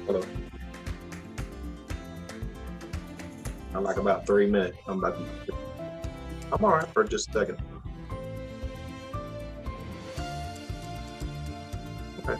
Hello. I'm like about 3 minutes. I'm all right for just a second. Okay.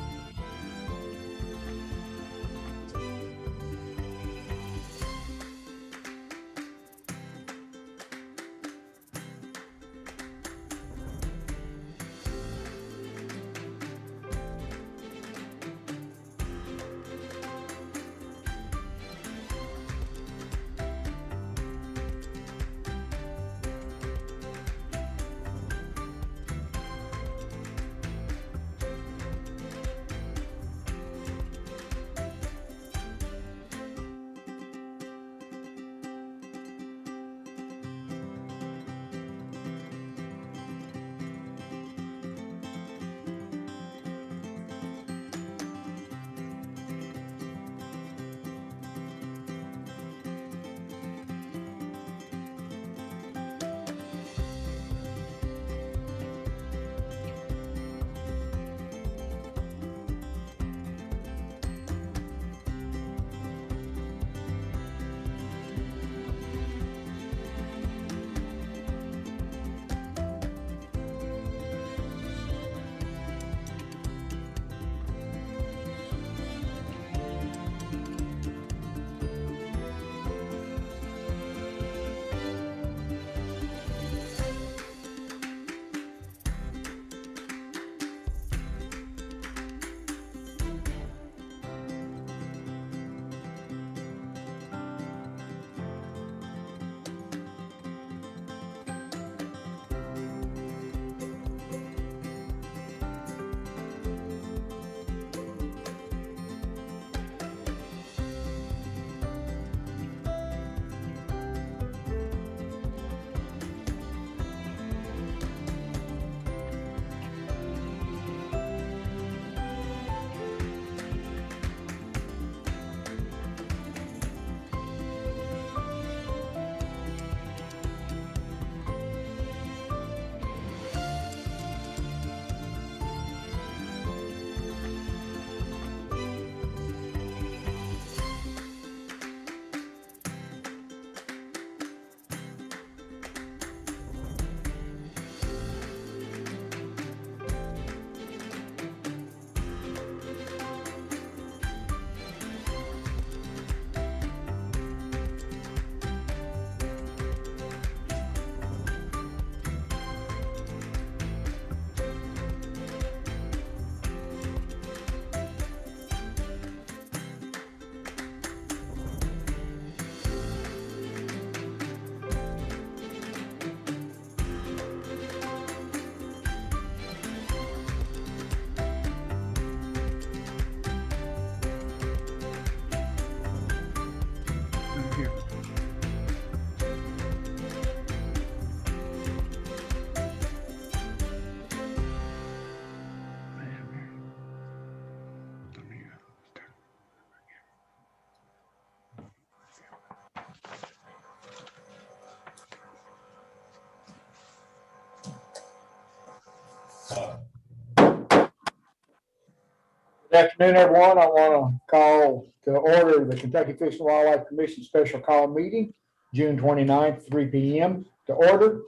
Good afternoon, everyone. I want to call to order the Kentucky Fish and Wildlife Commission special call meeting, June 29th, 3 p.m. to order.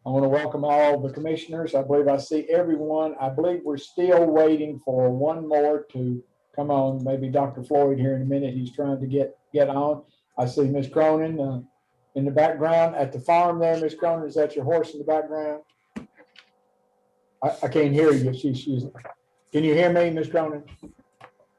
I want to welcome all the commissioners. I believe I see everyone. I believe we're still waiting for one more to come on. Maybe Dr. Floyd here in a minute. He's trying to get on. I see Ms. Cronin in the background at the farm there. Ms. Cronin, is that your horse in the background? I can't hear you. Can you hear me, Ms. Cronin?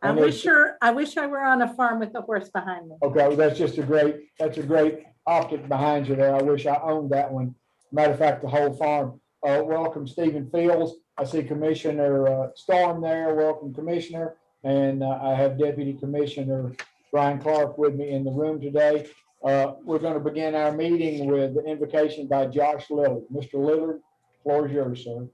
I wish I were on a farm with a horse behind me. Okay, well, that's a great optic behind you there. I wish I owned that one. Matter of fact, the whole farm. Welcome, Stephen Fields. I see Commissioner Storm there. Welcome, Commissioner. And I have Deputy Commissioner Brian Clark with me in the room today. We're going to begin our meeting with the invocation by Josh Lillard. Mr. Lillard, the floor is yours, sir.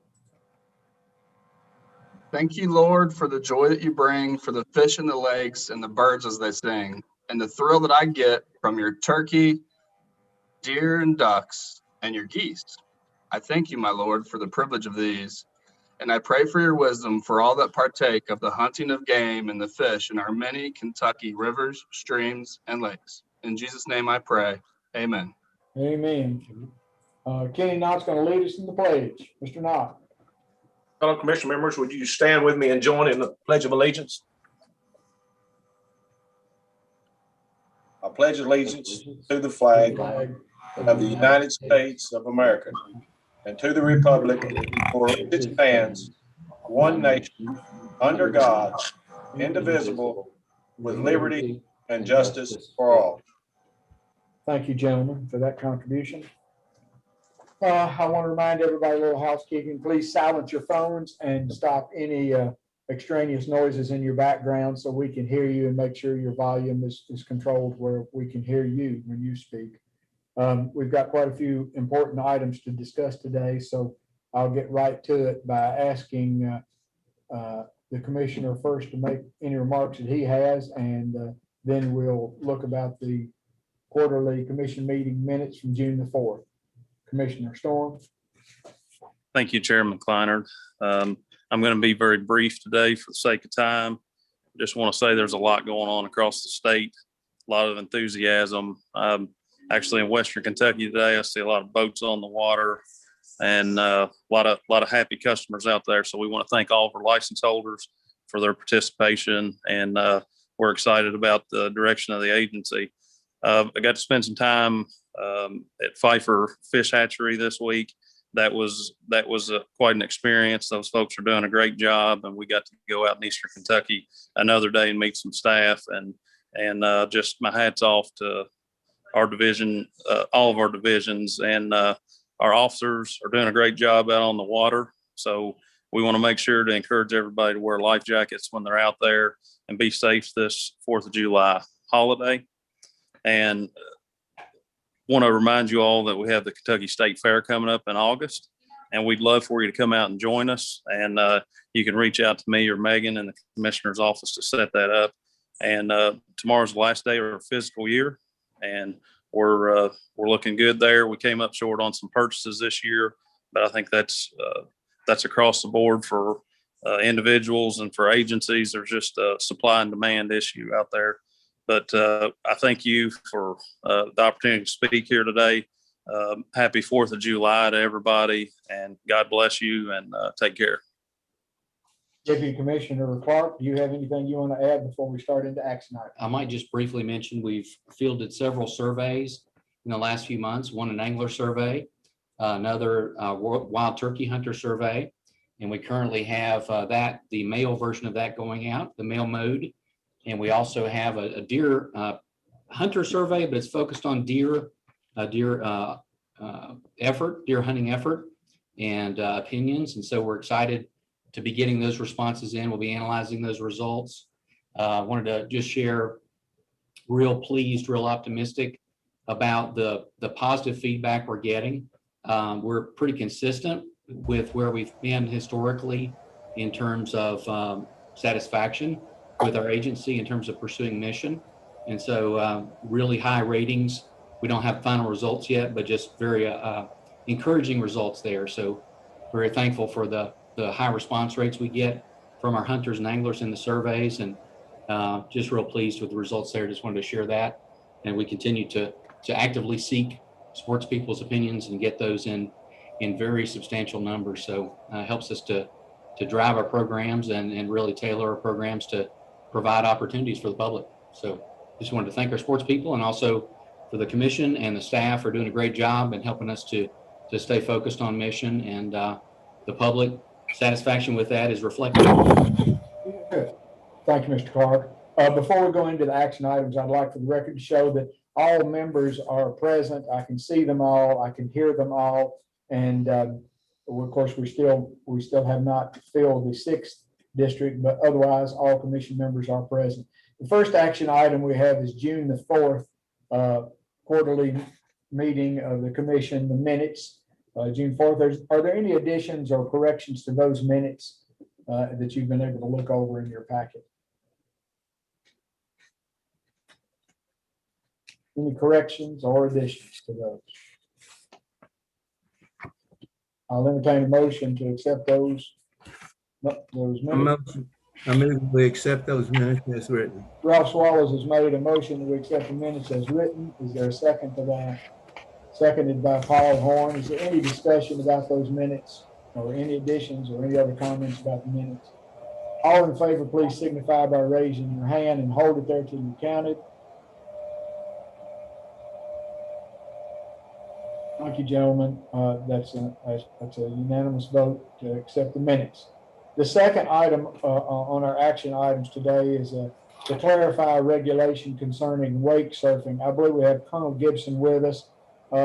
Thank you, Lord, for the joy that you bring, for the fish in the lakes and the birds as they sing, and the thrill that I get from your turkey, deer and ducks, and your geese. I thank you, my Lord, for the privilege of these. And I pray for your wisdom for all that partake of the hunting of game and the fish in our many Kentucky rivers, streams, and lakes. In Jesus' name I pray. Amen. Amen. Kenny Knott's going to lead us in the pledge. Mr. Knott. Fellow commission members, would you stand with me and join in the Pledge of Allegiance? I pledge allegiance to the flag of the United States of America and to the republic for which it stands, one nation, under God, indivisible, with liberty and justice for all. Thank you, gentlemen, for that contribution. I want to remind everybody, a little housekeeping, please silence your phones and stop any extraneous noises in your background so we can hear you, and make sure your volume is controlled where we can hear you when you speak. We've got quite a few important items to discuss today, so I'll get right to it by asking the commissioner first to make any remarks that he has, and then we'll look about the quarterly commission meeting minutes from June the 4th. Commissioner Storm. Thank you, Chairman Kleiner. I'm going to be very brief today for the sake of time. Just want to say there's a lot going on across the state, a lot of enthusiasm. Actually, in Western Kentucky today, I see a lot of boats on the water and a lot of happy customers out there. So we want to thank all of our license holders for their participation, and we're excited about the direction of the agency. I got to spend some time at Pfeiffer Fish Hatchery this week. That was quite an experience. Those folks are doing a great job, and we got to go out in Eastern Kentucky another day and meet some staff, and just my hats off to our division, all of our divisions, and our officers are doing a great job out on the water. So we want to make sure to encourage everybody to wear life jackets when they're out there and be safe this 4th of July holiday. And want to remind you all that we have the Kentucky State Fair coming up in August, and we'd love for you to come out and join us. And you can reach out to me or Megan in the commissioner's office to set that up. And tomorrow's the last day of our fiscal year, and we're looking good there. We came up short on some purchases this year, but I think that's across the board for individuals and for agencies. There's just a supply and demand issue out there. But I thank you for the opportunity to speak here today. Happy 4th of July to everybody, and God bless you, and take care. Deputy Commissioner Clark, do you have anything you want to add before we start into action items? I might just briefly mention, we've fielded several surveys in the last few months. One, an angler survey, another wild turkey hunter survey. And we currently have the male version of that going out, the male mode. And we also have a deer hunter survey, but it's focused on deer hunting effort and opinions. And so we're excited to be getting those responses in. We'll be analyzing those results. Wanted to just share, real pleased, real optimistic about the positive feedback we're getting. We're pretty consistent with where we've been historically in terms of satisfaction with our agency in terms of pursuing mission. And so really high ratings. We don't have final results yet, but just very encouraging results there. So very thankful for the high response rates we get from our hunters and anglers in the surveys, and just real pleased with the results there. Just wanted to share that. And we continue to actively seek sports people's opinions and get those in very substantial numbers. So helps us to drive our programs and really tailor our programs to provide opportunities for the public. So just wanted to thank our sports people, and also for the commission and the staff for doing a great job and helping us to stay focused on mission, and the public satisfaction with that is reflected. Good. Thank you, Mr. Clark. Before we go into the action items, I'd like for the record to show that all members are present. I can see them all. I can hear them all. And of course, we still have not filled the 6th district, but otherwise all commission members are present. The first action item we have is June the 4th quarterly meeting of the commission, the minutes, June 4th. Are there any additions or corrections to those minutes that you've been able to look over in your packet? Any corrections or additions to those? I'll entertain a motion to accept those Those I minutes. move we accept those minutes as written. Ross Wallace has made a motion to accept the minutes as written. Is there a second to that? Seconded by Paul Horn. Is there any discussion about those minutes or any additions or any other comments about the minutes? All in favor, please signify by raising your hand and hold it there till you count it. Thank you, gentlemen. That's a unanimous vote to accept the minutes. The second item on our action items today is to clarify a regulation concerning wake surfing. I believe we have Colonel Gibson with us.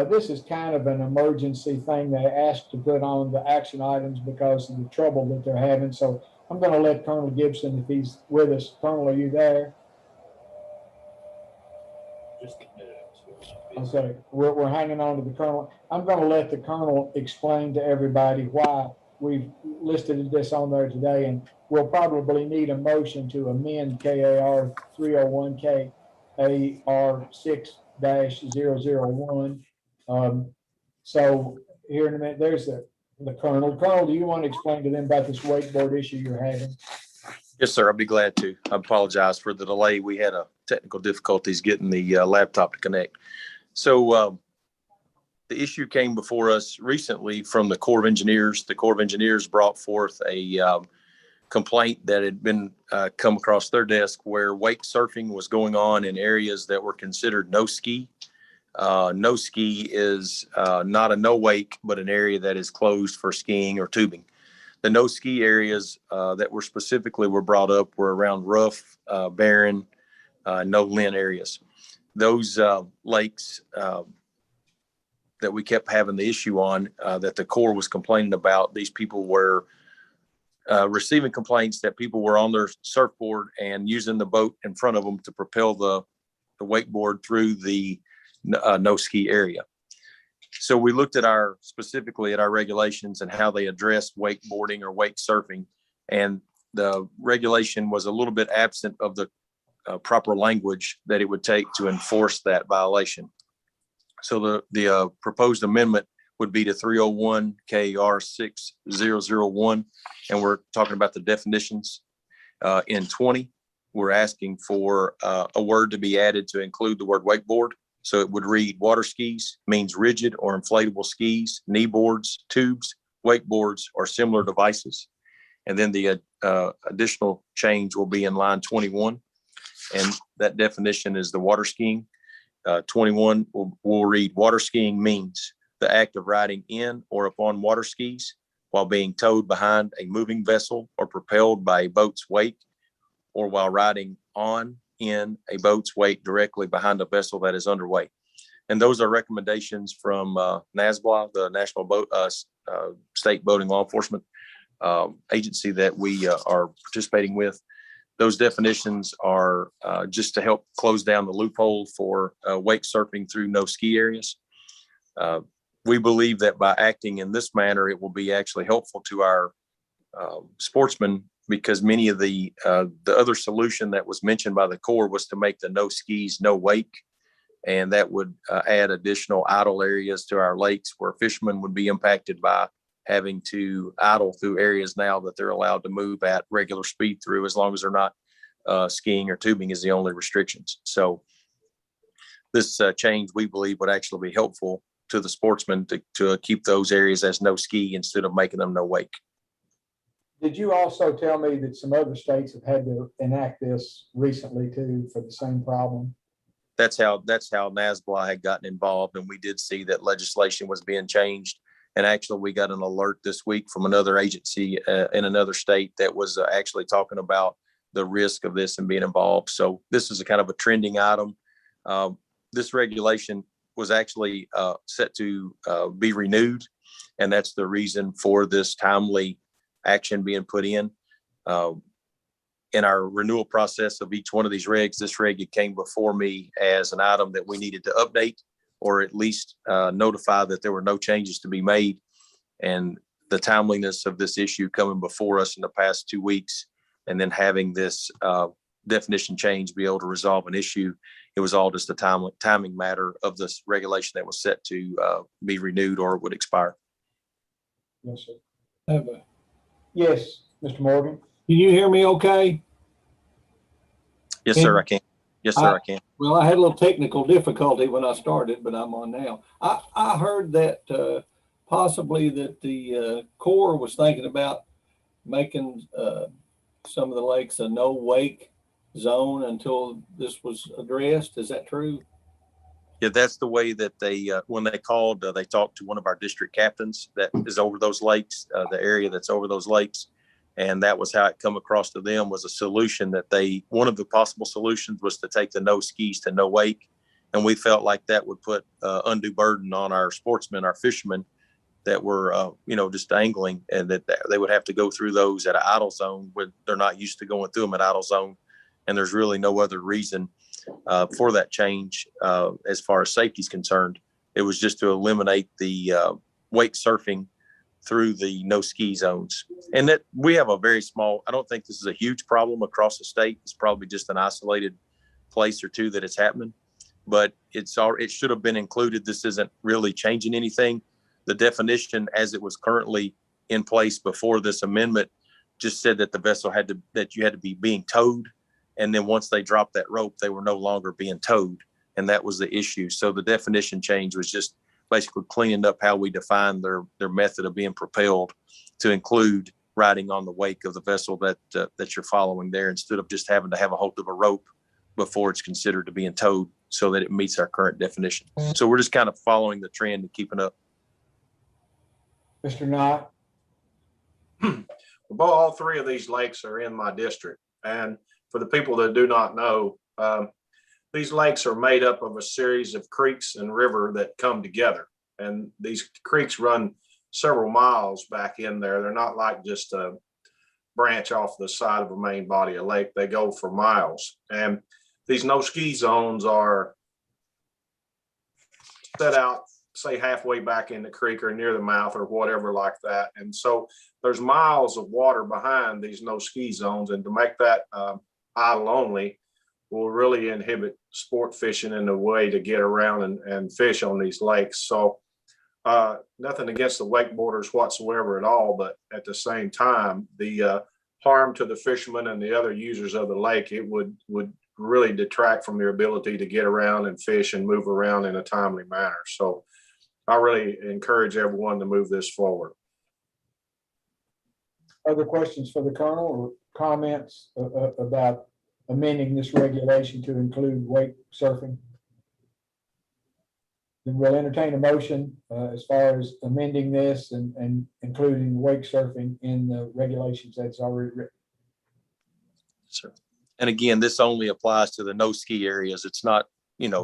This is kind of an emergency thing they asked to put on the action items because of the trouble that they're having. So I'm going to let Colonel Gibson, if he's with us. Colonel, are you there? Okay, we're hanging on to the Colonel. I'm going to let the Colonel explain to everybody why we've listed this on there today, and we'll probably need a motion to amend KAR 301 KAR 6-001. So here in a minute, there's the Colonel. Colonel, do you want to explain to them about this wakeboard issue you're having? Yes, sir. I'd be glad to. I apologize for the delay. We had technical difficulties getting the laptop to connect. So the issue came before us recently from the Corps of Engineers. The Corps of Engineers brought forth a complaint that had been come across their desk where wake surfing was going on in areas that were considered no ski. No ski is not a no wake, but an area that is closed for skiing or tubing. The no ski areas that were specifically brought up were around rough, barren, no lint areas. Those lakes that we kept having the issue on that the Corps was complaining about, these people were receiving complaints that people were on their surfboard and using the boat in front of them to propel the wakeboard through the no ski area. So we looked at specifically at our regulations and how they address wakeboarding or wake surfing. And the regulation was a little bit absent of the proper language that it would take to enforce that violation. So the proposed amendment would be to 301 KR 6001. And we're talking about the definitions. In 20, we're asking for a word to be added to include the word wakeboard. So it would read water skis means rigid or inflatable skis, knee boards, tubes, wakeboards, or similar devices. And then the additional change will be in line 21. And that definition is the water skiing. 21 will read water skiing means the act of riding in or upon water skis while being towed behind a moving vessel or propelled by a boat's wake, or while riding in a boat's wake directly behind a vessel that is underway. And those are recommendations from NASBLA, the National State Boating Law Enforcement agency that we are participating with. Those definitions are just to help close down the loophole for wake surfing through no ski areas. We believe that by acting in this manner, it will be actually helpful to our sportsmen, because many of the other solution that was mentioned by the Corps was to make the no skis, no wake. And that would add additional idle areas to our lakes where fishermen would be impacted by having to idle through areas now that they're allowed to move at regular speed through, as long as they're not skiing or tubing is the only restrictions. So this change, we believe, would actually be helpful to the sportsmen to keep those areas as no ski instead of making them no wake. Did you also tell me that some other states have had to enact this recently too for the same problem? That's how NASBLA had gotten involved, and we did see that legislation was being changed. And actually, we got an alert this week from another agency in another state that was actually talking about the risk of this and being involved. So this is a kind of a trending item. This regulation was actually set to be renewed, and that's the reason for this timely action being put in. In our renewal process of each one of these regs, this reg came before me as an item that we needed to update, or at least notify that there were no changes to be made. And the timeliness of this issue coming before us in the past 2 weeks, and then having this definition change be able to resolve an issue, it was all just a timing matter of this regulation that was set to be renewed or would expire. Yes, sir. Yes, Mr. Morgan? Can you hear me okay? Yes, sir, I can. Yes, sir, I can. Well, I had a little technical difficulty when I started, but I'm on now. I heard that possibly that the Corps was thinking about making some of the lakes a no wake zone until this was addressed. Is that true? Yeah, that's the way that they, when they called, they talked to one of our district captains that is over those lakes, the area that's over those lakes. And that was how it come across to them, was a solution that one of the possible solutions was to take the no skis to no wake. And we felt like that would put undue burden on our sportsmen, our fishermen that were, just angling, and that they would have to go through those at an idle zone where they're not used to going through them at idle zone. And there's really no other reason for that change as far as safety is concerned. It was just to eliminate the wake surfing through the no ski zones. And that we have a very small, I don't think this is a huge problem across the state. It's probably just an isolated place or two that it's happening, but it should have been included. This isn't really changing anything. The definition as it was currently in place before this amendment just said that the vessel that you had to be being towed. And then once they dropped that rope, they were no longer being towed. And that was the issue. So the definition change was just basically cleaning up how we define their method of being propelled to include riding on the wake of the vessel that you're following there, instead of just having to have a hold of a rope before it's considered to being towed, so that it meets our current definition. So we're just kind of following the trend and keeping up. Mr. Knott? Well, all three of these lakes are in my district. And for the people that do not know, these lakes are made up of a series of creeks and river that come together. And these creeks run several miles back in there. They're not like just a branch off the side of a main body of lake. They go for miles. And these no ski zones are set out, say, halfway back in the creek or near the mouth or whatever like that. And so there's miles of water behind these no ski zones. And to make that idle only will really inhibit sport fishing in a way to get around and fish on these lakes. So nothing against the wakeboarders whatsoever at all, but at the same time, the harm to the fishermen and the other users of the lake, it would really detract from their ability to get around and fish and move around in a timely manner. So I really encourage everyone to move this forward. Other questions for the Colonel, or comments about amending this regulation to include wake surfing? Then we'll entertain a motion as far as amending this and including wake surfing in the regulations that's already written. Sure. And again, this only applies to the no ski areas. It's not,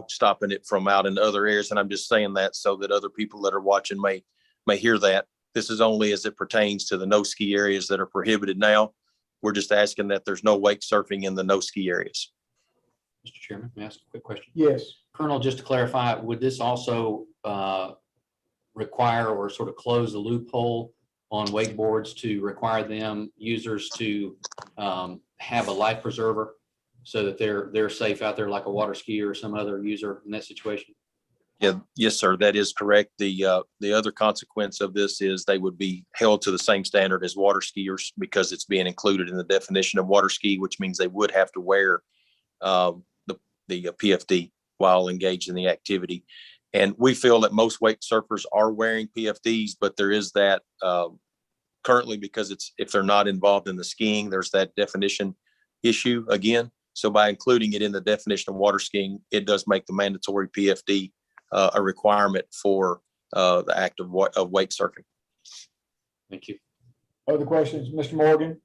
stopping it from out in other areas. And I'm just saying that so that other people that are watching may hear that. This is only as it pertains to the no ski areas that are prohibited now. We're just asking that there's no wake surfing in the no ski areas. Mr. Chairman, may I ask a quick question? Yes. Colonel, just to clarify, would this also require or sort of close the loophole on wakeboards to require them users to have a life preserver so that they're safe out there like a water skier or some other user in that situation? Yeah, yes, sir. That is correct. The other consequence of this is they would be held to the same standard as water skiers because it's being included in the definition of water ski, which means they would have to wear the PFD while engaged in the activity. And we feel that most wake surfers are wearing PFDs, but there is that currently, because if they're not involved in the skiing, there's that definition issue again. So by including it in the definition of water skiing, it does make the mandatory PFD a requirement for the act of wake surfing. Thank you. Other questions, Mr. Morgan?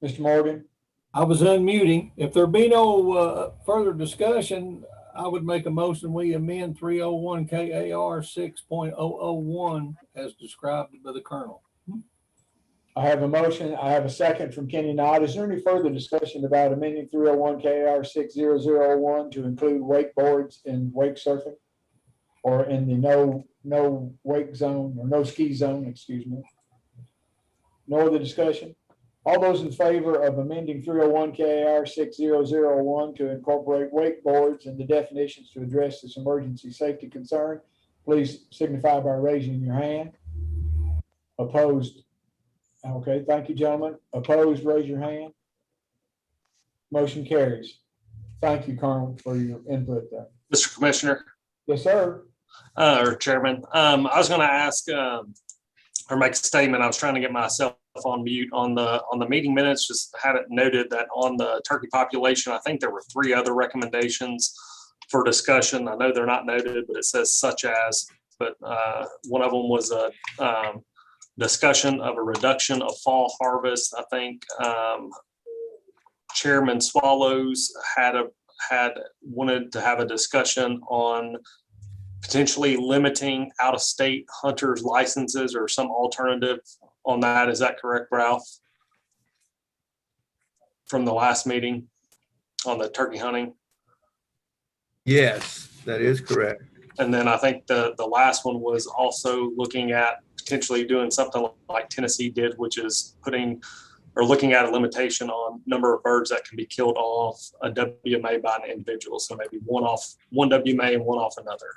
Mr. Morgan? I was unmuting. If there be no further discussion, I would make a motion we amend 301 KAR 6.001 as described by the Colonel. I have a motion. I have a second from Kenny Knott. Is there any further discussion about amending 301 KAR 6.001 to include wakeboards in wake surfing or in the no wake zone or no ski zone, excuse me? No other discussion? All those in favor of amending 301 KAR 6.001 to incorporate wakeboards and the definitions to address this emergency safety concern, please signify by raising your hand. Opposed, Okay, thank you, gentlemen. Opposed, raise your hand. Motion carries. Thank you, Colonel, for your input there. Mr. Commissioner, Yes, sir. or Chairman, I was going to ask or make a statement. I was trying to get myself on mute on the meeting minutes. Just had it noted that on the turkey population, I think there were 3 other recommendations for discussion. I know they're not noted, but it says such as. But one of them was a discussion of a reduction of fall harvest. I think Chairman Swallows had wanted to have a discussion on potentially limiting out-of-state hunters' licenses or some alternative on that. Is that correct, Ralph? From the last meeting on the turkey hunting? Yes, that is correct. And then I think the last one was also looking at potentially doing something like Tennessee did, which is looking at a limitation on number of birds that can be killed off a WMA by an individual. So maybe one WMA and one off another.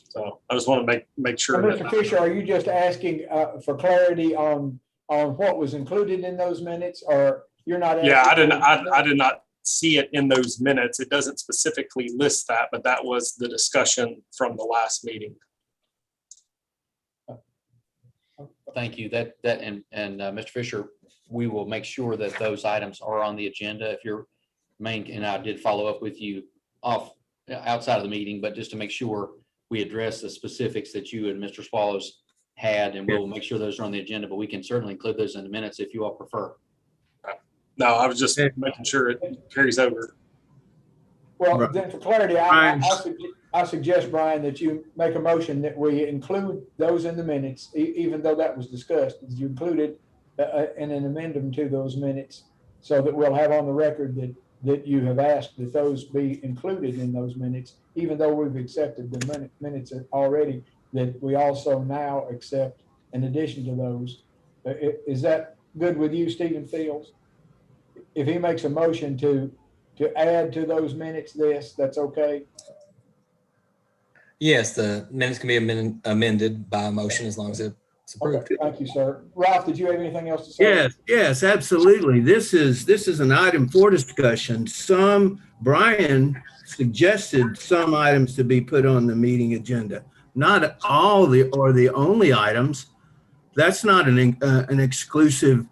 So I just want to make sure. Mr. Fisher, are you just asking for clarity on what was included in those minutes, or you're not? Yeah, I did not see it in those minutes. It doesn't specifically list that, but that was the discussion from the last meeting. Thank you. And Mr. Fisher, we will make sure that those items are on the agenda. If you're and I did follow up with you outside of the meeting, but just to make sure we address the specifics that you and Mr. Swallows had, and we'll make sure those are on the agenda, but we can certainly include those in the minutes if you all prefer. No, I was just making sure it carries over. Well, then for clarity, I suggest, Brian, that you make a motion that we include those in the minutes, even though that was discussed. You included an amendment to those minutes so that we'll have on the record that you have asked that those be included in those minutes, even though we've accepted the minutes already, that we also now accept in addition to those. Is that good with you, Stephen Fields? If he makes a motion to add to those minutes that's okay? Yes, the minutes can be amended by a motion as long as it's approved. Okay, thank you, sir. Ralph, did you have anything else to say? Yes, absolutely. This is an item for discussion. Brian suggested some items to be put on the meeting agenda. Not all the only items. That's not an exclusive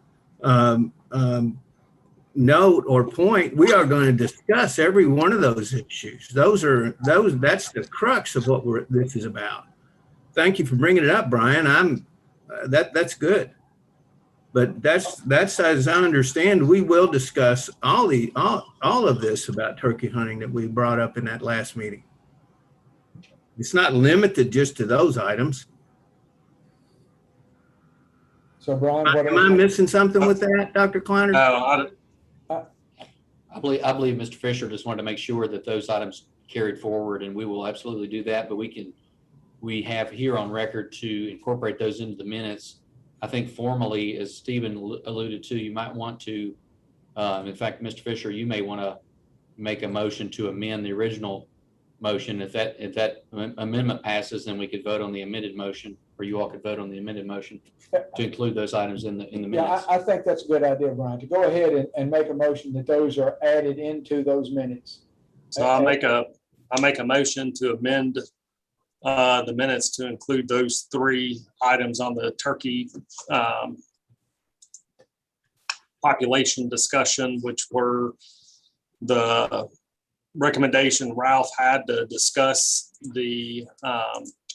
note or point. We are going to discuss every one of those issues. That's the crux of what this is about. Thank you for bringing it up, Brian. That's good. But that's as I understand, we will discuss all of this about turkey hunting that we brought up in that last meeting. It's not limited just to those items. So, Brian, am I missing something with that, Dr. Kleiner? No, I believe Mr. Fisher just wanted to make sure that those items carried forward, and we will absolutely do that. But we have here on record to incorporate those into the minutes. I think formally, as Stephen alluded to, you might want to, in fact, Mr. Fisher, you may want to make a motion to amend the original motion. If that amendment passes, then we could vote on the amended motion, or you all could vote on the amended motion to include those items in the minutes. Yeah, I think that's a good idea, Brian, to go ahead and make a motion that those are added into those minutes. so I make a motion to amend the minutes to include those 3 items on the turkey population discussion, which were the recommendation Ralph had to discuss the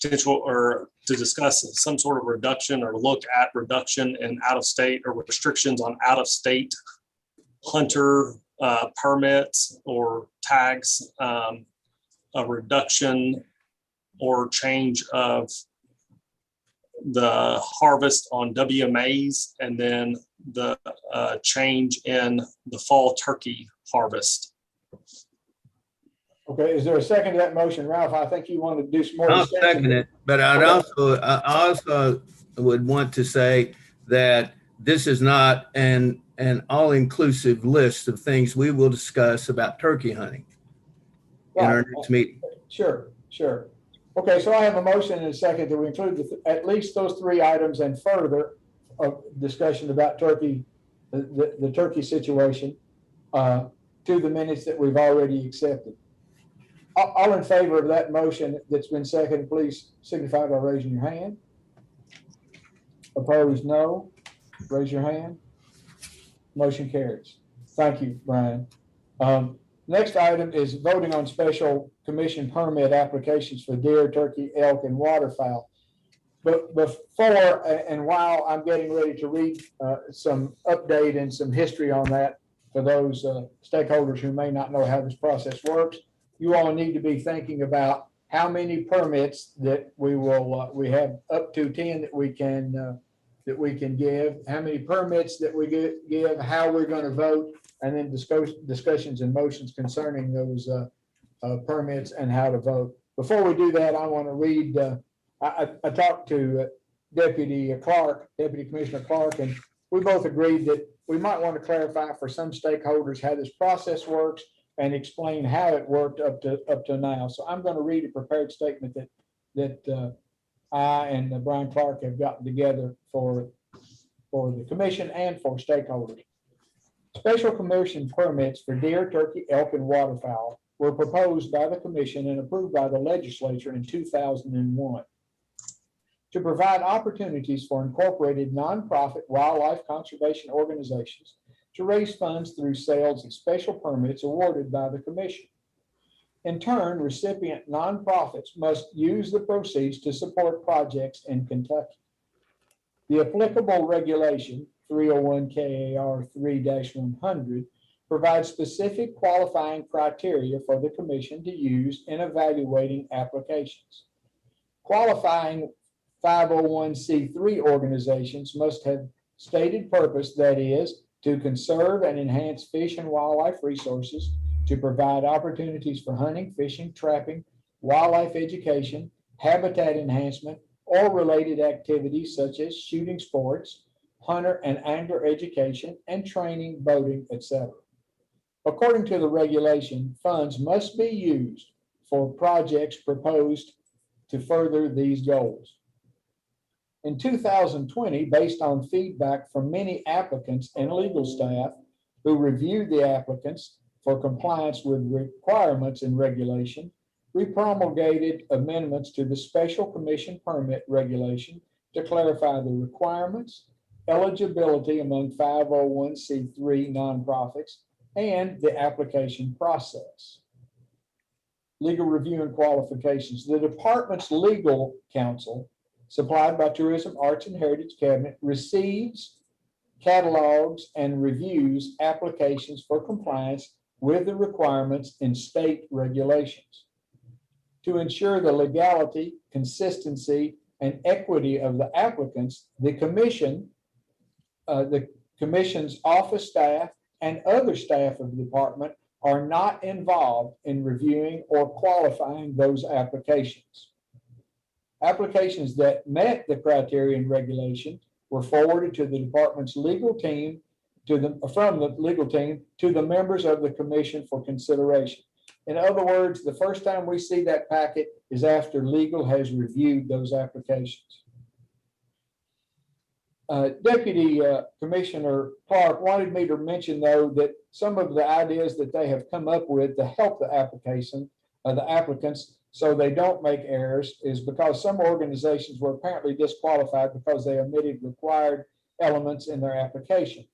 potential, or to discuss some sort of reduction or look at reduction in out-of-state or restrictions on out-of-state hunter permits or tags, a reduction or change of the harvest on WMAs, and then the change in the fall turkey harvest. Okay, is there a second to that motion, Ralph? I think you want to do some more. I'll second it, but I also would want to say that this is not an all-inclusive list of things we will discuss about turkey hunting in our next meeting. Sure. Okay, so I have a motion and a second that we include at least those 3 items and further discussion about turkey, the turkey situation, to the minutes that we've already accepted. All in favor of that motion that's been seconded, please signify by raising your hand. Opposed, no. Raise your hand. Motion carries. Thank you, Brian. Next item is voting on special commission permit applications for deer, turkey, elk, and waterfowl. But before and while I'm getting ready to read some update and some history on that for those stakeholders who may not know how this process works, you all need to be thinking about how many permits that we will, we have up to 10 that we can give, how many permits that we give, how we're going to vote, and then discussions and motions concerning those permits and how to vote. Before we do that, I want to read, I talked to Deputy Commissioner Clark, and we both agreed that we might want to clarify for some stakeholders how this process works and explain how it worked up to now. So I'm going to read a prepared statement that I and Brian Clark have gotten together for the commission and for stakeholders. Special commission permits for deer, turkey, elk, and waterfowl were proposed by the commission and approved by the legislature in 2001 to provide opportunities for incorporated nonprofit wildlife conservation organizations to raise funds through sales of special permits awarded by the commission. In turn, recipient nonprofits must use the proceeds to support projects in Kentucky. The applicable regulation, 301 KAR 3-100, provides specific qualifying criteria for the commission to use in evaluating applications. Qualifying 501c3 organizations must have stated purpose, that is, to conserve and enhance fish and wildlife resources, to provide opportunities for hunting, fishing, trapping, wildlife education, habitat enhancement, or related activities such as shooting sports, hunter and angler education, and training, boating, etc. According to the regulation, funds must be used for projects proposed to further these goals. In 2020, based on feedback from many applicants and legal staff who reviewed the applicants for compliance with requirements and regulation, we promulgated amendments to the special commission permit regulation to clarify the requirements, eligibility among 501c3 nonprofits, and the application process. Legal review and qualifications. The department's legal counsel, supplied by Tourism, Arts, and Heritage Cabinet, receives, catalogs, and reviews applications for compliance with the requirements in state regulations. To ensure the legality, consistency, and equity of the applicants, the commission's office staff and other staff of the department are not involved in reviewing or qualifying those applications. Applications that met the criteria and regulation were forwarded to the department's legal team, from the legal team to the members of the commission for consideration. In other words, the first time we see that packet is after legal has reviewed those applications. Deputy Commissioner Clark wanted me to mention, though, that some of the ideas that they have come up with to help the applicants so they don't make errors is because some organizations were apparently disqualified because they omitted required elements in their application.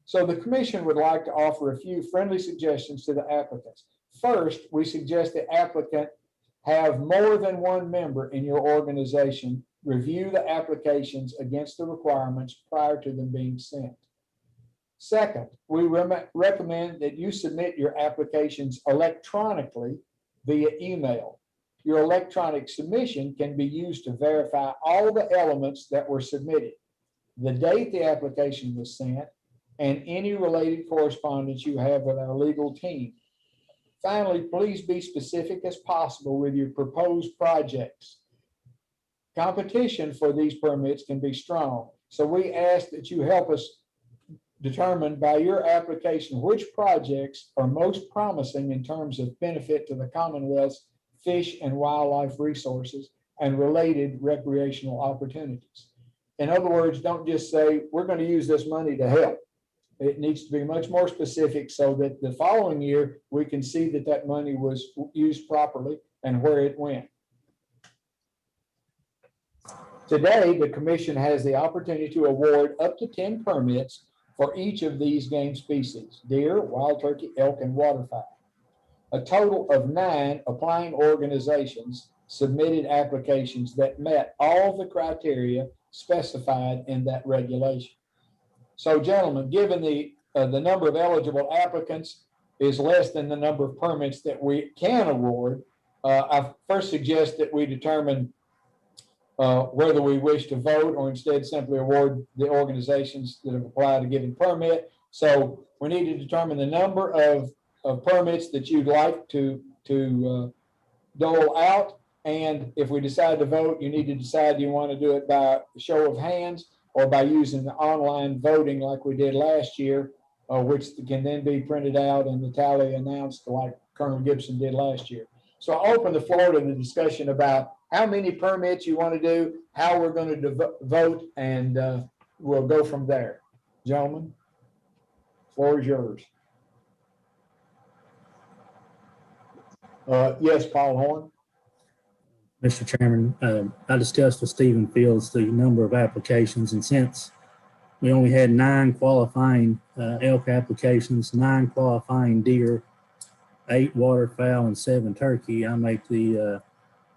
So the commission would like to offer a few friendly suggestions to the applicants. First, we suggest the applicant have more than one member in your organization review the applications against the requirements prior to them being sent. Second, we recommend that you submit your applications electronically via email. Your electronic submission can be used to verify all the elements that were submitted, the date the application was sent, and any related correspondence you have with our legal team. Finally, please be specific as possible with your proposed projects. Competition for these permits can be strong, so we ask that you help us determine by your application which projects are most promising in terms of benefit to the Commonwealth's fish and wildlife resources and related recreational opportunities. in other words, don't just say, we're going to use this money to help. It needs to be much more specific so that the following year, we can see that that money was used properly and where it went. Today, the commission has the opportunity to award up to 10 permits for each of these game species: deer, wild turkey, elk, and waterfowl. A total of 9 applying organizations submitted applications that met all the criteria specified in that regulation. So, gentlemen, given the number of eligible applicants is less than the number of permits that we can award, I first suggest that we determine whether we wish to vote or instead simply award the organizations that have applied a given permit. So we need to determine the number of permits that you'd like to dole out. And if we decide to vote, you need to decide, do you want to do it by show of hands or by using the online voting like we did last year, which can then be printed out and the tally announced like Colonel Gibson did last year. So I'll open the floor to the discussion about how many permits you want to do, how we're going to vote, and we'll go from there. Gentlemen, floor is yours. Yes, Paul Horn. Mr. Chairman, I discussed with Stephen Fields the number of applications, and since we only had 9 qualifying elk applications, 9 qualifying deer, 8 waterfowl, and 7 turkey, I make the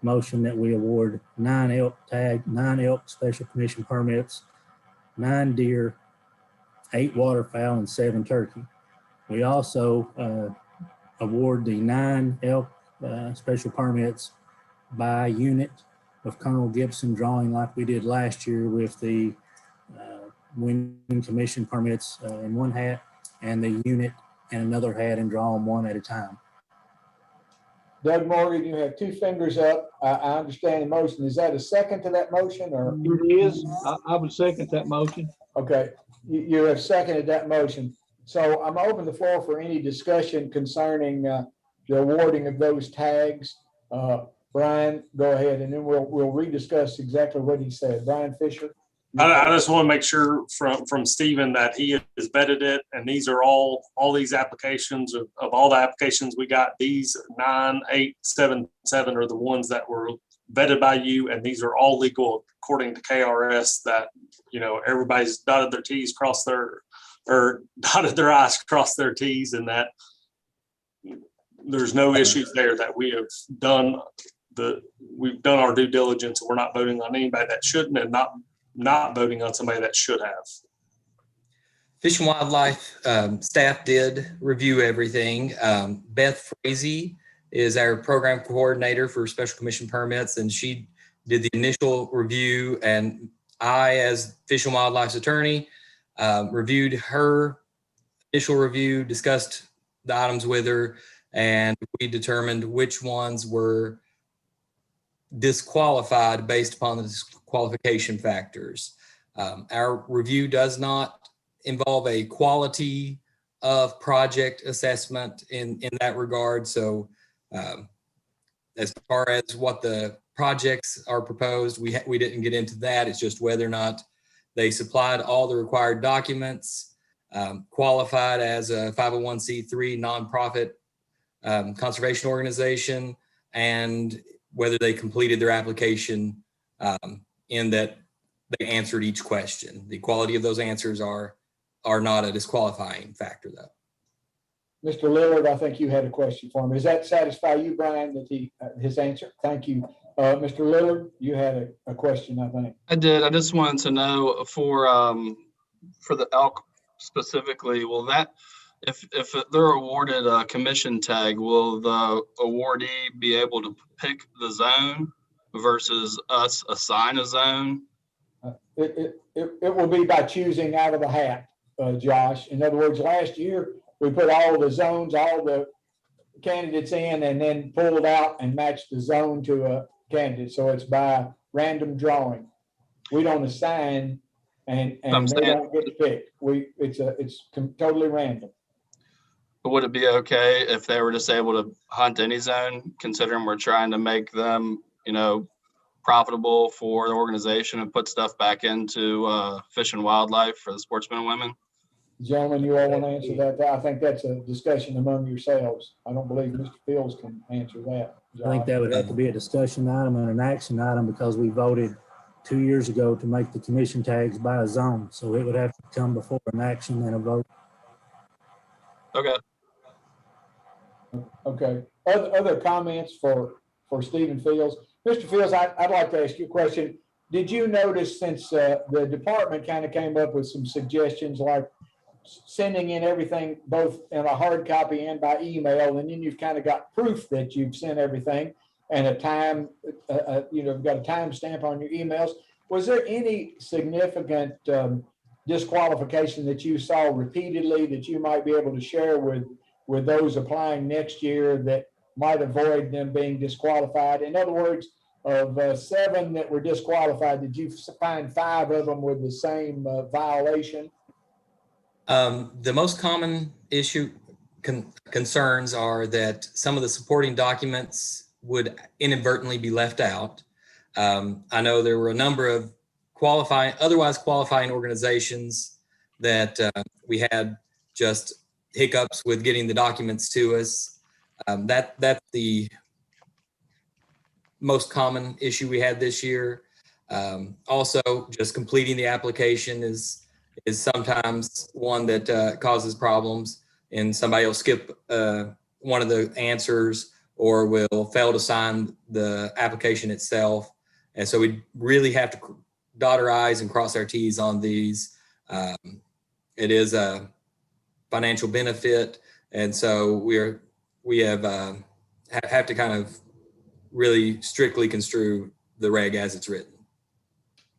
motion that we award 9 elk special commission permits, 9 deer, 8 waterfowl, and 7 turkey. We also award the 9 elk special permits by unit of Colonel Gibson drawing like we did last year with the winning commission permits in one hat and the unit and another hat and draw them one at a time. Doug Morgan, you have 2 fingers up. I understand the motion. Is that a second to that motion or? It is. I would second that motion. Okay, you have seconded that motion. So I'm open the floor for any discussion concerning the awarding of those tags. Brian, go ahead, and then we'll rediscuss exactly what he said. Brian Fisher. I just want to make sure from Stephen that he has vetted it, and these are all these applications of all the applications we got. These 9, 8, 7, 7 are the ones that were vetted by you, and these are all legal according to KRS. That everybody's dotted their T's, dotted their I's, crossed their T's, and that there's no issues there. That we have done we've done our due diligence, and we're not voting on anybody that shouldn't, and not voting on somebody that should have. Fish and Wildlife staff did review everything. Beth Frazee is our program coordinator for special commission permits, and she did the initial review, and I, as Fish and Wildlife's attorney, reviewed her initial review, discussed the items with her, and we determined which ones were disqualified based upon the disqualification factors. Our review does not involve a quality of project assessment in that regard. So as far as what the projects are proposed, we didn't get into that. It's just whether or not they supplied all the required documents, qualified as a 501c3 nonprofit conservation organization, and whether they completed their application in that they answered each question. The quality of those answers are not a disqualifying factor, though. Mr. Lillard, I think you had a question for him. Does that satisfy you, Brian, that his answer? Thank you. Mr. Lillard, you had a question, I think. I did. I just wanted to know for the elk specifically, will that, if they're awarded a commission tag, will the awardee be able to pick the zone versus us assign a zone? It will be by choosing out of the hat, Josh. In other words, last year, we put all the zones, all the candidates in, and then pulled out and matched the zone to a candidate. So it's by random drawing. We don't assign, and they don't get picked. It's totally random. But would it be okay if they were just able to hunt any zone, considering we're trying to make them, profitable for the organization and put stuff back into fish and wildlife for the sportsmen and women. Gentlemen, you all want to answer that? I think that's a discussion among yourselves. I don't believe Mr. Fields can answer that. I think that would have to be a discussion item and an action item because we voted 2 years ago to make the commission tags by a zone. So it would have to come before an action and a vote. Okay. Okay. Other comments for Stephen Fields? Mr. Fields, I'd like to ask you a question. Did you notice since the department kind of came up with some suggestions like sending in everything both in a hard copy and by email, and then you've kind of got proof that you've sent everything and a time, you've got a time stamp on your emails. Was there any significant disqualification that you saw repeatedly that you might be able to share with those applying next year that might avoid them being disqualified? In other words, of 7 that were disqualified, did you find 5 of them with the same violation? The most common issue concerns are that some of the supporting documents would inadvertently be left out. I know there were a number of otherwise qualifying organizations that we had just hiccups with getting the documents to us. That's the most common issue we had this year. Also, just completing the application is sometimes one that causes problems, and somebody will skip one of the answers or will fail to sign the application itself. And so we really have to dot our I's and cross our T's on these. It is a financial benefit, and so we have to kind of really strictly construe the reg as it's written.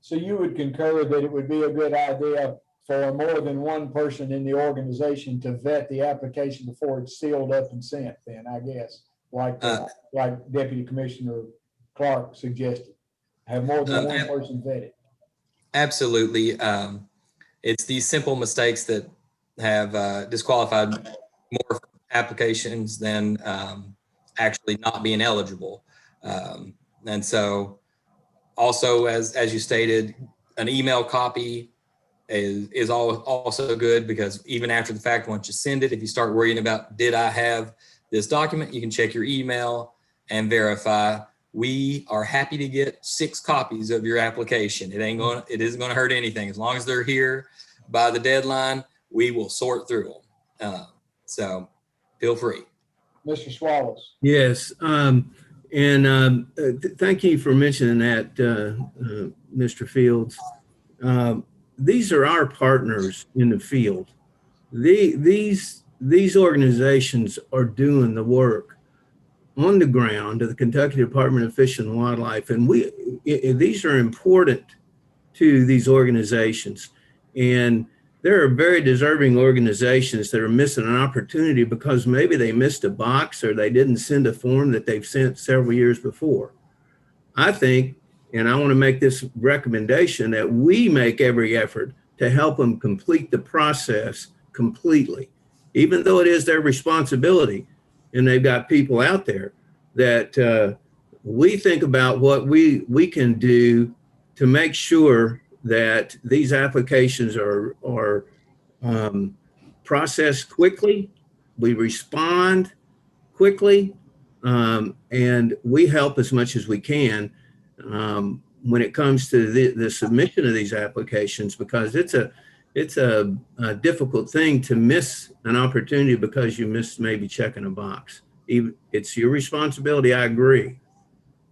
So you would concur that it would be a good idea for more than one person in the organization to vet the application before it's sealed up and sent, then, I guess, like Deputy Commissioner Clark suggested, have more than one person vet it. Absolutely. It's these simple mistakes that have disqualified more applications than actually not being eligible. And so also, as you stated, an email copy is also good, because even after the fact, once you send it, if you start worrying about, did I have this document, you can check your email and verify. We are happy to get 6 copies of your application. It isn't going to hurt anything. As long as they're here by the deadline, we will sort through them. So feel free. Mr. Swallows. Yes. Thank you for mentioning that, Mr. Fields. These are our partners in the field. These organizations are doing the work on the ground of the Kentucky Department of Fish and Wildlife, and these are important to these organizations. And there are very deserving organizations that are missing an opportunity because maybe they missed a box or they didn't send a form that they've sent several years before. I think, and I want to make this recommendation, that we make every effort to help them complete the process completely, even though it is their responsibility. And they've got people out there that we think about what we can do to make sure that these applications are processed quickly, we respond quickly, and we help as much as we can when it comes to the submission of these applications, because it's a difficult thing to miss an opportunity because you missed maybe checking a box. It's your responsibility, I agree,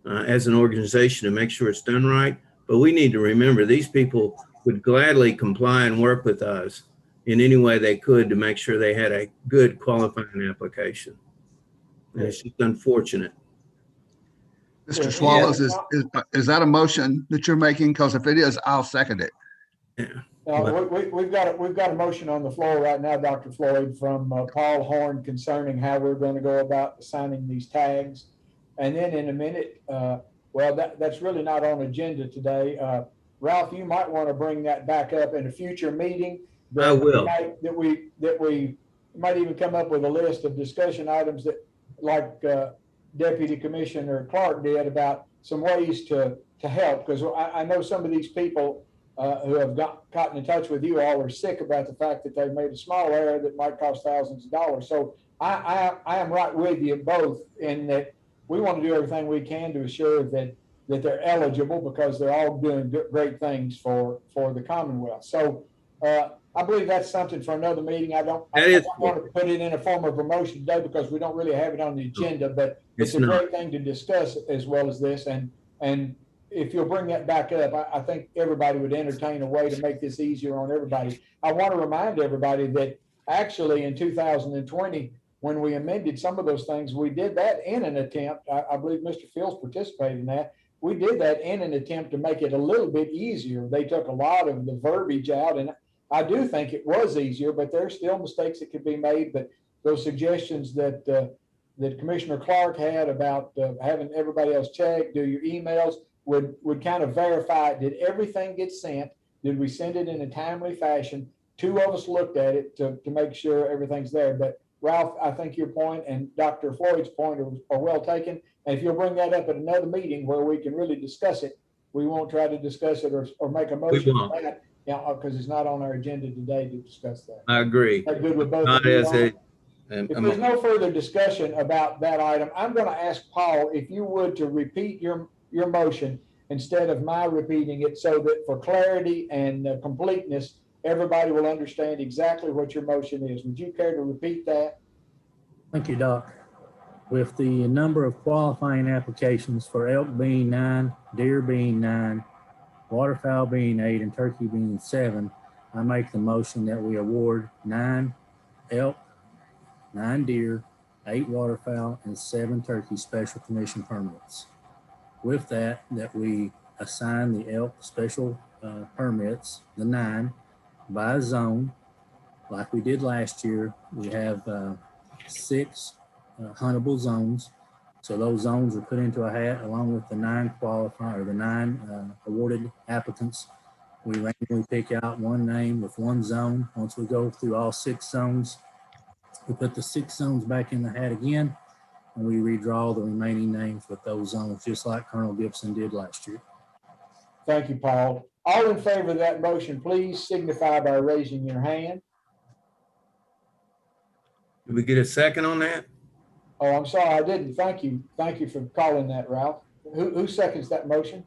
as an organization to make sure it's done right. But we need to remember these people would gladly comply and work with us in any way they could to make sure they had a good qualifying application. And it's just unfortunate. Mr. Swallows, is that a motion that you're making? Because if it is, I'll second it. Yeah. We've got a motion on the floor right now, Dr. Floyd, from Paul Horn concerning how we're going to go about assigning these tags. And then in a minute, that's really not on agenda today. Ralph, you might want to bring that back up in a future meeting. I will. That we might even come up with a list of discussion items that, like Deputy Commissioner Clark did about some ways to help, because I know some of these people who have gotten in touch with you all are sick about the fact that they've made a small error that might cost thousands of dollars. So I am right with you both in that we want to do everything we can to assure that they're eligible, because they're all doing great things for the Commonwealth. So I believe that's something for another meeting. I don't want to put it in a form of a motion today because we don't really have it on the agenda, but it's a great thing to discuss as well as this. And if you'll bring that back up, I think everybody would entertain a way to make this easier on everybody. I want to remind everybody that actually in 2020, when we amended some of those things, we did that in an attempt. I believe Mr. Fields participated in that. We did that in an attempt to make it a little bit easier. They took a lot of the verbiage out, and I do think it was easier, but there's still mistakes that could be made. But those suggestions that that Commissioner Clark had about having everybody else check, do your emails, would kind of verify, did everything get sent? Did we send it in a timely fashion? Two of us looked at it to make sure everything's there. But Ralph, I think your point and Dr. Floyd's point are well taken. And if you'll bring that up at another meeting where we can really discuss it, we won't try to discuss it or make a motion on that, because it's not on our agenda today to discuss that. I agree. That's good with both of you. If there's no further discussion about that item, I'm going to ask Paul if you would to repeat your motion instead of my repeating it, so that for clarity and completeness, everybody will understand exactly what your motion is. Would you care to repeat that? Thank you, Doc. With the number of qualifying applications for elk being 9, deer being 9, waterfowl being 8, and turkey being 7, I make the motion that we award 9 elk, 9 deer, 8 waterfowl, and 7 turkey special commission permits. With that we assign the elk special permits, the 9, by zone, like we did last year. We have 6 huntable zones. So those zones are put into a hat along with the 9 awarded applicants. We randomly pick out one name with one zone. Once we go through all 6 zones, we put the 6 zones back in the hat again, and we redraw the remaining names with those zones, just like Colonel Gibson did last year. Thank you, Paul. All in favor of that motion, please signify by raising your hand. Did we get a second on that? Oh, I'm sorry, I didn't. Thank you. Thank you for calling that, Ralph. Who seconds that motion?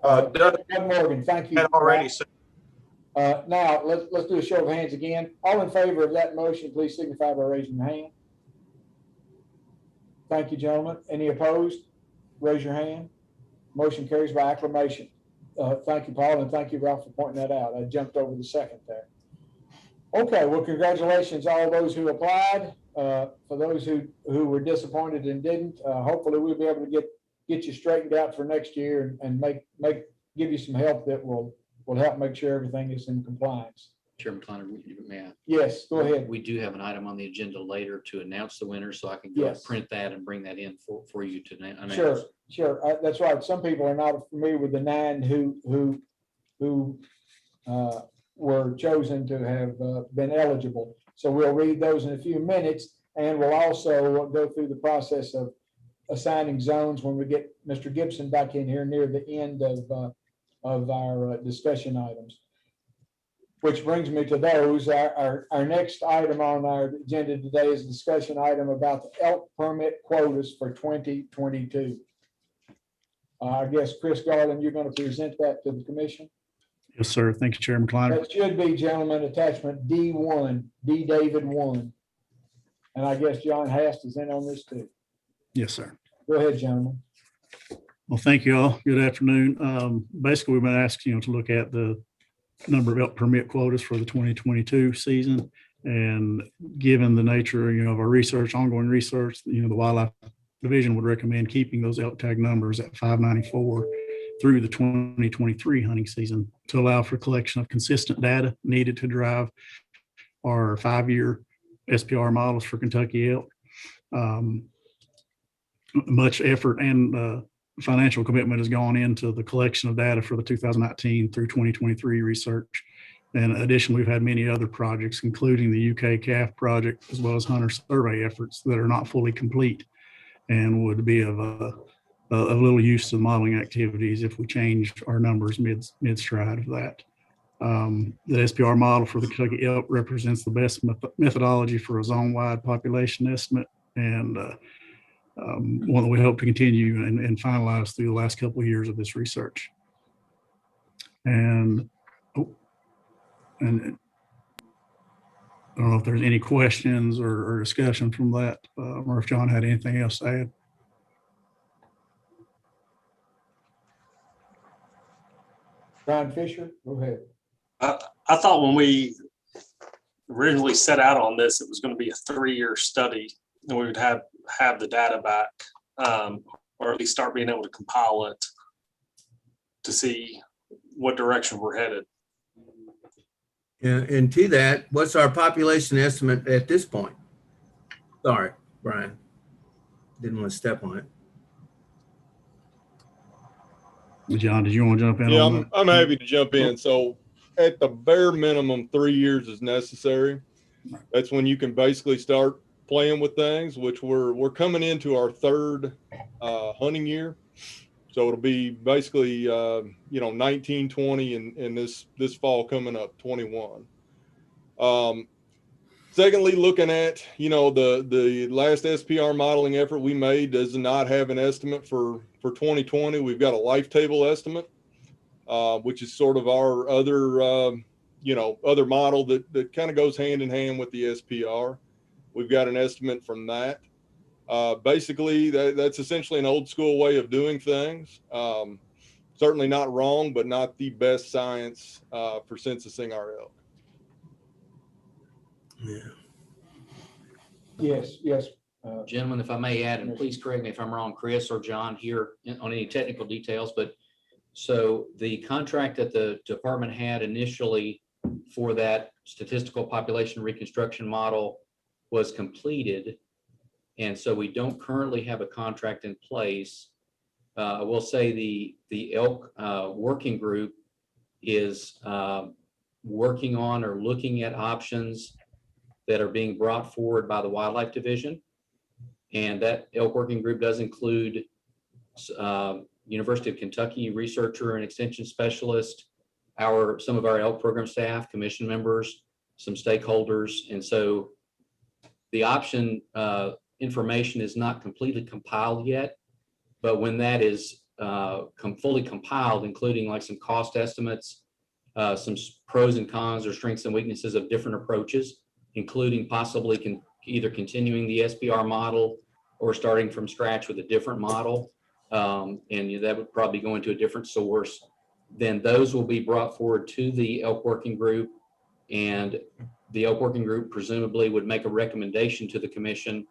Doug Morgan, thank you. had already said. Now, let's do a show of hands again. All in favor of that motion, please signify by raising your hand. Thank you, gentlemen. Any opposed? Raise your hand. Motion carries by acclamation. Thank you, Paul, and thank you, Ralph, for pointing that out. I jumped over the second there. Okay, well, congratulations, all those who applied. For those who were disappointed and didn't, hopefully we'll be able to get you straightened out for next year and give you some help that will help make sure everything is in compliance. Chairman Kleiner, may I? Yes, go ahead. We do have an item on the agenda later to announce the winner, so I can go Yes. print that and bring that in for you to announce. Sure. That's right. Some people are not familiar with the 9 who were chosen to have been eligible. So we'll read those in a few minutes, and we'll also go through the process of assigning zones when we get Mr. Gibson back in here near the end of our discussion items. Which brings me to those. Our next item on our agenda today is a discussion item about the elk permit quotas for 2022. I guess, Chris Garland, you're going to present that to the commission? Yes, sir. Thank you, Chairman Kleiner. That should be, gentlemen, attachment D1, D David 1. And I guess John Hast is in on this too. Yes, sir. Go ahead, gentlemen. Well, thank you all. Good afternoon. Basically, we've been asked, to look at the number of elk permit quotas for the 2022 season. And given the nature, of our research, ongoing research, the Wildlife Division would recommend keeping those elk tag numbers at 594 through the 2023 hunting season to allow for collection of consistent data needed to drive our 5-year SPR models for Kentucky elk. Much effort and financial commitment has gone into the collection of data for the 2019 through 2023 research. And additionally, we've had many other projects, including the UK CAF project, as well as hunter survey efforts that are not fully complete. and would be of a little use to the modeling activities if we change our numbers mid-stride of that. The SPR model for the Kentucky elk represents the best methodology for a zone-wide population estimate, and one that we hope to continue and finalize through the last couple of years of this research. And I don't know if there's any questions or discussion from that, or if John had anything else to add. Brian Fisher, go ahead. I thought when we originally set out on this, it was going to be a 3-year study, and we would have the data back, or at least start being able to compile it to see what direction we're headed. And to that, what's our population estimate at this point? Sorry, Brian. Didn't want to step on it. John, did you want to jump in? Yeah, on that? I'm happy to jump in. So at the bare minimum, 3 years is necessary. That's when you can basically start playing with things, which we're coming into our third hunting year. So it'll be basically, 19, 20, and this fall coming up, 21. Secondly, looking at, the last SPR modeling effort we made does not have an estimate for 2020. We've got a life table estimate, which is sort of our other, other model that kind of goes hand in hand with the SPR. We've got an estimate from that. Basically, that's essentially an old school way of doing things. Certainly not wrong, but not the best science for censusing our elk. Yeah. Yes. Gentlemen, if I may add, and please correct me if I'm wrong, Chris or John here on any technical details, but so the contract that the department had initially for that statistical population reconstruction model was completed. And so we don't currently have a contract in place. I will say the elk working group is working on or looking at options that are being brought forward by the Wildlife Division. And that elk working group does include University of Kentucky researcher and extension specialist, some of our elk program staff, commission members, some stakeholders. And so the option information is not completely compiled yet, but when that is fully compiled, including like some cost estimates, some pros and cons or strengths and weaknesses of different approaches, including possibly either continuing the SPR model or starting from scratch with a different model, and that would probably go into a different source, then those will be brought forward to the elk working group, and the elk working group presumably would make a recommendation to the commission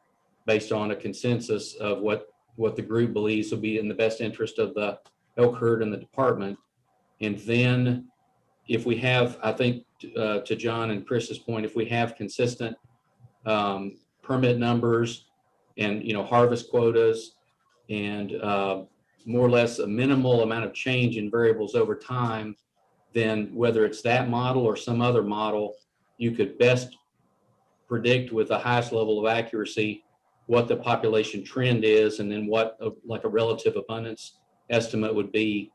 based on a consensus of what the group believes will be in the best interest of the elk herd and the department. And then if we have, I think to John and Chris's point, if we have consistent permit numbers and, harvest quotas and more or less a minimal amount of change in variables over time, then whether it's that model or some other model, you could best predict with the highest level of accuracy what the population trend is, and then what like a relative abundance estimate would be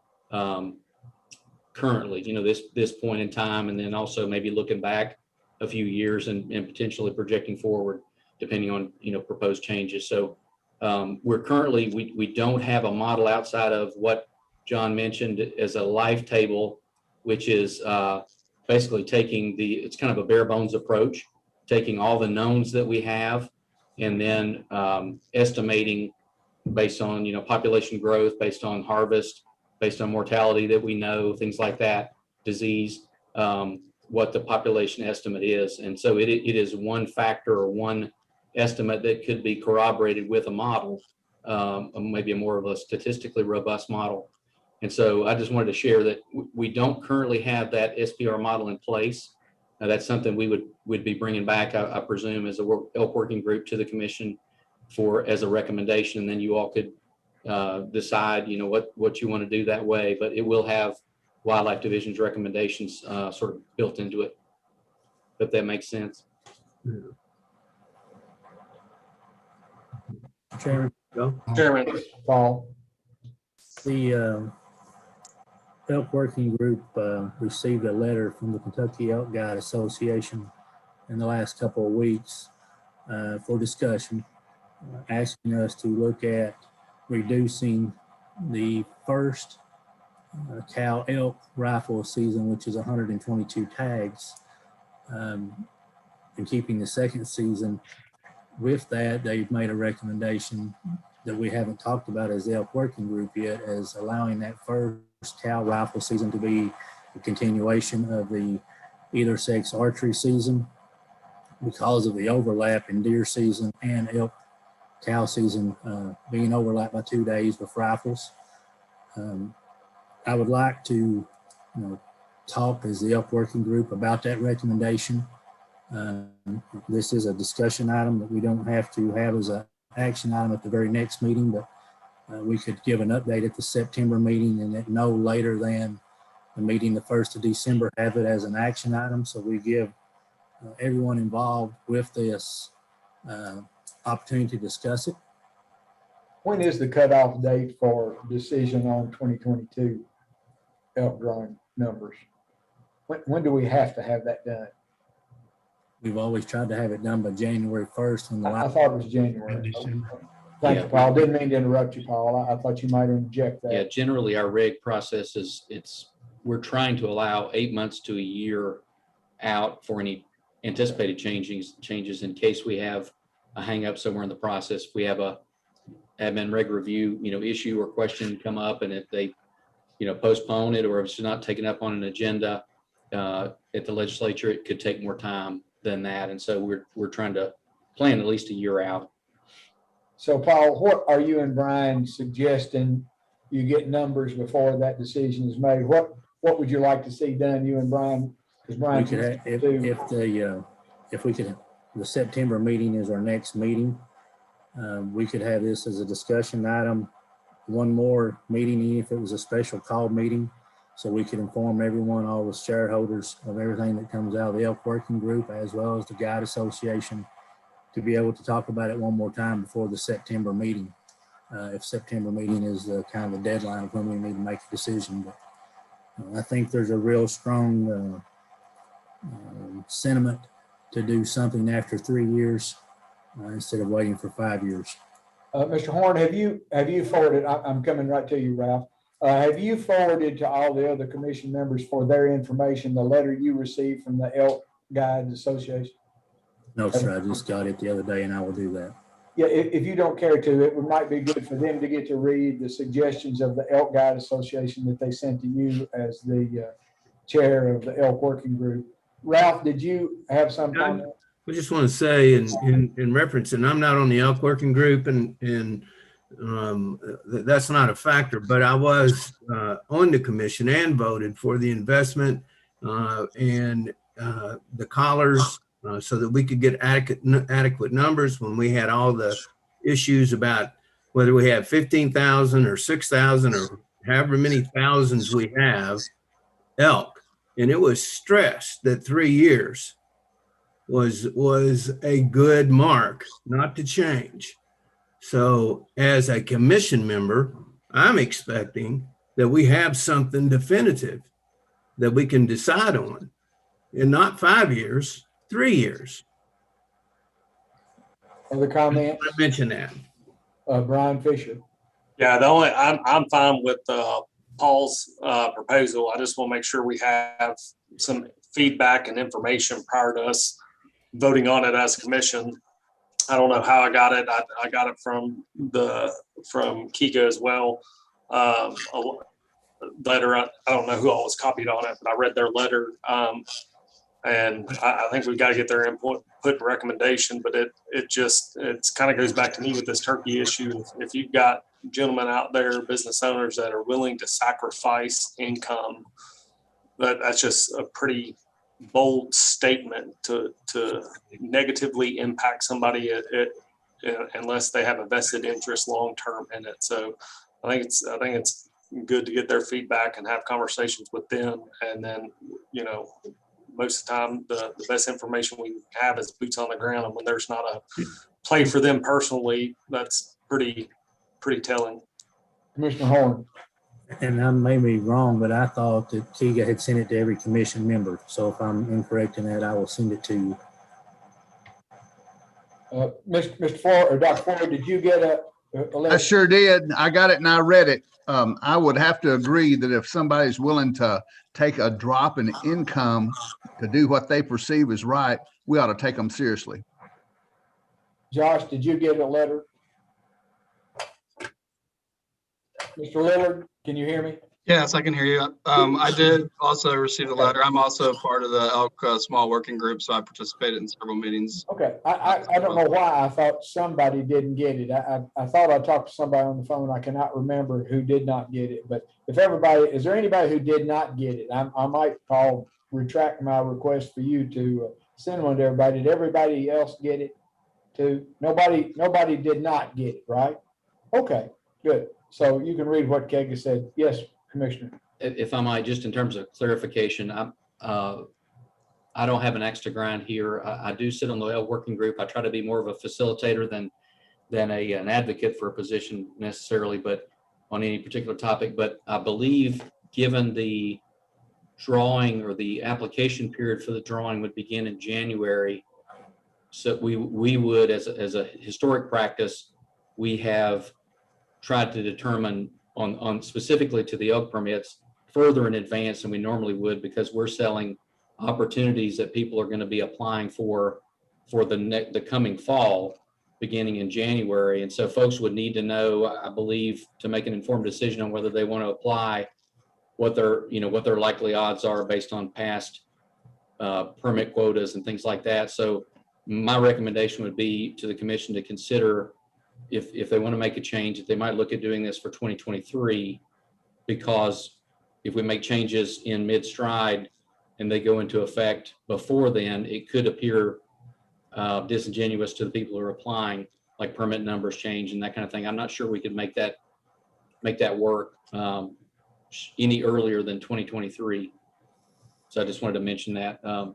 currently, this point in time, and then also maybe looking back a few years and potentially projecting forward depending on, proposed changes. So we're currently, we don't have a model outside of what John mentioned as a life table, which is basically taking it's kind of a bare bones approach, taking all the knowns that we have and then estimating based on, population growth, based on harvest, based on mortality that we know, things like that, disease, what the population estimate is. And so it is one factor or one estimate that could be corroborated with a model, maybe a more of a statistically robust model. And so I just wanted to share that we don't currently have that SPR model in place. Now, that's something we would be bringing back, I presume, as a elk working group to the commission as a recommendation, and then you all could decide, what you want to do that way. But it will have Wildlife Division's recommendations sort of built into it. If that makes sense. Chairman, Go. Chairman, Paul, The Elk Working Group received a letter from the Kentucky Elk Guide Association in the last couple of weeks for discussion, asking us to look at reducing the first cow elk rifle season, which is 122 tags, and keeping the second season. With that, they've made a recommendation that we haven't talked about as the Elk Working Group yet, as allowing that first cow rifle season to be a continuation of the either sex archery season because of the overlap in deer season and elk cow season being overlapped by 2 days with rifles. I would like to, talk as the Elk Working Group about that recommendation. This is a discussion item that we don't have to have as an action item at the very next meeting, but we could give an update at the September meeting, and at no later than the meeting the 1st of December, have it as an action item. So we give everyone involved with this opportunity to discuss it. when is the cutoff date for decision on 2022 elk drawing numbers? When do we have to have that done? We've always tried to have it done by January 1st. When the I thought it was January. Thank you, Paul. Didn't mean to interrupt you, Paul. I thought you might interject that. Yeah, generally our reg process is we're trying to allow 8 months to a year out for any anticipated changes in case we have a hang up somewhere in the process. If we have a admin reg review, issue or question come up, and if they, postpone it, or if it's not taken up on an agenda at the legislature, it could take more time than that. And so we're trying to plan at least a year out. So Paul, what are you and Brian suggesting you get numbers before that decision is made? What would you like to see done, you and Brian? Because Brian, if we could, the September meeting is our next meeting. We could have this as a discussion item, one more meeting, even if it was a special call meeting, so we could inform everyone, all the shareholders, of everything that comes out of the Elk Working Group, as well as the Guide Association, to be able to talk about it one more time before the September meeting. If September meeting is the kind of the deadline of when we need to make a decision. But I think there's a real strong sentiment to do something after 3 years instead of waiting for 5 years. Mr. Horn, have you forwarded, I'm coming right to you, Ralph. Have you forwarded to all the other commission members for their information the letter you received from the Elk Guide Association? No, sir, I just got it the other day, and I will do that. Yeah, if you don't care to, it might be good for them to get to read the suggestions of the Elk Guide Association that they sent to you as the chair of the Elk Working Group. Ralph, did you have some comment? I just want to say in reference, and I'm not on the Elk Working Group, and that's not a factor, but I was on the commission and voted for the investment and the collars so that we could get adequate numbers when we had all the issues about whether we have 15,000 or 6,000 or however many thousands we have elk. And it was stressed that 3 years was a good mark, not to change. So as a commission member, I'm expecting that we have something definitive that we can decide on, in not 5 years, 3 years. Other comments? I mentioned that. Brian Fisher. Yeah, I'm fine with Paul's proposal. I just want to make sure we have some feedback and information prior to us voting on it as a commission. I don't know how I got it. I got it from Kika as well. A letter. I don't know who all was copied on it, but I read their letter. And I think we've got to get their input and recommendation, but it kind of goes back to me with this turkey issue. If you've got gentlemen out there, business owners that are willing to sacrifice income, that's just a pretty bold statement to negatively impact somebody unless they have a vested interest long-term in it. So I think it's good to get their feedback and have conversations with them. And then, most of the time, the best information we have is boots on the ground. And when there's not a play for them personally, that's pretty pretty telling. Commissioner Horn. And I may be wrong, but I thought that Tiga had sent it to every commission member. So if I'm incorrect in that, I will send it to you. Mr. Floyd or Dr. Floyd, did you get a I letter? sure did. I got it and I read it. I would have to agree that if somebody's willing to take a drop in income to do what they perceive is right, we ought to take them seriously. Josh, did you get a letter? Mr. Lillard, can you hear me? Yes, I can hear you. I did also receive a letter. I'm also part of the Elk Small Working Group, so I participated in several meetings. Okay, I don't know why I thought somebody didn't get it. I thought I talked to somebody on the phone. I cannot remember who did not get it, but if everybody, is there anybody who did not get it? I might retract my request for you to send one to everybody. Did everybody else get it too? Nobody did not get it, right? Okay, good. So you can read what Kega said. Yes, Commissioner. If I might, just in terms of clarification, I don't have an axe to grind here. I do sit on the L working group. I try to be more of a facilitator than an advocate for a position necessarily, but on any particular topic. But I believe, given the drawing or the application period for the drawing would begin in January, so we would, as a historic practice, we have tried to determine on specifically to the elk permits further in advance than we normally would, because we're selling opportunities that people are going to be applying for the coming fall, beginning in January. And so folks would need to know, I believe, to make an informed decision on whether they want to apply, what their likely odds are based on past permit quotas and things like that. So my recommendation would be to the commission to consider if they want to make a change, that they might look at doing this for 2023, because if we make changes in mid-stride and they go into effect before then, it could appear disingenuous to the people who are applying, like permit numbers change and that kind of thing. I'm not sure we could make that work any earlier than 2023. So I just wanted to mention that. I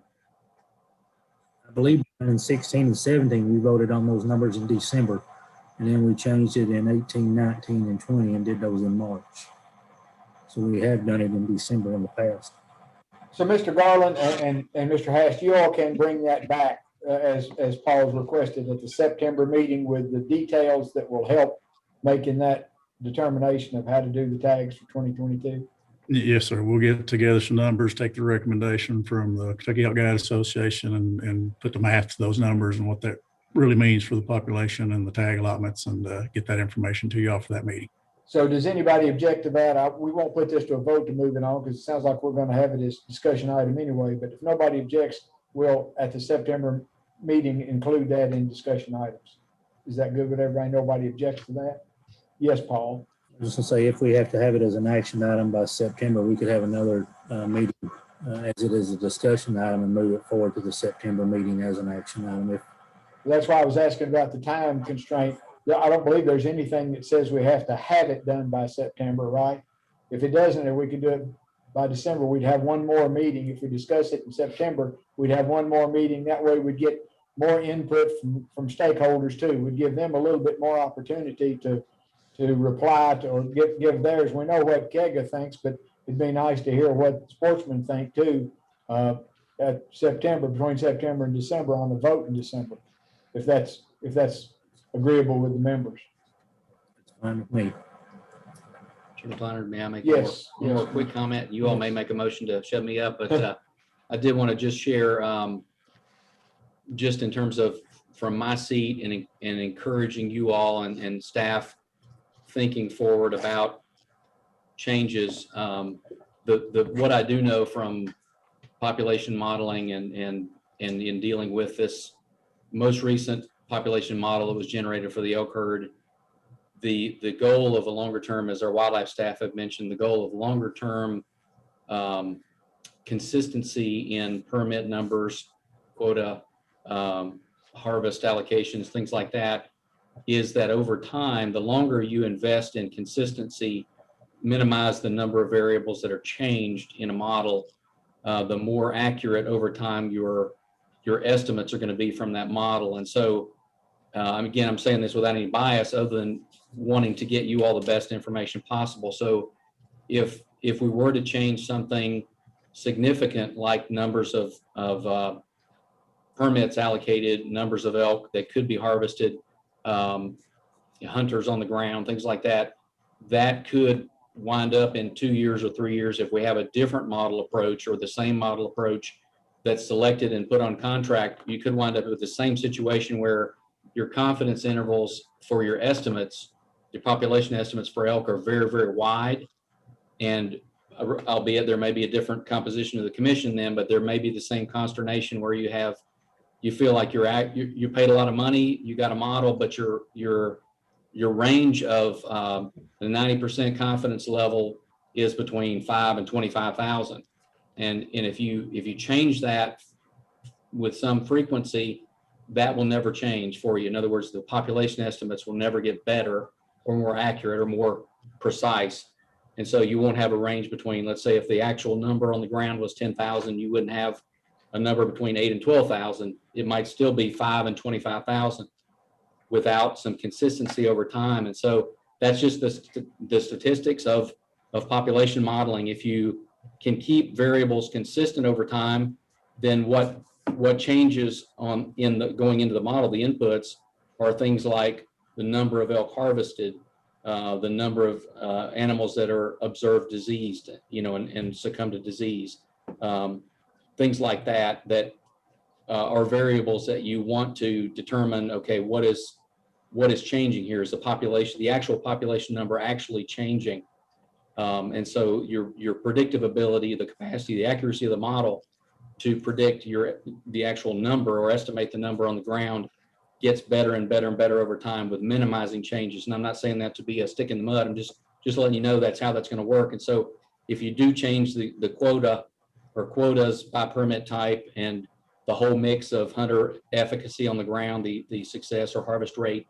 believe in 16 and 17, we voted on those numbers in December. And then we changed it in 18, 19, and 20 and did those in March. So we have done it in December in the past. So Mr. Garland and Mr. Hash, you all can bring that back as Paul's requested at the September meeting with the details that will help making that determination of how to do the tags for 2022. Yes, sir. We'll get together some numbers, take the recommendation from the Kentucky Elk Guide Association and put the math to those numbers and what that really means for the population and the tag allotments, and get that information to you all for that meeting. So does anybody object to that? We won't put this to a vote to move it on, because it sounds like we're going to have it as discussion item anyway, but if nobody objects, we'll at the September meeting include that in discussion items. Is that good with everybody? Nobody objects to that? Yes, Paul. I was just gonna say, if we have to have it as an action item by September, we could have another meeting as it is a discussion item and move it forward to the September meeting as an action item. That's why I was asking about the time constraint. I don't believe there's anything that says we have to have it done by September, right? If it doesn't, if we could do it by December, we'd have one more meeting. If we discuss it in September, we'd have one more meeting. That way we'd get more input from stakeholders too. We'd give them a little bit more opportunity to reply to or give theirs. We know what Kega thinks, but it'd be nice to hear what sportsmen think too at September, between September and December on the vote in December. If that's agreeable with the members. It's fine with me. Chairman Kleiner, may I make Yes, one more quick comment? You all may make a motion to shut me up, but I did want to just share, just in terms of from my seat and encouraging you all and staff thinking forward about changes. What I do know from population modeling and in dealing with this most recent population model that was generated for the elk herd, the goal of a longer term, as our wildlife staff have mentioned, the goal of longer term consistency in permit numbers, quota, harvest allocations, things like that, is that over time, the longer you invest in consistency, minimize the number of variables that are changed in a model, the more accurate over time your estimates are going to be from that model. And so, again, I'm saying this without any bias other than wanting to get you all the best information possible. So if we were to change something significant, like numbers of permits allocated, numbers of elk that could be harvested, hunters on the ground, things like that, that could wind up in 2 years or 3 years if we have a different model approach or the same model approach that's selected and put on contract. You could wind up with the same situation where your confidence intervals for your estimates, your population estimates for elk are very, very wide. And albeit there may be a different composition of the commission then, but there may be the same consternation where you feel like you paid a lot of money, you got a model, but your range of the 90% confidence level is between 5 and 25,000. And if you change that with some frequency, that will never change for you. In other words, the population estimates will never get better or more accurate or more precise. And so you won't have a range between, let's say, if the actual number on the ground was 10,000, you wouldn't have a number between 8 and 12,000. It might still be 5 and 25,000 without some consistency over time. And so that's just the statistics of population modeling. If you can keep variables consistent over time, then what changes going into the model, the inputs, are things like the number of elk harvested, the number of animals that are observed diseased, and succumb to disease, things like that are variables that you want to determine. Okay, what is changing here? Is the actual population number actually changing? And so your predictive ability, the capacity, the accuracy of the model to predict the actual number or estimate the number on the ground gets better and better and better over time with minimizing changes. And I'm not saying that to be a stick in the mud. I'm just letting you know that's how that's going to work. And so if you do change the quota or quotas by permit type and the whole mix of hunter efficacy on the ground, the success or harvest rate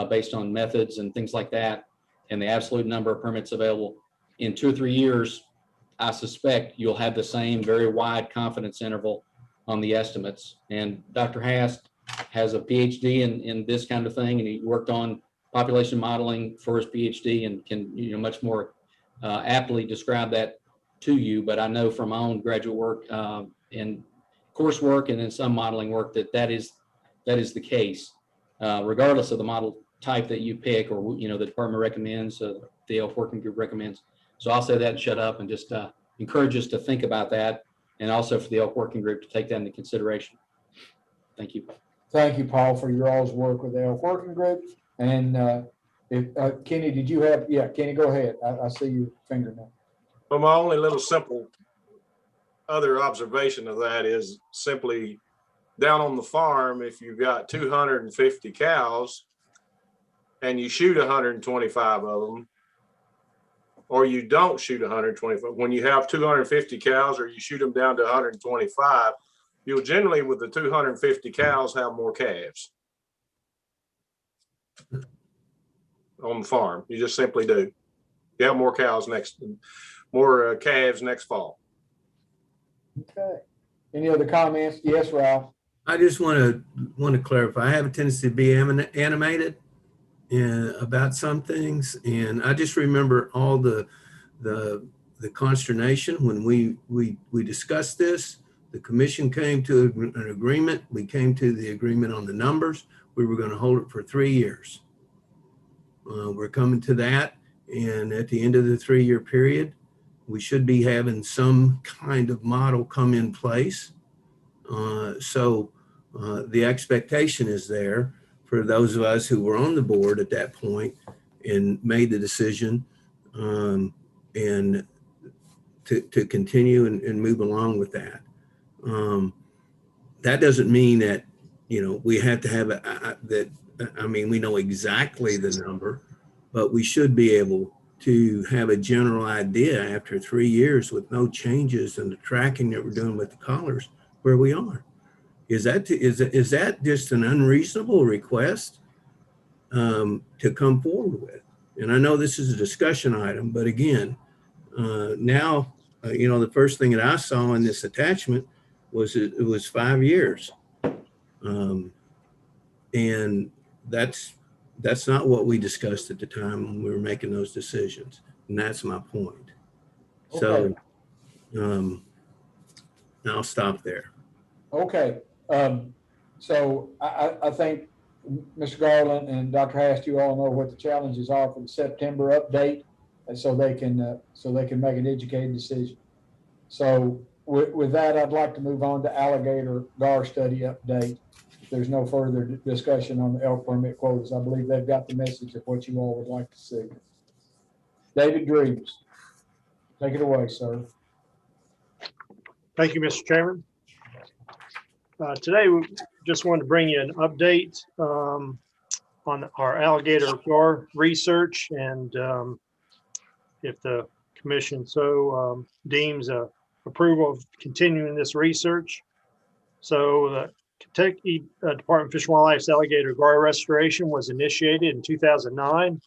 based on methods and things like that, and the absolute number of permits available, in 2 or 3 years, I suspect you'll have the same very wide confidence interval on the estimates. And Dr. Hast has a PhD in this kind of thing, and he worked on population modeling for his PhD and can much more aptly describe that to you. But I know from my own graduate work and coursework and in some modeling work that is the case, regardless of the model type that you pick or the department recommends, the Elk Working Group recommends. So I'll say that and shut up and just encourage us to think about that, and also for the Elk Working Group to take that into consideration. Thank you. Thank you, Paul, for your all's work with the Elk Working Group. And Kenny, did you have, Kenny, go ahead. I see your finger now. Well, my only little simple other observation of that is simply down on the farm, if you've got 250 cows and you shoot 125 of them, or you don't shoot 125, when you have 250 cows or you shoot them down to 125, you'll generally, with the 250 cows, have more calves on the farm. You just simply do. You have more cows more calves next fall. Okay. Any other comments? Yes, Ralph. I just want to clarify. I have a tendency to be animated about some things, and I just remember all the consternation when we discussed this. The commission came to an agreement. We came to the agreement on the numbers. We were going to hold it for 3 years. We're coming to that, and at the end of the 3-year period, we should be having some kind of model come in place. So the expectation is there for those of us who were on the board at that point and made the decision and to continue and move along with that. That doesn't mean that, we have to have we know exactly the number, but we should be able to have a general idea after 3 years with no changes in the tracking that we're doing with the collars where we are. Is that just an unreasonable request to come forward with? And I know this is a discussion item, but again, now, the first thing that I saw in this attachment was it was 5 years. And that's That's not what we discussed at the time when we were making those decisions. And that's my point. So, I'll stop there. Okay, so I think Mr. Garland and Dr. Hast, you all know what the challenges are for the September update, and so they can make an educated decision. So with that, I'd like to move on to alligator gar study update. If there's no further discussion on the elk permit quotas, I believe they've got the message of what you all would like to see. David Dreves, take it away, sir. Thank you, Mr. Chairman. Today, we just wanted to bring you an update on our alligator gar research, and if the commission so deems approval of continuing this research. So the Kentucky Department of Fish and Wildlife's alligator gar restoration was initiated in 2009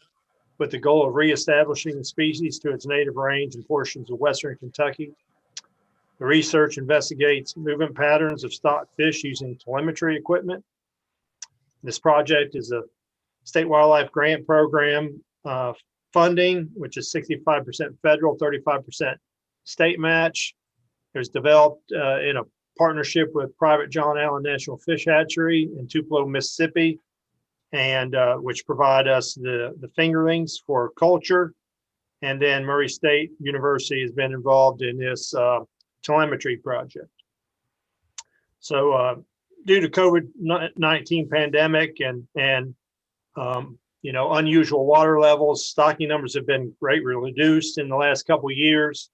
with the goal of reestablishing the species to its native range in portions of western Kentucky. The research investigates movement patterns of stock fish using telemetry equipment. This project is a state wildlife grant program funding, which is 65% federal, 35% state match. It was developed in a partnership with private John Allen National Fish Hatchery in Tupelo, Mississippi, and which provide us the fingerlings for culture. And then Murray State University has been involved in this telemetry project. So due to COVID-19 pandemic and unusual water levels, stocking numbers have been greatly reduced in the last couple of years.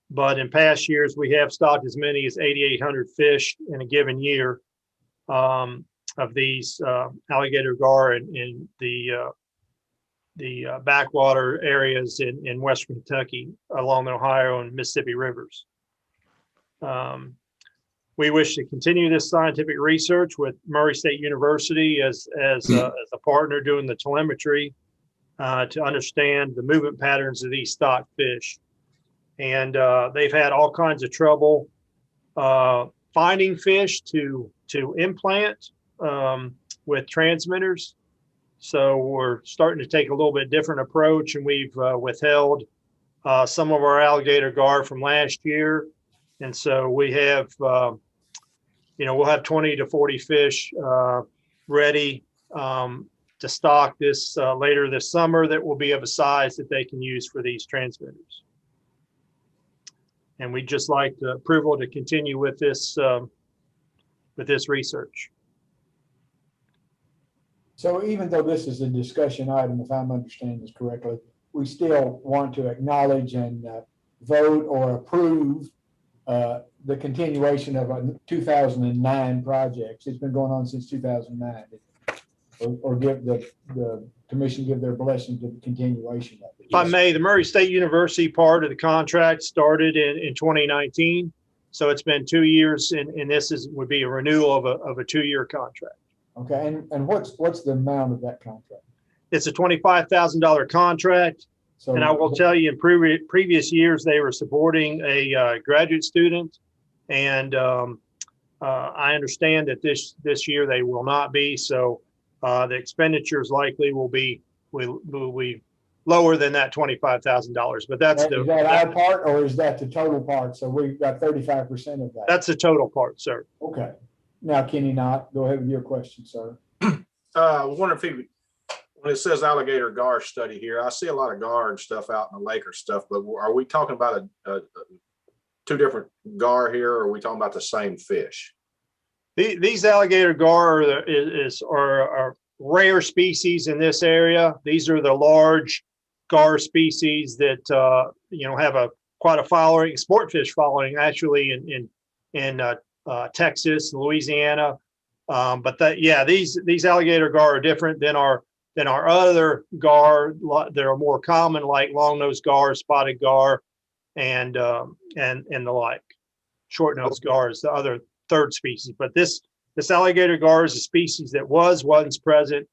But in past years, we have stocked as many as 8,800 fish in a given year of these alligator gar in the backwater areas in western Kentucky along the Ohio and Mississippi rivers. We wish to continue this scientific research with Murray State University as a partner doing the telemetry to understand the movement patterns of these stock fish. And they've had all kinds of trouble finding fish to implant with transmitters. So we're starting to take a little bit different approach, and we've withheld some of our alligator gar from last year. And so we have, we'll have 20 to 40 fish ready to stock this later this summer that will be of a size that they can use for these transmitters. And we'd just like the approval to continue with this research. So even though this is a discussion item, if I'm understanding this correctly, we still want to acknowledge and vote or approve the continuation of a 2009 project. It's been going on since 2009, or give the commission give their blessing to the continuation of it. If I may, the Murray State University part of the contract started in 2019. So it's been 2 years, and this would be a renewal of a 2-year contract. Okay, and what's the amount of that contract? It's a $25,000 contract. So, and I will tell you, in previous years, they were supporting a graduate student, and I understand that this year they will not be. So the expenditures likely will be lower than that $25,000. But that's is that our part, or is that the total part? So we've got 35% of that. That's the total part, sir. Okay. Now, Kenny Knott, go ahead with your question, sir. I was wondering when it says alligator gar study here, I see a lot of gar and stuff out in the lake or stuff, but are we talking about two different gar here, or are we talking about the same fish? These alligator gar are rare species in this area. These are the large gar species that have quite a following, sport fish following, actually in Texas, Louisiana. But these alligator gar are different than our other gar that are more common, like long-nosed gar, spotted gar, and the like. Short-nosed gar is the other third species. But this alligator gar is a species that was once present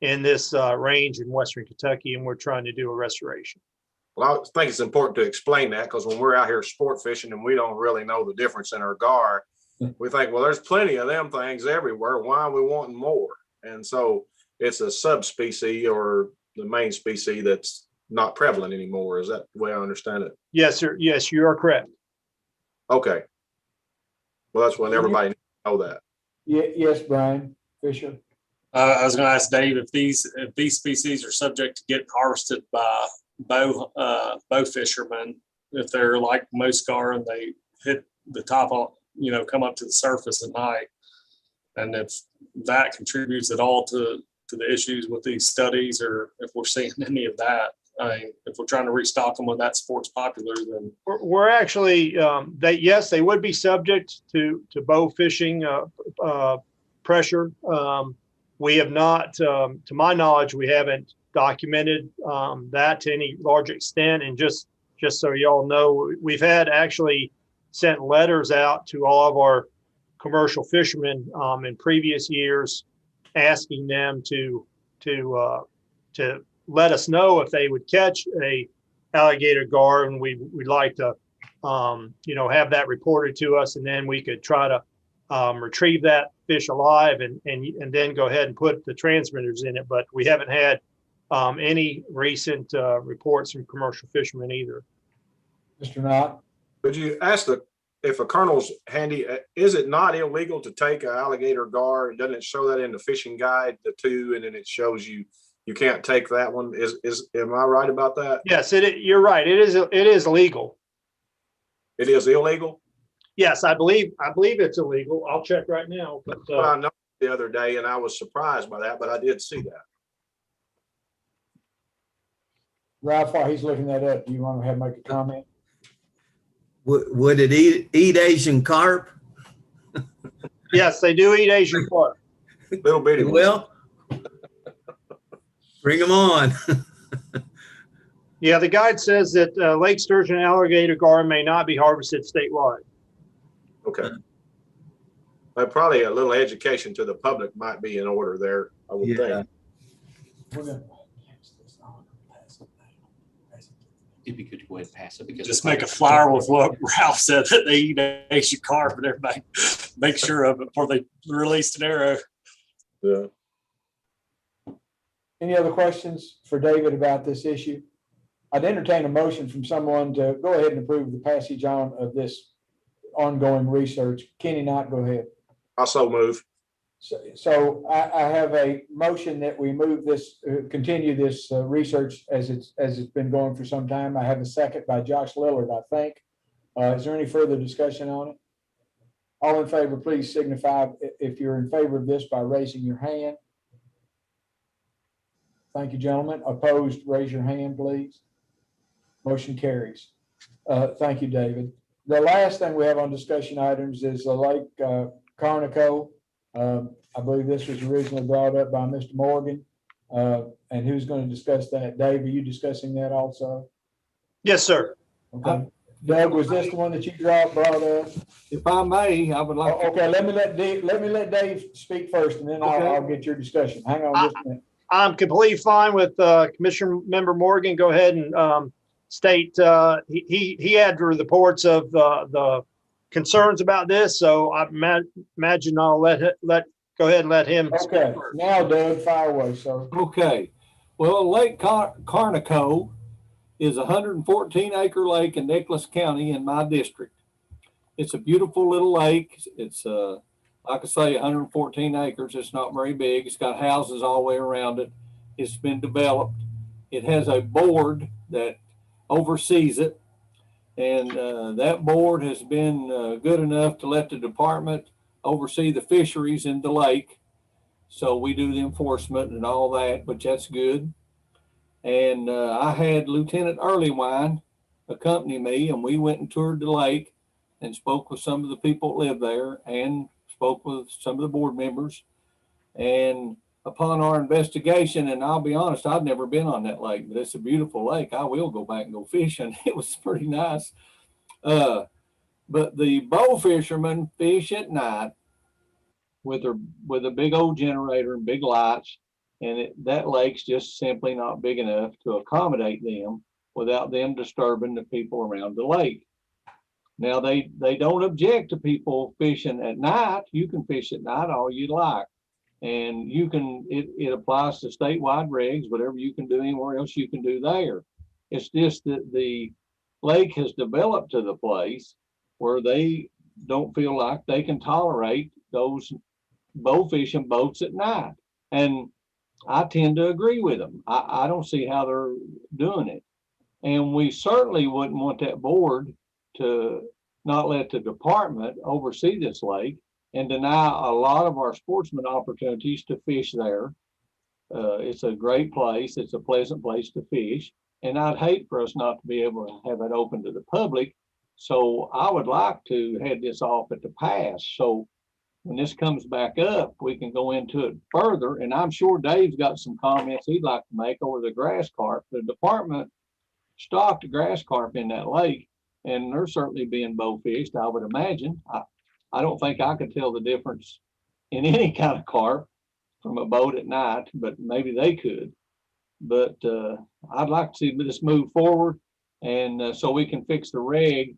in this range in western Kentucky, and we're trying to do a restoration. Well, I think it's important to explain that, because when we're out here sport fishing and we don't really know the difference in our gar, we think, well, there's plenty of them things everywhere. Why are we wanting more? And so it's a subspecies or the main species that's not prevalent anymore. Is that the way I understand it? Yes, sir. Yes, you are correct. Okay. Well, that's when everybody needs to know that. Yes, Brian Fisher. I was going to ask Dave if these species are subject to getting harvested by bow fishermen, if they're like Moscar and they hit the top on, come up to the surface at night, and if that contributes at all to the issues with these studies, or if we're seeing any of that. I mean, if we're trying to restock them when that sport's popular, then We're actually, yes, they would be subject to bow fishing pressure. We have not, to my knowledge, we haven't documented that to any large extent. And just so y'all know, we've had actually sent letters out to all of our commercial fishermen in previous years, asking them to let us know if they would catch a alligator gar, and we'd like to have that reported to us, and then we could try to retrieve that fish alive and then go ahead and put the transmitters in it. But we haven't had any recent reports from commercial fishermen either. Mr. Knott? Would you ask if a colonel's handy, is it not illegal to take an alligator gar? Doesn't it show that in the fishing guide, the two, and then it shows you can't take that one? Am I right about that? Yes, you're right. It is legal. It is illegal? Yes, I believe it's illegal. I'll check right now. But Well, I know the other day, and I was surprised by that, but I did see that. Ralph, while he's looking that up, do you want to make a comment? Would it eat Asian carp? Yes, they do eat Asian carp. Little bitty ones. Well, bring them on. Yeah, the guide says that lake sturgeon and alligator gar may not be harvested statewide. Okay. Probably a little education to the public might be in order there, I would think. It'd be good to go ahead and pass it, because just make a flyer with what Ralph said, that they eat Asian carp, and everybody make sure of it before they release an arrow. Yeah. Any other questions for David about this issue? I'd entertain a motion from someone to go ahead and approve the passage on of this ongoing research. Kenny Knott, go ahead. Also move. So I have a motion that we move this, continue this research as it's been going for some time. I have a second by Josh Lillard, I think. Is there any further discussion on it? All in favor, please signify if you're in favor of this by raising your hand. Thank you, gentlemen. Opposed, raise your hand, please. Motion carries. Thank you, David. The last thing we have on discussion items is the Lake Carnico. I believe this was originally brought up by Mr. Morgan. And who's going to discuss that? Dave, are you discussing that also? Yes, sir. Okay. Doug, was this the one that you brought up? If I may, I would like. Okay, let me let Dave speak first, and then I'll get your discussion. Hang on just a minute. I'm completely fine with Commissioner Member Morgan. Go ahead and state he had reports of the concerns about this, so I imagine I'll go ahead and let him. Okay, now Doug, fire away, sir. Okay, well, Lake Carnico is a 114-acre lake in Nicholas County in my district. It's a beautiful little lake. It's like I say, 114 acres. It's not very big. It's got houses all the way around it. It's been developed. It has a board that oversees it. And that board has been good enough to let the department oversee the fisheries in the lake. So we do the enforcement and all that, but that's good. And I had Lieutenant Earlywine accompany me, and we went and toured the lake and spoke with some of the people that live there and spoke with some of the board members. And upon our investigation, and I'll be honest, I've never been on that lake, but it's a beautiful lake. I will go back and go fishing. It was pretty nice. But the bow fishermen fish at night with a big old generator and big lights, and that lake's just simply not big enough to accommodate them without them disturbing the people around the lake. Now, they don't object to people fishing at night. You can fish at night all you like. And it applies to statewide regs, whatever you can do anywhere else you can do there. It's just that the lake has developed to the place where they don't feel like they can tolerate those bow fishing boats at night. And I tend to agree with them. I don't see how they're doing it. And we certainly wouldn't want that board to not let the department oversee this lake and deny a lot of our sportsman opportunities to fish there. It's a great place. It's a pleasant place to fish. And I'd hate for us not to be able to have it open to the public. So I would like to head this off at the pass. So when this comes back up, we can go into it further. And I'm sure Dave's got some comments he'd like to make over the grass carp. The department stocked grass carp in that lake, and they're certainly being bow fished, I would imagine. I don't think I could tell the difference in any kind of carp from a boat at night, but maybe they could. But I'd like to see this move forward, and so we can fix the reg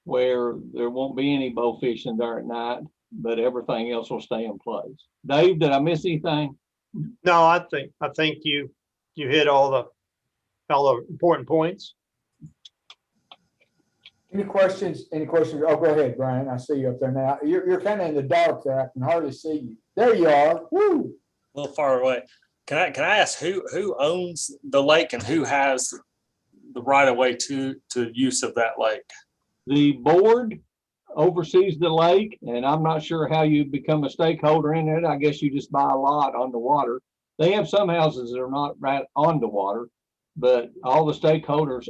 where there won't be any bow fishing there at night, but everything else will stay in place. Dave, did I miss anything? No, I think you hit all the important points. Any questions? Any questions? Oh, go ahead, Brian. I see you up there now. You're kind of in the dark there. I can hardly see you. There you are. Woo! A little far away. Can I ask who owns the lake and who has the right of way to use of that lake? The board oversees the lake, and I'm not sure how you become a stakeholder in it. I guess you just buy a lot on the water. They have some houses that are not right on the water, but all the stakeholders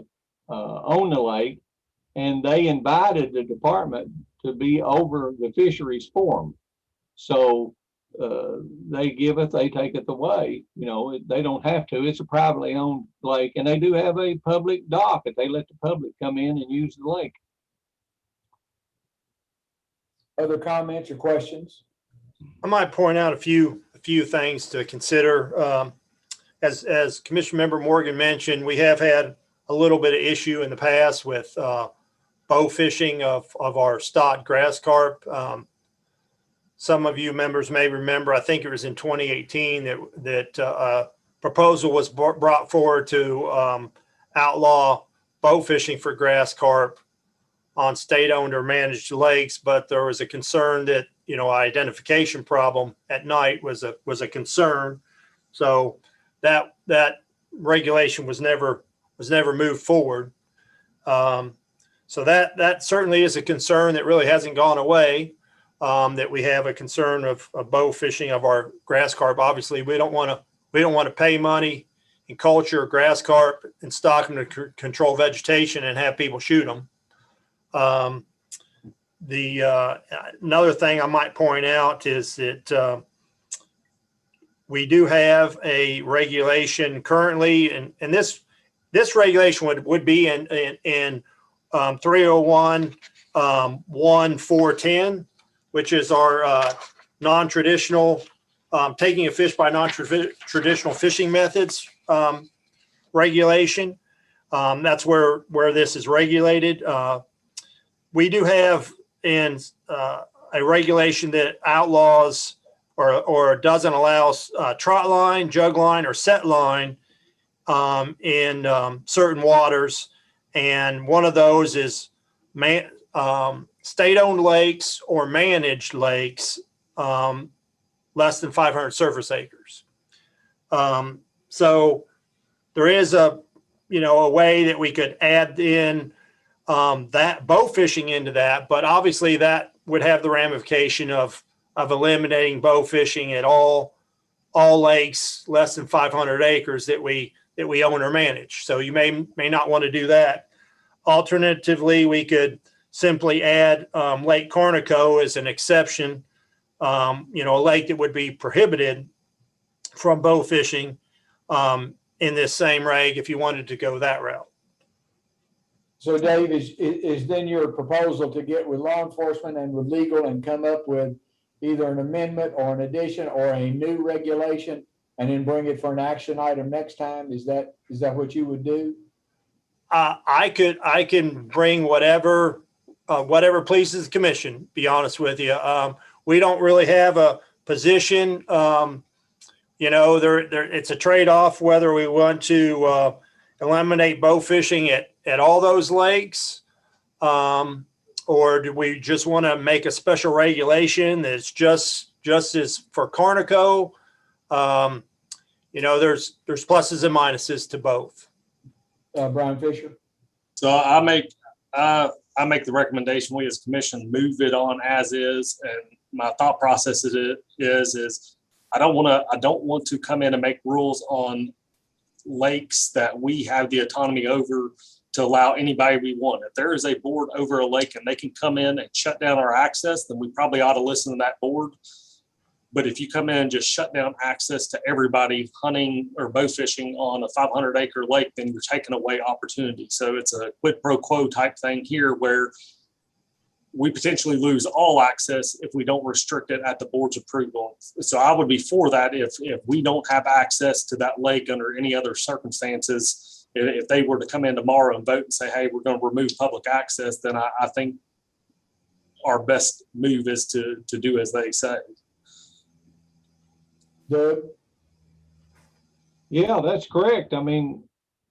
own the lake, and they invited the department to be over the fisheries forum. So they giveth, they taketh away. You know, they don't have to. It's a privately owned lake, and they do have a public dock that they let the public come in and use the lake. Other comments or questions? I might point out a few things to consider. As Commissioner Member Morgan mentioned, we have had a little bit of issue in the past with bow fishing of our stocked grass carp. Some of you members may remember, I think it was in 2018 that a proposal was brought forward to outlaw bow fishing for grass carp on state-owned or managed lakes, but there was a concern that, you know, identification problem at night was a concern. So that regulation was never moved forward. So that certainly is a concern that really hasn't gone away. That we have a concern of bow fishing of our grass carp. Obviously, we don't want to pay money and culture grass carp and stock them to control vegetation and have people shoot them. Another thing I might point out is that we do have a regulation currently, and this regulation would be in 301 1410, which is our non-traditional taking a fish by non-traditional fishing methods regulation. That's where this is regulated. We do have a regulation that outlaws or doesn't allow trot line, jug line, or set line in certain waters. And one of those is state-owned lakes or managed lakes less than 500 surface acres. So there is a way that we could add in that bow fishing into that, but obviously that would have the ramification of eliminating bow fishing at all lakes less than 500 acres that we own or manage. So you may not want to do that. Alternatively, we could simply add Lake Cornico as an exception, a lake that would be prohibited from bow fishing in this same reg if you wanted to go that route. So Dave, is then your proposal to get with law enforcement and with legal and come up with either an amendment or an addition or a new regulation and then bring it for an action item next time? Is that what you would do? I can bring whatever pleases the commission, be honest with you. We don't really have a position. It's a trade-off whether we want to eliminate bow fishing at all those lakes. Or do we just want to make a special regulation that's just as for Carnico? There's pluses and minuses to both. Brian Fisher. So I make the recommendation, we as commission move it on as is. And my thought process is I don't want to come in and make rules on lakes that we have the autonomy over to allow anybody we want. If there is a board over a lake and they can come in and shut down our access, then we probably ought to listen to that board. But if you come in and just shut down access to everybody hunting or bow fishing on a 500-acre lake, then you're taking away opportunity. So it's a quid pro quo type thing here where we potentially lose all access if we don't restrict it at the board's approval. So I would be for that if we don't have access to that lake under any other circumstances. If they were to come in tomorrow and vote and say, hey, we're going to remove public access, then I think our best move is to do as they say. Doug? Yeah, that's correct. I mean,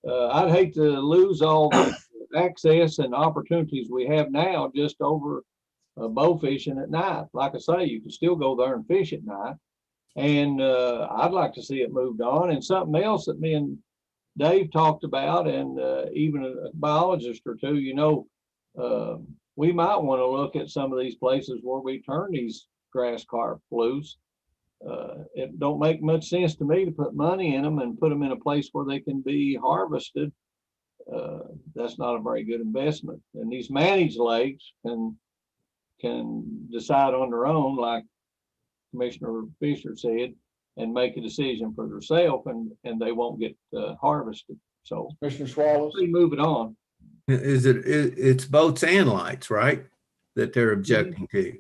I'd hate to lose all the access and opportunities we have now just over bow fishing at night. Like I say, you can still go there and fish at night. And I'd like to see it moved on. And something else that me and Dave talked about, and even a biologist or two, we might want to look at some of these places where we turn these grass carp loose. It don't make much sense to me to put money in them and put them in a place where they can be harvested. That's not a very good investment. And these managed lakes can decide on their own, like Commissioner Fisher said, and make a decision for themselves, and they won't get harvested. So Commissioner Swallows, move it on. It's boats and lights, right? That they're objecting to.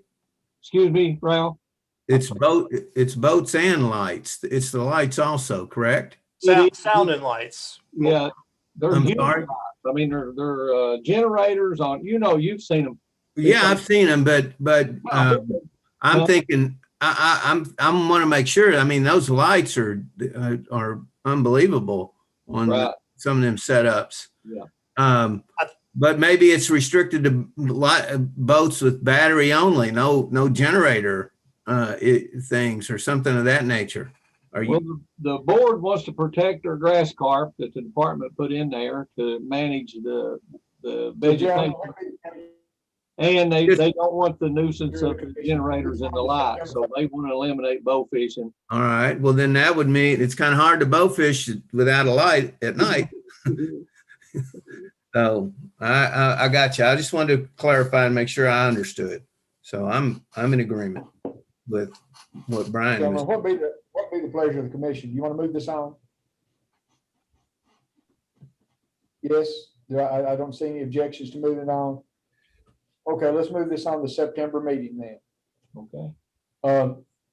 Excuse me, Ralph? It's boats and lights. It's the lights also, correct? Sound and lights. Yeah. They're I'm sorry? I mean, they're generators on, you've seen them. Yeah, I've seen them, but I'm thinking, I want to make sure. I mean, those lights are unbelievable on some of them setups. Yeah. But maybe it's restricted to boats with battery only, no generator things or something of that nature. Well, the board wants to protect their grass carp that the department put in there to manage the vegetation. And they don't want the nuisance of the generators and the lights, so they want to eliminate bow fishing. All right. Well, then that would mean it's kind of hard to bow fish without a light at night. So I got you. I just wanted to clarify and make sure I understood. So I'm in agreement with what Brian was. What be the pleasure of the commission? You want to move this on? Yes. I don't see any objections to moving on. Okay, let's move this on to the September meeting then. Okay.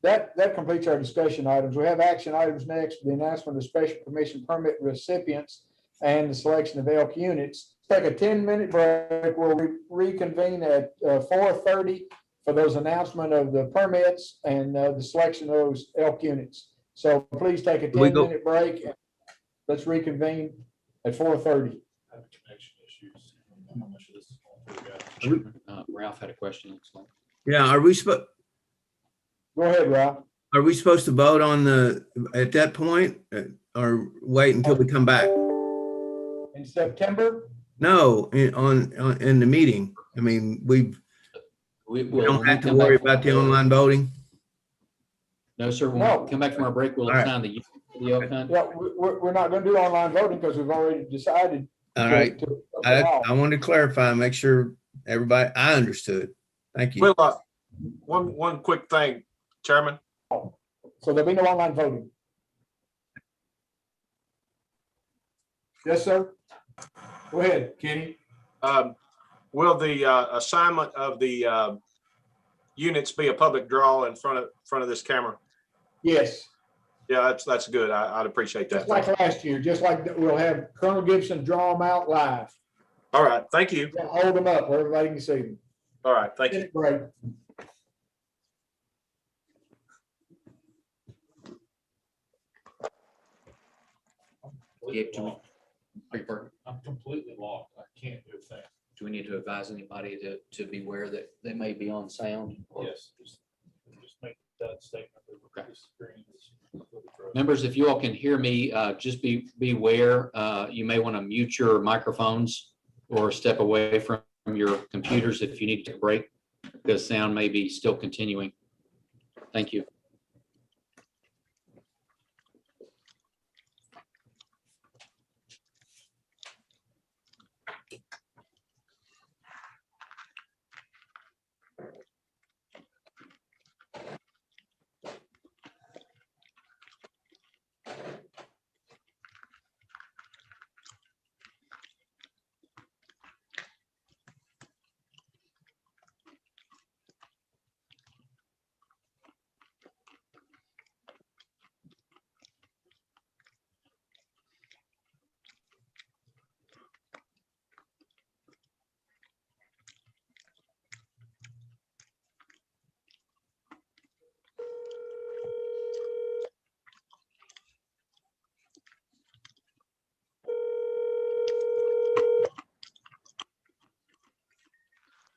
That completes our discussion items. We have action items next, the announcement of special permission permit recipients and the selection of elk units. Take a 10-minute break. We'll reconvene at 4:30 for those announcement of the permits and the selection of those elk units. So please take a 10-minute break. And let's reconvene at 4:30. Ralph had a question. Looks like. Yeah, are we supposed? Go ahead, Ralph. Are we supposed to vote on at that point, or wait until we come back? In September? No, in the meeting. I mean, we don't have to worry about the online voting. No, sir. When we come back from our break, we'll assign the elk hunt. Yeah, we're not going to do online voting because we've already decided. All right. I wanted to clarify, make sure I understood. Thank you. Well, one quick thing, Chairman. So there'll be no online voting. Yes, sir. Go ahead, Kenny. Will the assignment of the units be a public draw in front of this camera? Yes. Yeah, that's good. I'd appreciate that. Just like last year, just like we'll have Colonel Gibson draw them out live. All right. Thank you. Hold them up where everybody can see them. All right. Thank you. Great. Gabe, do I'm completely locked. I can't do a thing. we need to advise anybody to beware that they may be on sound? Yes, just make that statement. Okay. This screen is- Members, if you all can hear me, just beware. You may want to mute your microphones or step away from your computers if you need to take a break, because sound may be still continuing. Thank you.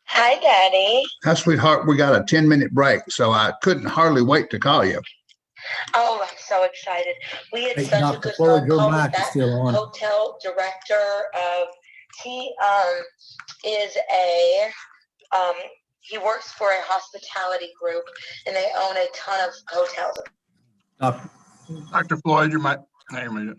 Hi, Daddy. Hi, sweetheart. We got a 10-minute break, so I couldn't hardly wait to call you. Oh, I'm so excited. We had Hey, such a Dr. good Floyd, phone your call with mic is that still on. hotel director of, he is he works for a hospitality group and they own a ton of hotels. Dr. Floyd, you might name it.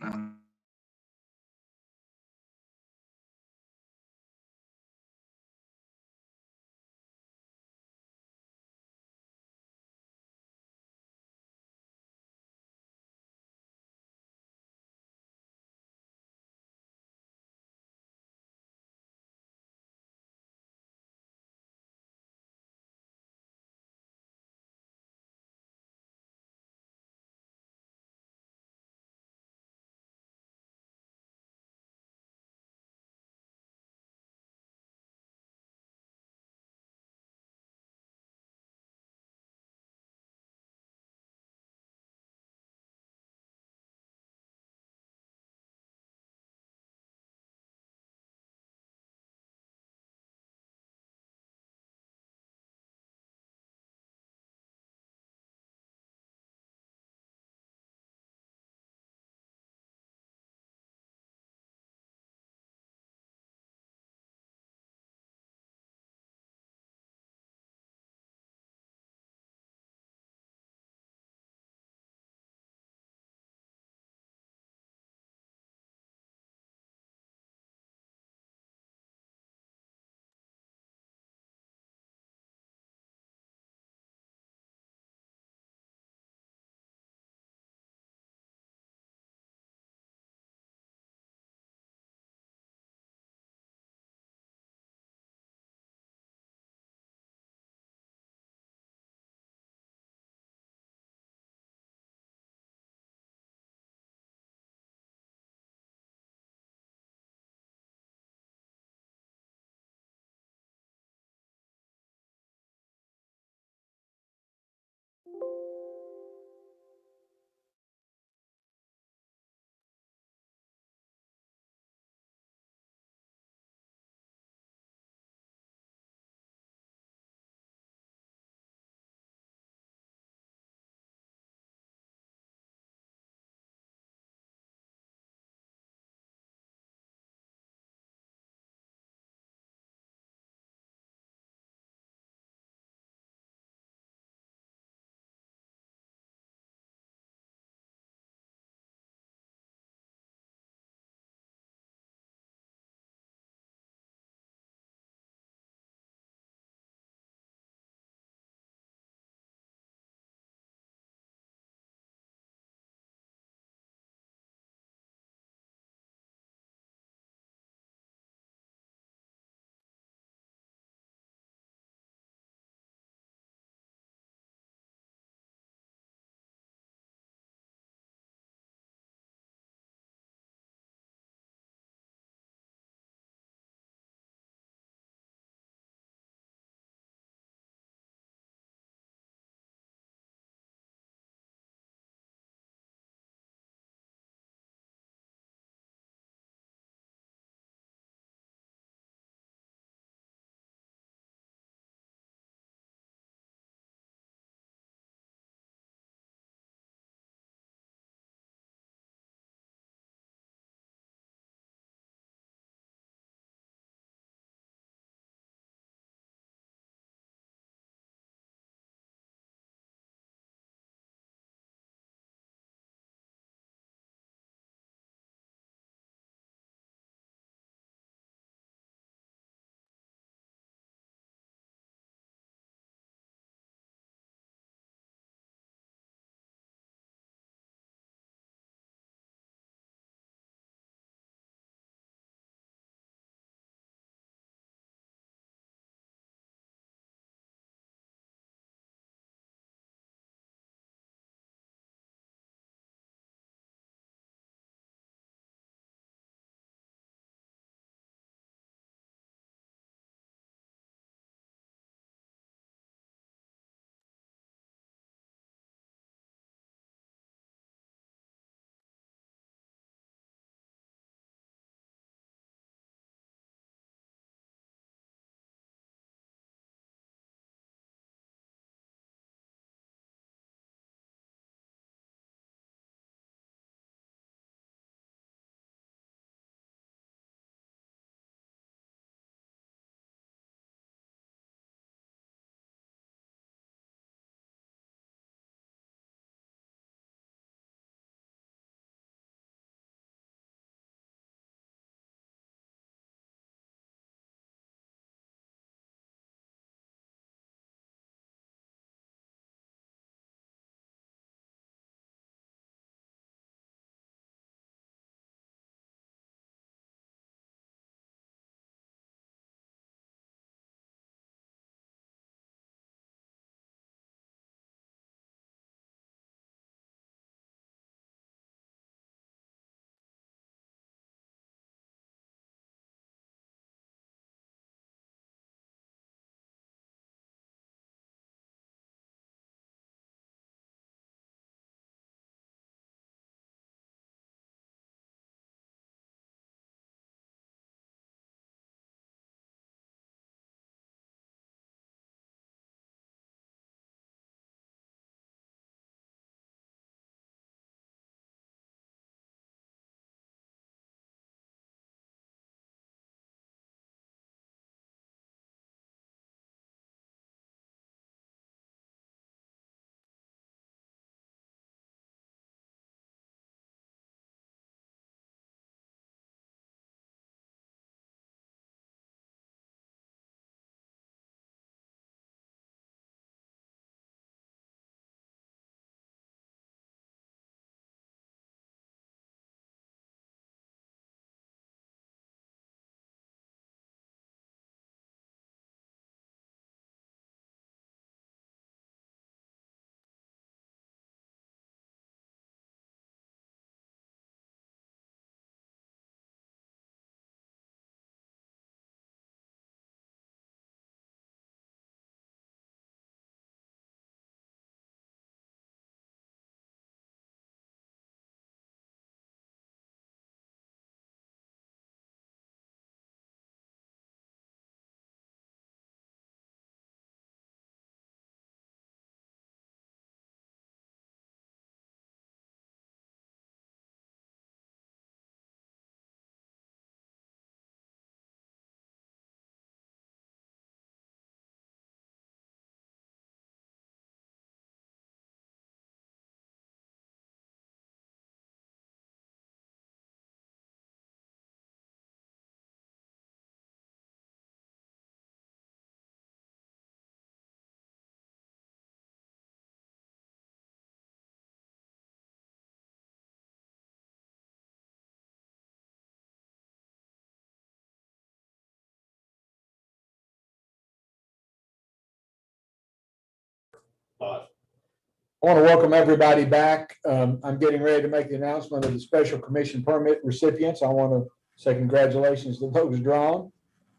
I want to welcome everybody back. I'm getting ready to make the announcement of the special commission permit recipients. I want to say congratulations to those drawn.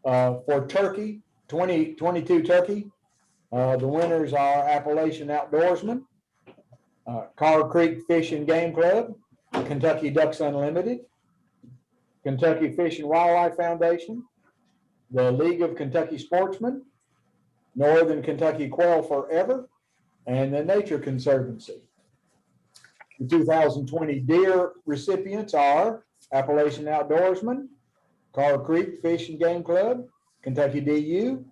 For turkey, 2022 turkey, the winners are Appalachian Outdoorsman, Carr Creek Fish and Game Club, Kentucky Ducks Unlimited, Kentucky Fish and Wildlife Foundation, the League of Kentucky Sportsmen, Northern Kentucky Quail Forever, and the Nature Conservancy. The 2020 deer recipients are Appalachian Outdoorsman, Carr Creek Fish and Game Club, Kentucky DU,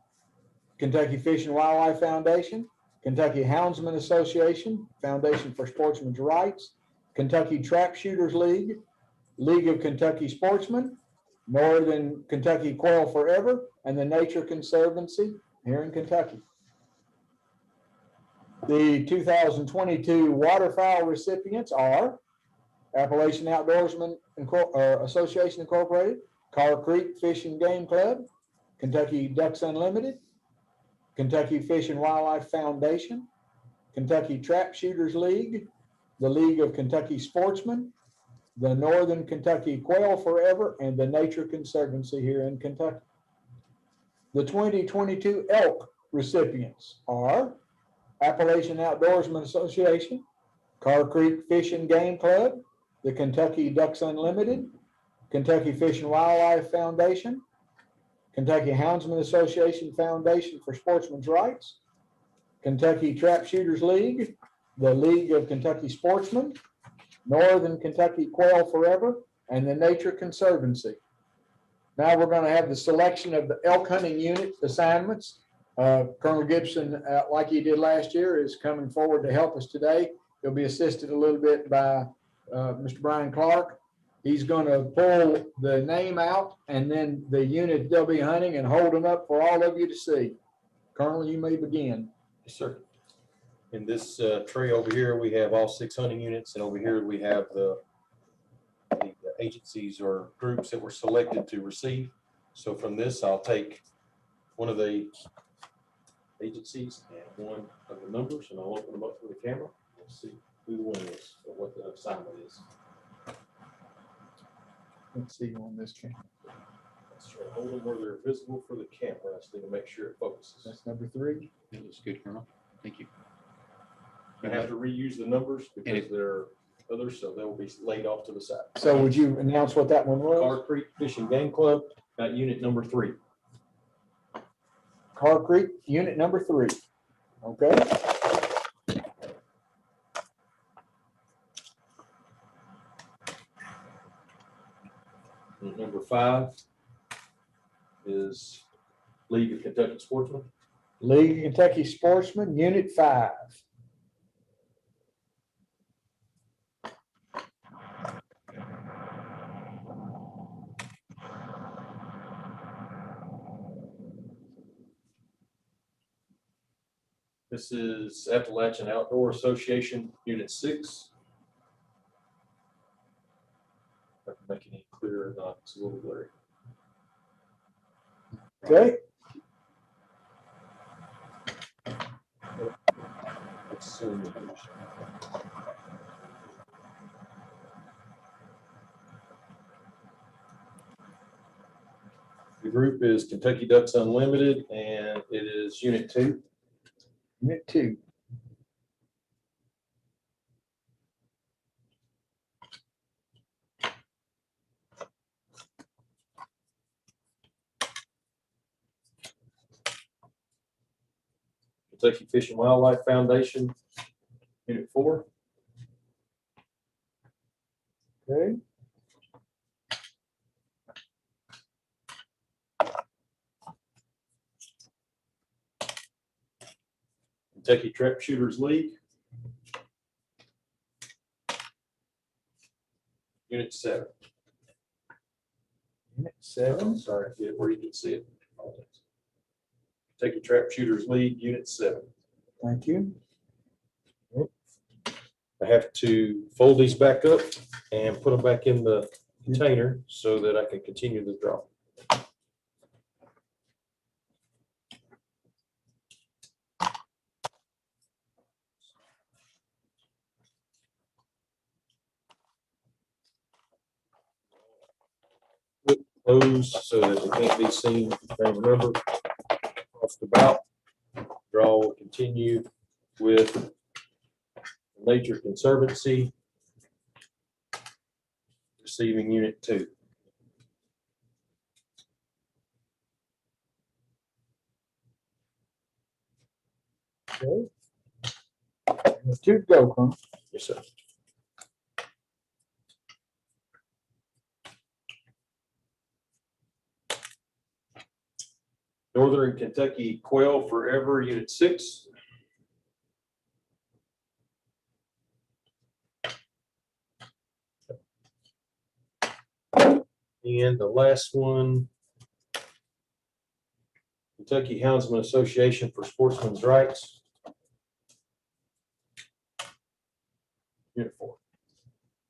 Kentucky Fish and Wildlife Foundation, Kentucky Houndsman Association, Foundation for Sportsmen's Rights, Kentucky Trap Shooters League, League of Kentucky Sportsmen, Northern Kentucky Quail Forever, and the Nature Conservancy here in Kentucky. The 2022 waterfowl recipients are Appalachian Outdoorsman Association Incorporated, Carr Creek Fish and Game Club, Kentucky Ducks Unlimited, Kentucky Fish and Wildlife Foundation, Kentucky Trap Shooters League, the League of Kentucky Sportsmen, the Northern Kentucky Quail Forever, and the Nature Conservancy here in Kentucky. The 2022 elk recipients are Appalachian Outdoorsman Association, Carr Creek Fish and Game Club, the Kentucky Ducks Unlimited, Kentucky Fish and Wildlife Foundation, Kentucky Houndsman Association Foundation for Sportsmen's Rights, Kentucky Trap Shooters League, the League of Kentucky Sportsmen, Northern Kentucky Quail Forever, and the Nature Conservancy. Now we're going to have the selection of the elk hunting unit assignments. Colonel Gibson, like he did last year, is coming forward to help us today. He'll be assisted a little bit by Mr. Brian Clark. He's going to pull the name out and then the unit they'll be hunting and hold them up for all of you to see. Colonel, you may begin. Yes, sir. In this tray over here, we have all 6 hunting units, and over here we have the agencies or groups that were selected to receive. So from this, I'll take one of the agencies and one of the numbers, and I'll open them up for the camera. We'll see who the winner is or what the assignment is. Let's see on this camera. Let's try to hold them where they're visible for the camera. I just need to make sure it focuses. That's number 3. That looks good, Colonel. Thank you. I have to reuse the numbers because there are others, so they'll be laid off to the side. So would you announce what that one was? Carr Creek Fish and Game Club, unit number 3. Carr Creek, unit number 3. Okay. Number 5 is League of Kentucky Sportsmen. League of Kentucky Sportsmen, unit 5. This is Appalachian Outdoor Association, Unit 6. If I can make it any clearer or not, it's a little blurry. Okay. Let's zoom in. The group is Kentucky Ducks Unlimited, and it is Unit 2. Unit 2. Kentucky Fish and Wildlife Foundation, Unit 4. Okay. Kentucky Trap Shooters League, Unit 7. Unit 7. Sorry, get it where you can see it. Kentucky Trap Shooters League, Unit 7. Thank you. I have to fold these back up and put them back in the container so that I can continue the draw. closed so that it can't be seen. And remember, off the bout, draw will continue with Nature Conservancy, receiving Unit 2. Okay. Two to go, Colonel. Yes, sir. Northern Kentucky Quail Forever, Unit 6. And the last one, Kentucky Houndsman Association for Sportsmen's Rights. Unit 4.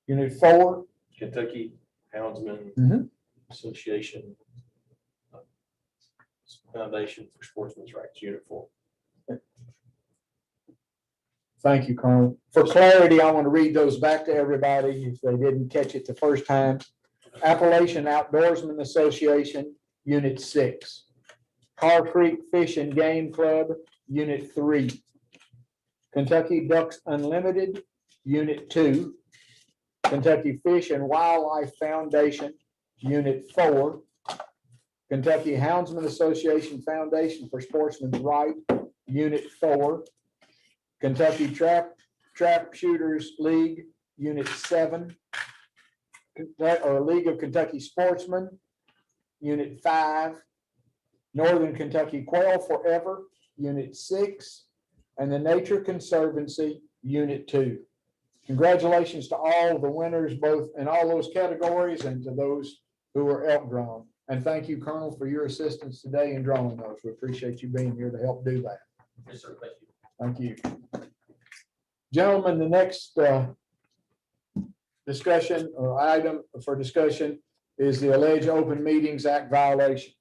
Unit 4. Kentucky Houndsman Mhm. Association Foundation for Sportsmen's Rights, Unit 4. Thank you, Colonel. For clarity, I want to read those back to everybody if they didn't catch it the first time. Appalachian Outdoorsman Association, Unit 6. Carr Creek Fish and Game Club, Unit 3. Kentucky Ducks Unlimited, Unit 2. Kentucky Fish and Wildlife Foundation, Unit 4. Kentucky Houndsman Association Foundation for Sportsmen's Right, Unit 4. Kentucky Trap Shooters League, Unit 7. League of Kentucky Sportsmen, Unit 5. Northern Kentucky Quail Forever, Unit 6. And the Nature Conservancy, Unit 2. Congratulations to all the winners, both in all those categories and to those who were elk drawn. And thank you, Colonel, for your assistance today in drawing those. We appreciate you being here to help do that. Yes, sir. Thank you. Thank you. Gentlemen, the next discussion or item for discussion is the alleged Open Meetings Act violations.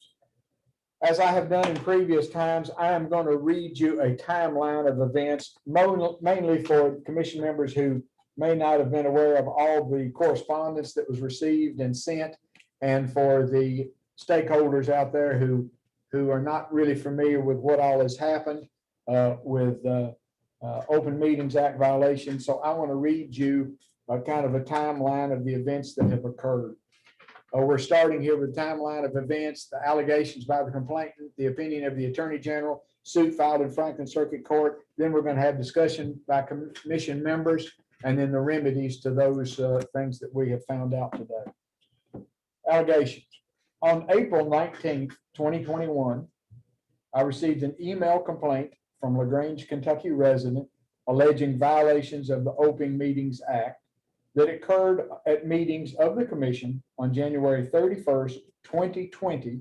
As I have done in previous times, I am going to read you a timeline of events, mainly for commission members who may not have been aware of all the correspondence that was received and sent, and for the stakeholders out there who are not really familiar with what all has happened with Open Meetings Act violations. So I want to read you kind of a timeline of the events that have occurred. We're starting here with a timeline of events, the allegations by the complainant, the opinion of the Attorney General, suit filed in Franklin Circuit Court. Then we're going to have discussion by commission members, and then the remedies to those things that we have found out today. Allegations. On April 19th, 2021, I received an email complaint from LaGrange, Kentucky resident alleging violations of the Open Meetings Act that occurred at meetings of the commission on January 31st, 2020,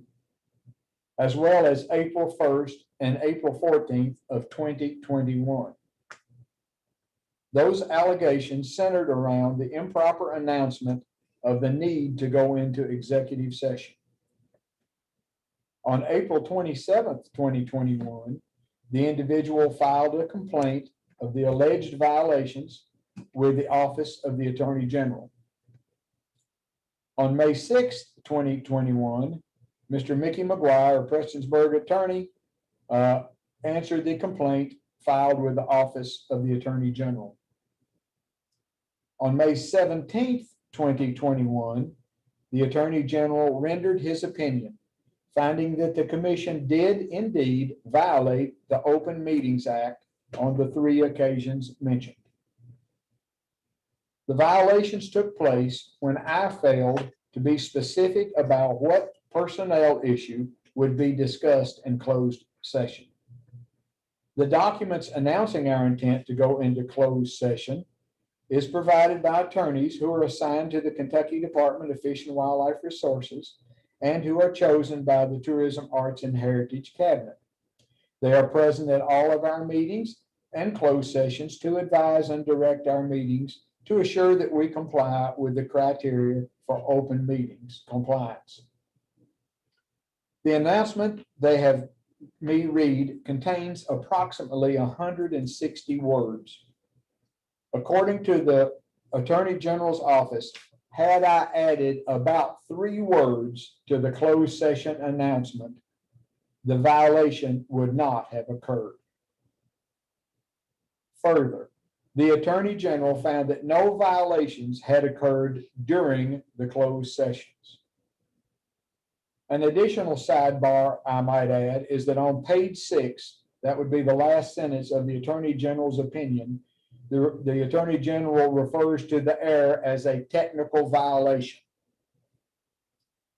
as well as April 1st and April 14th of 2021. Those allegations centered around the improper announcement of the need to go into executive session. On April 27th, 2021, the individual filed a complaint of the alleged violations with the Office of the Attorney General. On May 6th, 2021, Mr. Mickey McGuire, a Prestonsburg attorney, answered the complaint filed with the Office of the Attorney General. On May 17th, 2021, the Attorney General rendered his opinion, finding that the commission did indeed violate the Open Meetings Act on the 3 occasions mentioned. The violations took place when I failed to be specific about what personnel issue would be discussed in closed session. The documents announcing our intent to go into closed session is provided by attorneys who are assigned to the Kentucky Department of Fish and Wildlife Resources and who are chosen by the Tourism, Arts, and Heritage Cabinet. They are present at all of our meetings and closed sessions to advise and direct our meetings to assure that we comply with the criteria for open meetings compliance. The announcement they have me read contains approximately 160 words. According to the Attorney General's office, had I added about 3 words to the closed session announcement, the violation would not have occurred. Further, the Attorney General found that no violations had occurred during the closed sessions. An additional sidebar I might add is that on page 6, that would be the last sentence of the Attorney General's opinion, the Attorney General refers to the error as a technical violation.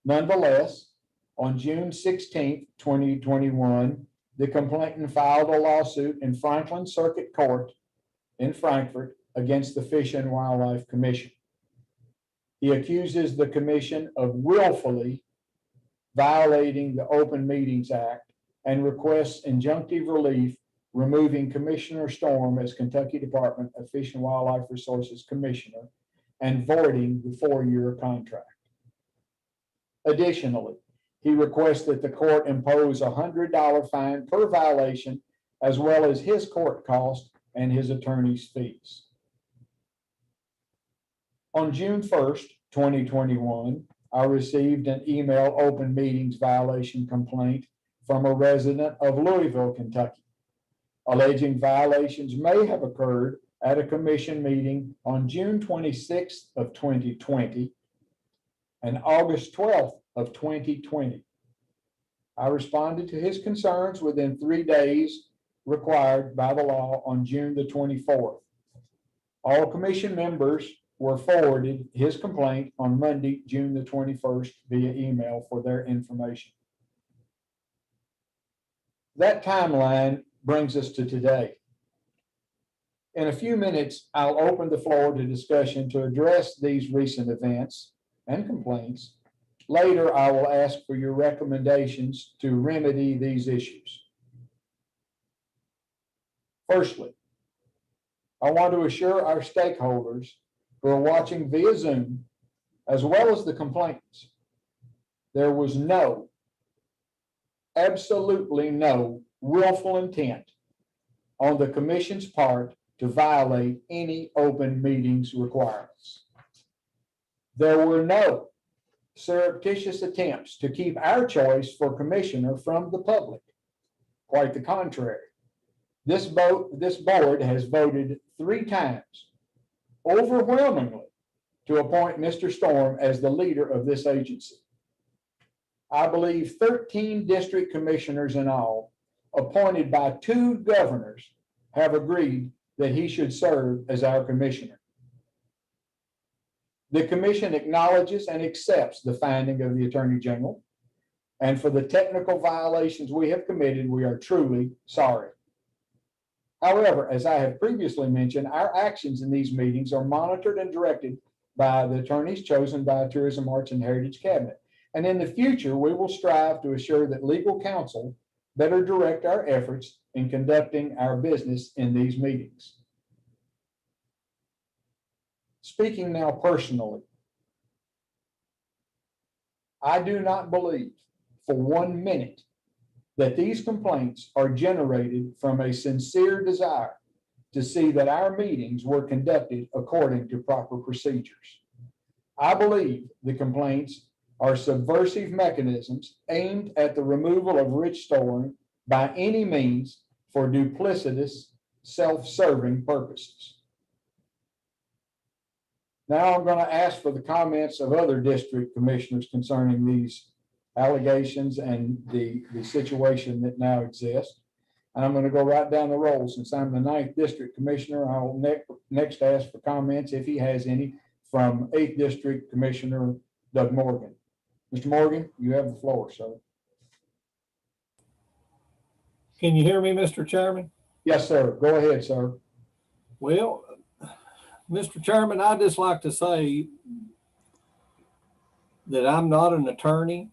Nonetheless, on June 16th, 2021, the complainant filed a lawsuit in Franklin Circuit Court in Frankfort against the Fish and Wildlife Commission. He accuses the commission of willfully violating the Open Meetings Act and requests injunctive relief, removing Commissioner Storm as Kentucky Department of Fish and Wildlife Resources Commissioner and voiding the 4-year contract. Additionally, he requests that the court impose a $100 fine per violation, as well as his court cost and his attorney's fees. On June 1st, 2021, I received an email open meetings violation complaint from a resident of Louisville, Kentucky, alleging violations may have occurred at a commission meeting on June 26th of 2020 and August 12th of 2020. I responded to his concerns within 3 days required by the law on June the 24th. All commission members were forwarded his complaint on Monday, June the 21st via email for their information. That timeline brings us to today. In a few minutes, I'll open the floor to discussion to address these recent events and complaints. Later, I will ask for your recommendations to remedy these issues. Firstly, I want to assure our stakeholders who are watching via Zoom, as well as the complainants, there was absolutely no willful intent on the commission's part to violate any open meetings requirements. There were no surreptitious attempts to keep our choice for commissioner from the public. Quite the contrary. This board has voted 3 times, overwhelmingly, to appoint Mr. Storm as the leader of this agency. I believe 13 district commissioners in all, appointed by 2 governors, have agreed that he should serve as our commissioner. The commission acknowledges and accepts the finding of the Attorney General, and for the technical violations we have committed, we are truly sorry. However, as I have previously mentioned, our actions in these meetings are monitored and directed by the attorneys chosen by Tourism, Arts, and Heritage Cabinet. And in the future, we will strive to assure that legal counsel better direct our efforts in conducting our business in these meetings. Speaking now personally, I do not believe for 1 minute that these complaints are generated from a sincere desire to see that our meetings were conducted according to proper procedures. I believe the complaints are subversive mechanisms aimed at the removal of Rich Storm by any means for duplicitous, self-serving purposes. Now I'm going to ask for the comments of other district commissioners concerning these allegations and the situation that now exists. And I'm going to go right down the roll. Since I'm the 9th district commissioner, I will next ask for comments, if he has any, from 8th district commissioner Doug Morgan. Mr. Morgan, you have the floor, sir. Can you hear me, Mr. Chairman? Yes, sir. Go ahead, sir. Well, Mr. Chairman, I'd just like to say that I'm not an attorney.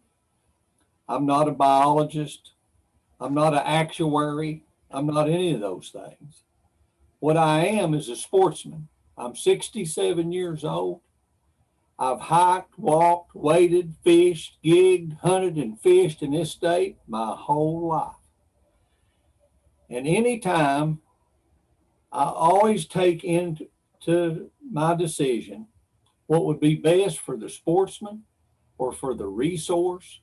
I'm not a biologist. I'm not an actuary. I'm not any of those things. What I am is a sportsman. I'm 67 years old. I've hiked, walked, waded, fished, gigged, hunted, and fished in this state my whole life. And anytime, I always take into my decision what would be best for the sportsman or for the resource,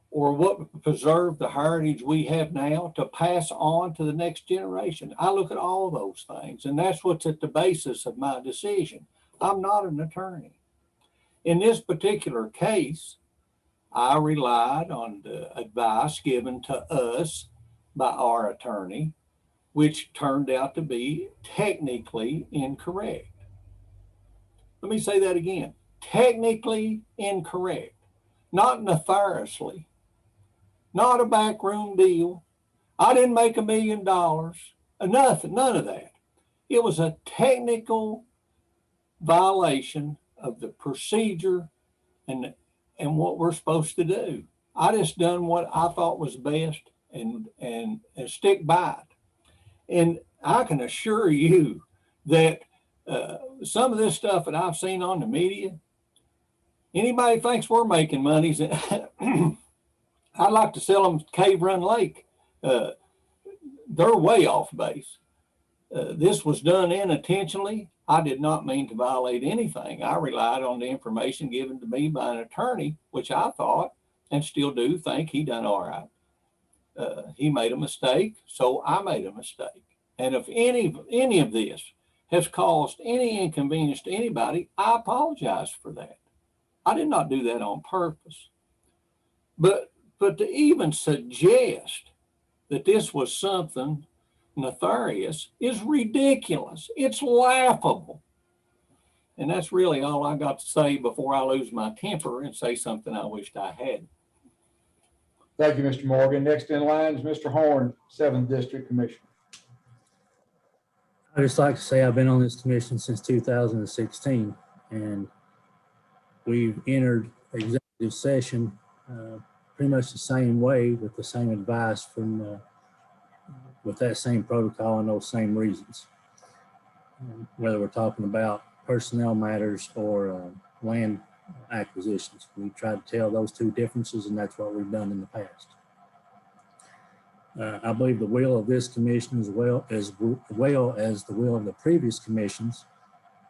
or what would preserve the heritage we have now to pass on to the next generation. I look at all those things, and that's what's at the basis of my decision. I'm not an attorney. In this particular case, I relied on the advice given to us by our attorney, which turned out to be technically incorrect. Let me say that again. Technically incorrect, not nefariously, not a backroom deal. I didn't make $1 million, nothing, none of that. It was a technical violation of the procedure and what we're supposed to do. I just done what I thought was best and stick by it. And I can assure you that some of this stuff that I've seen on the media, anybody thinks we're making money, I'd like to sell them Cave Run Lake. They're way off base. This was done unintentionally. I did not mean to violate anything. I relied on the information given to me by an attorney, which I thought and still do think he done all right. He made a mistake, so I made a mistake. And if any of this has caused any inconvenience to anybody, I apologize for that. I did not do that on purpose. But to even suggest that this was something nefarious is ridiculous. It's laughable. And that's really all I got to say before I lose my temper and say something I wished I had. Thank you, Mr. Morgan. Next in line is Mr. Horn, 7th District Commissioner. I just like to say I've been on this commission since 2016, and we've entered executive session pretty much the same way with the same advice from with that same protocol and those same reasons. Whether we're talking about personnel matters or land acquisitions, we try to tell those two differences, and that's what we've done in the past. I believe the will of this commission, as well as the will of the previous commissions,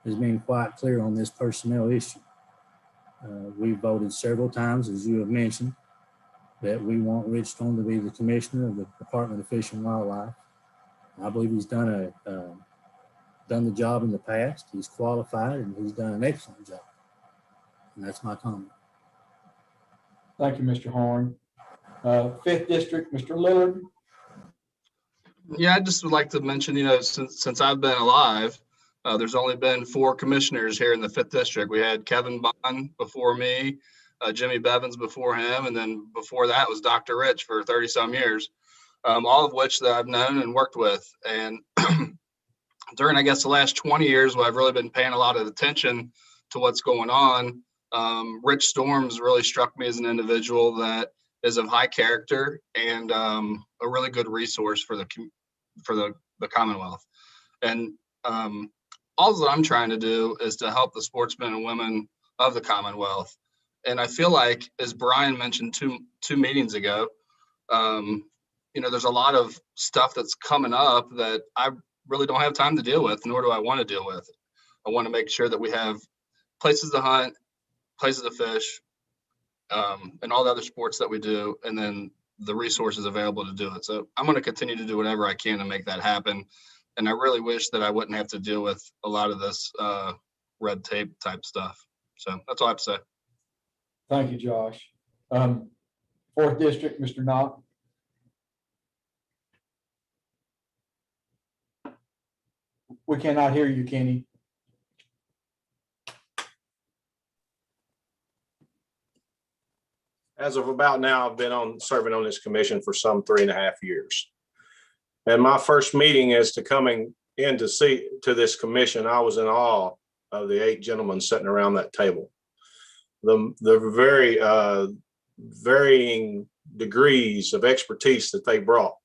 has been quite clear on this personnel issue. We voted several times, as you have mentioned, that we want Rich Storm to be the commissioner of the Department of Fish and Wildlife. I believe he's done the job in the past. He's qualified and he's done an excellent job. And that's my comment. Thank you, Mr. Horn. 5th District, Mr. Lillard. Yeah, I just would like to mention, since I've been alive, there's only been 4 commissioners here in the 5th District. We had Kevin Bond before me, Jimmy Bevins before him, and then before that was Dr. Rich for 30 some years, all of which that I've known and worked with. And during, I guess, the last 20 years, where I've really been paying a lot of attention to what's going on, Rich Storms really struck me as an individual that is of high character and a really good resource for the Commonwealth. And all that I'm trying to do is to help the sportsmen and women of the Commonwealth. And I feel like, as Brian mentioned two meetings ago, there's a lot of stuff that's coming up that I really don't have time to deal with, nor do I want to deal with. I want to make sure that we have places to hunt, places to fish, and all the other sports that we do, and then the resources available to do it. So I'm going to continue to do whatever I can to make that happen. And I really wish that I wouldn't have to deal with a lot of this red tape type stuff. So that's all I have to say. Thank you, Josh. 4th District, Mr. Knott. We cannot hear you, Kenny. As of about now, I've been serving on this commission for some 3.5 years. And my first meeting as to coming in to this commission, I was in awe of the 8 gentlemen sitting around that table. The very varying degrees of expertise that they brought.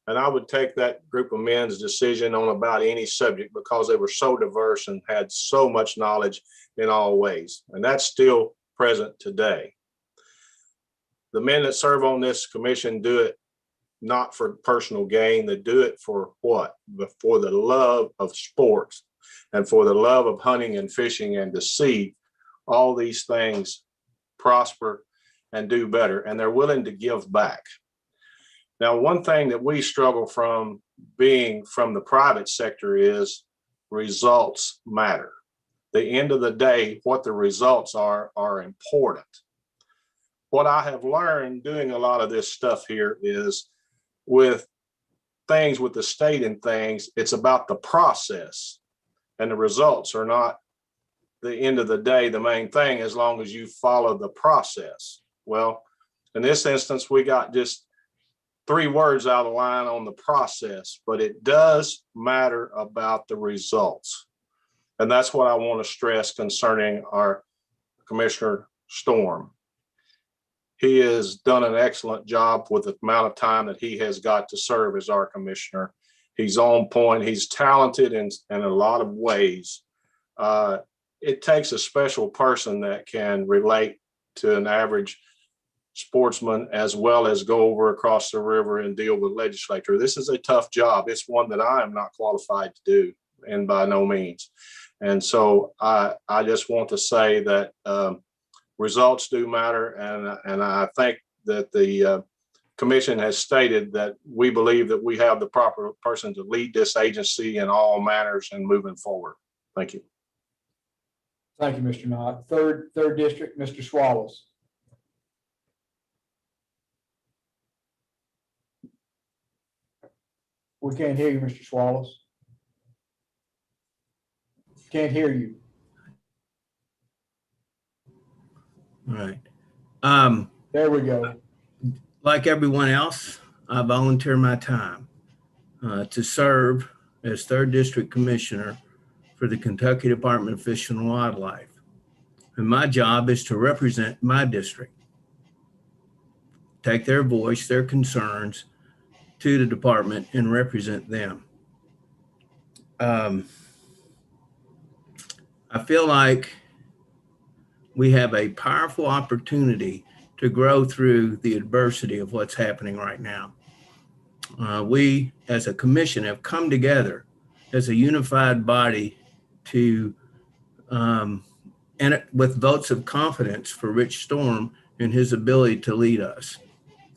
And I would take that group of men's decision on about any subject because they were so diverse and had so much knowledge in all ways. And that's still present today. The men that serve on this commission do it not for personal gain. They do it for what? For the love of sports and for the love of hunting and fishing and to see all these things prosper and do better, and they're willing to give back. Now, one thing that we struggle from being from the private sector is results matter. The end of the day, what the results are important. What I have learned doing a lot of this stuff here is with things with the state and things, it's about the process, and the results are not the end of the day, the main thing, as long as you follow the process. Well, in this instance, we got just 3 words out of line on the process, but it does matter about the results. And that's what I want to stress concerning our Commissioner Storm. He has done an excellent job with the amount of time that he has got to serve as our commissioner. He's on point. He's talented in a lot of ways. It takes a special person that can relate to an average sportsman as well as go over across the river and deal with legislature. This is a tough job. It's one that I am not qualified to do, and by no means. And so I just want to say that results do matter, and I think that the commission has stated that we believe that we have the proper person to lead this agency in all manners and moving forward. Thank you. Thank you, Mr. Knott. Third district, Mr. Swallows. We can't hear you, Mr. Swallows. Can't hear you. All right. There we go. Like everyone else, I volunteer my time to serve as 3rd District Commissioner for the Kentucky Department of Fish and Wildlife. And my job is to represent my district, take their voice, their concerns to the department and represent them. I feel like we have a powerful opportunity to grow through the adversity of what's happening right now. We, as a commission, have come together as a unified body to, and with votes of confidence for Rich Storm and his ability to lead us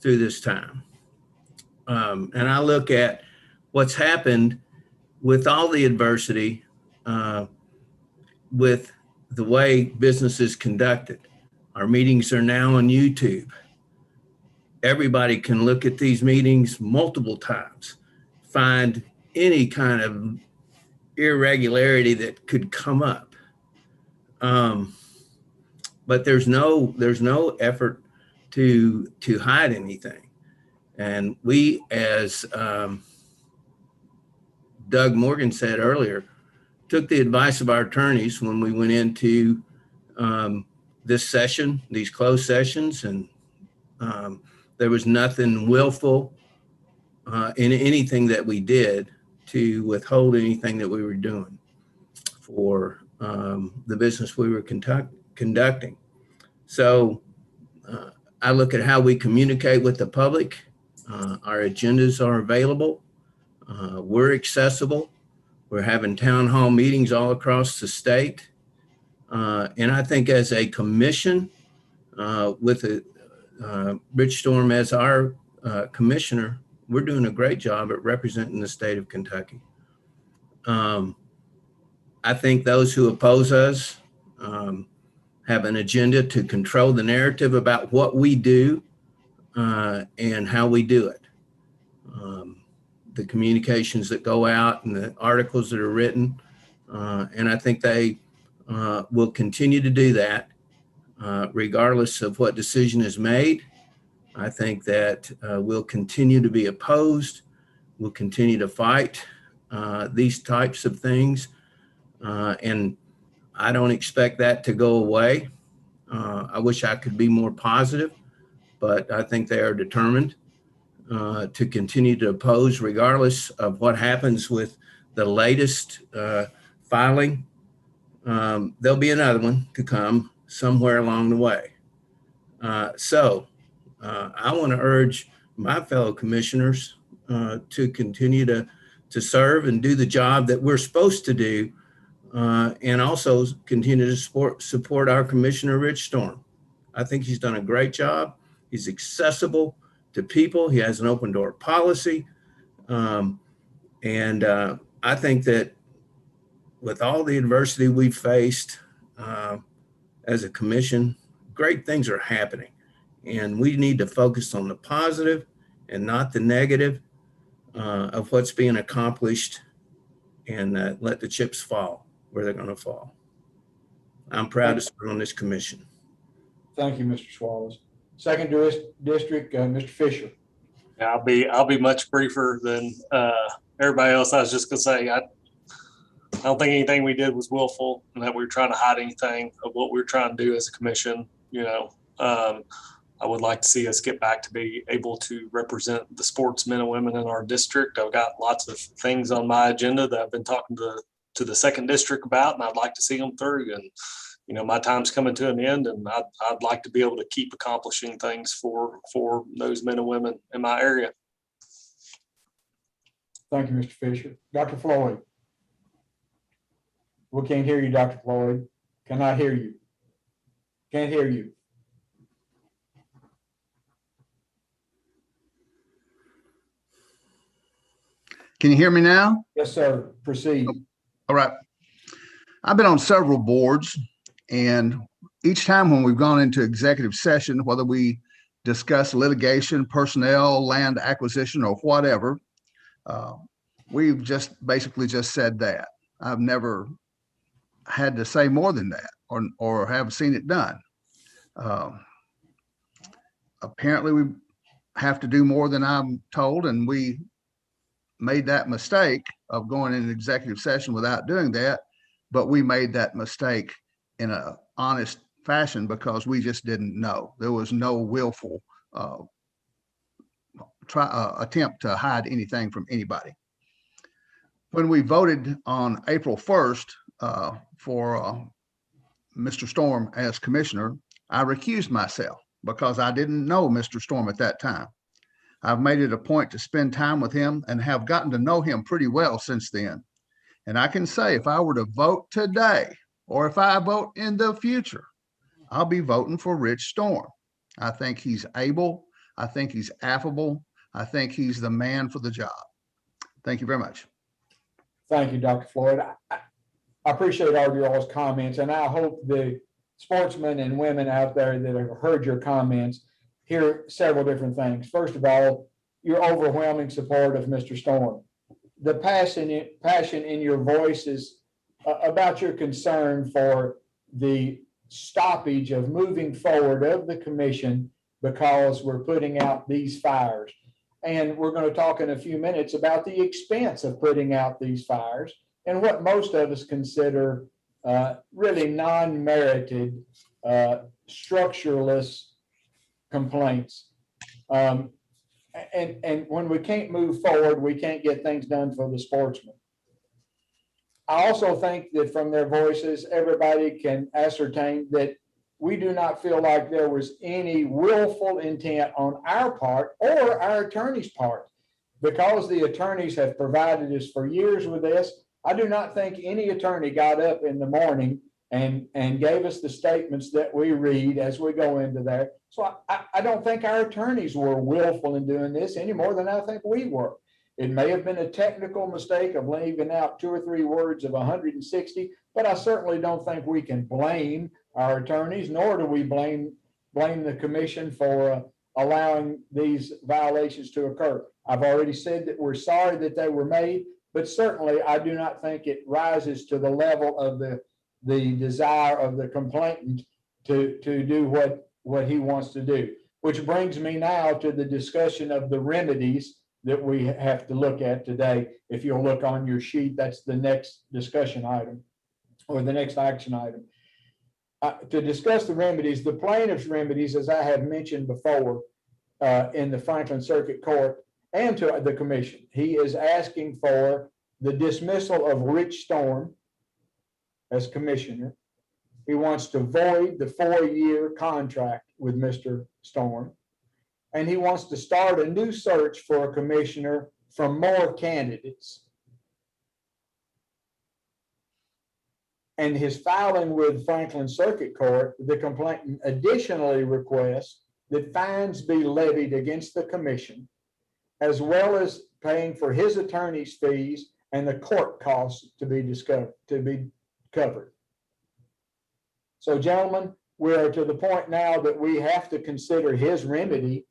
through this time. And I look at what's happened with all the adversity, with the way business is conducted. Our meetings are now on YouTube. Everybody can look at these meetings multiple times, find any kind of irregularity that could come up. But there's no effort to hide anything. And we, as Doug Morgan said earlier, took the advice of our attorneys when we went into this session, these closed sessions, and there was nothing willful in anything that we did to withhold anything that we were doing for the business we were conducting. So I look at how we communicate with the public. Our agendas are available. We're accessible. We're having town hall meetings all across the state. And I think as a commission, with Rich Storm as our commissioner, we're doing a great job at representing the state of Kentucky. I think those who oppose us have an agenda to control the narrative about what we do and how we do it. The communications that go out and the articles that are written. And I think they will continue to do that regardless of what decision is made. I think that we'll continue to be opposed. We'll continue to fight these types of things. And I don't expect that to go away. I wish I could be more positive, but I think they are determined to continue to oppose regardless of what happens with the latest filing. There'll be another one to come somewhere along the way. So I want to urge my fellow commissioners to continue to serve and do the job that we're supposed to do and also continue to support our Commissioner, Rich Storm. I think he's done a great job. He's accessible to people. He has an open door policy. And I think that with all the adversity we've faced as a commission, great things are happening. And we need to focus on the positive and not the negative of what's being accomplished, and let the chips fall where they're going to fall. I'm proud to serve on this commission. Thank you, Mr. Swallows. Second district, Mr. Fisher. Yeah, I'll be much briefer than everybody else. I was just gonna say I don't think anything we did was willful and that we were trying to hide anything of what we were trying to do as a commission. I would like to see us get back to be able to represent the sportsmen and women in our district. I've got lots of things on my agenda that I've been talking to the second district about, and I'd like to see them through. And my time's coming to an end, and I'd like to be able to keep accomplishing things for those men and women in my area. Thank you, Mr. Fisher. Dr. Floyd. We can't hear you, Dr. Floyd. Cannot hear you. Can't hear you. Can you hear me now? Yes, sir. Proceed. All right. I've been on several boards, and each time when we've gone into executive session, whether we discuss litigation, personnel, land acquisition, or whatever, we've just basically just said that. I've never had to say more than that or have seen it done. Apparently we have to do more than I'm told, and we made that mistake of going into executive session without doing that, but we made that mistake in an honest fashion because we just didn't know. There was no willful attempt to hide anything from anybody. When we voted on April 1st for Mr. Storm as commissioner, I recused myself because I didn't know Mr. Storm at that time. I've made it a point to spend time with him and have gotten to know him pretty well since then. And I can say if I were to vote today, or if I vote in the future, I'll be voting for Rich Storm. I think he's able. I think he's affable. I think he's the man for the job. Thank you very much. Thank you, Dr. Floyd. I appreciate all of your all's comments, and I hope the sportsmen and women out there that have heard your comments hear several different things. First of all, your overwhelming support of Mr. Storm. The passion in your voice is about your concern for the stoppage of moving forward of the commission because we're putting out these fires. And we're going to talk in a few minutes about the expense of putting out these fires and what most of us consider really non-merited, structureless complaints. And when we can't move forward, we can't get things done for the sportsmen. I also think that from their voices, everybody can ascertain that we do not feel like there was any willful intent on our part or our attorney's part. Because the attorneys have provided us for years with this, I do not think any attorney got up in the morning and gave us the statements that we read as we go into there. So I don't think our attorneys were willful in doing this any more than I think we were. It may have been a technical mistake of leaving out 2 or 3 words of 160, but I certainly don't think we can blame our attorneys, nor do we blame the commission for allowing these violations to occur. I've already said that we're sorry that they were made, but certainly I do not think it rises to the level of the desire of the complainant to do what he wants to do. Which brings me now to the discussion of the remedies that we have to look at today. If you'll look on your sheet, that's the next discussion item or the next action item. To discuss the remedies, the plaintiff's remedies, as I have mentioned before, in the Franklin Circuit Court and to the commission, he is asking for the dismissal of Rich Storm as commissioner. He wants to void the 4-year contract with Mr. Storm. And he wants to start a new search for a commissioner from more candidates. and his filing with Franklin Circuit Court, the complainant additionally requests that fines be levied against the commission, as well as paying for his attorney's fees and the court costs to be covered. So gentlemen, we are to the point now that we have to consider his remedy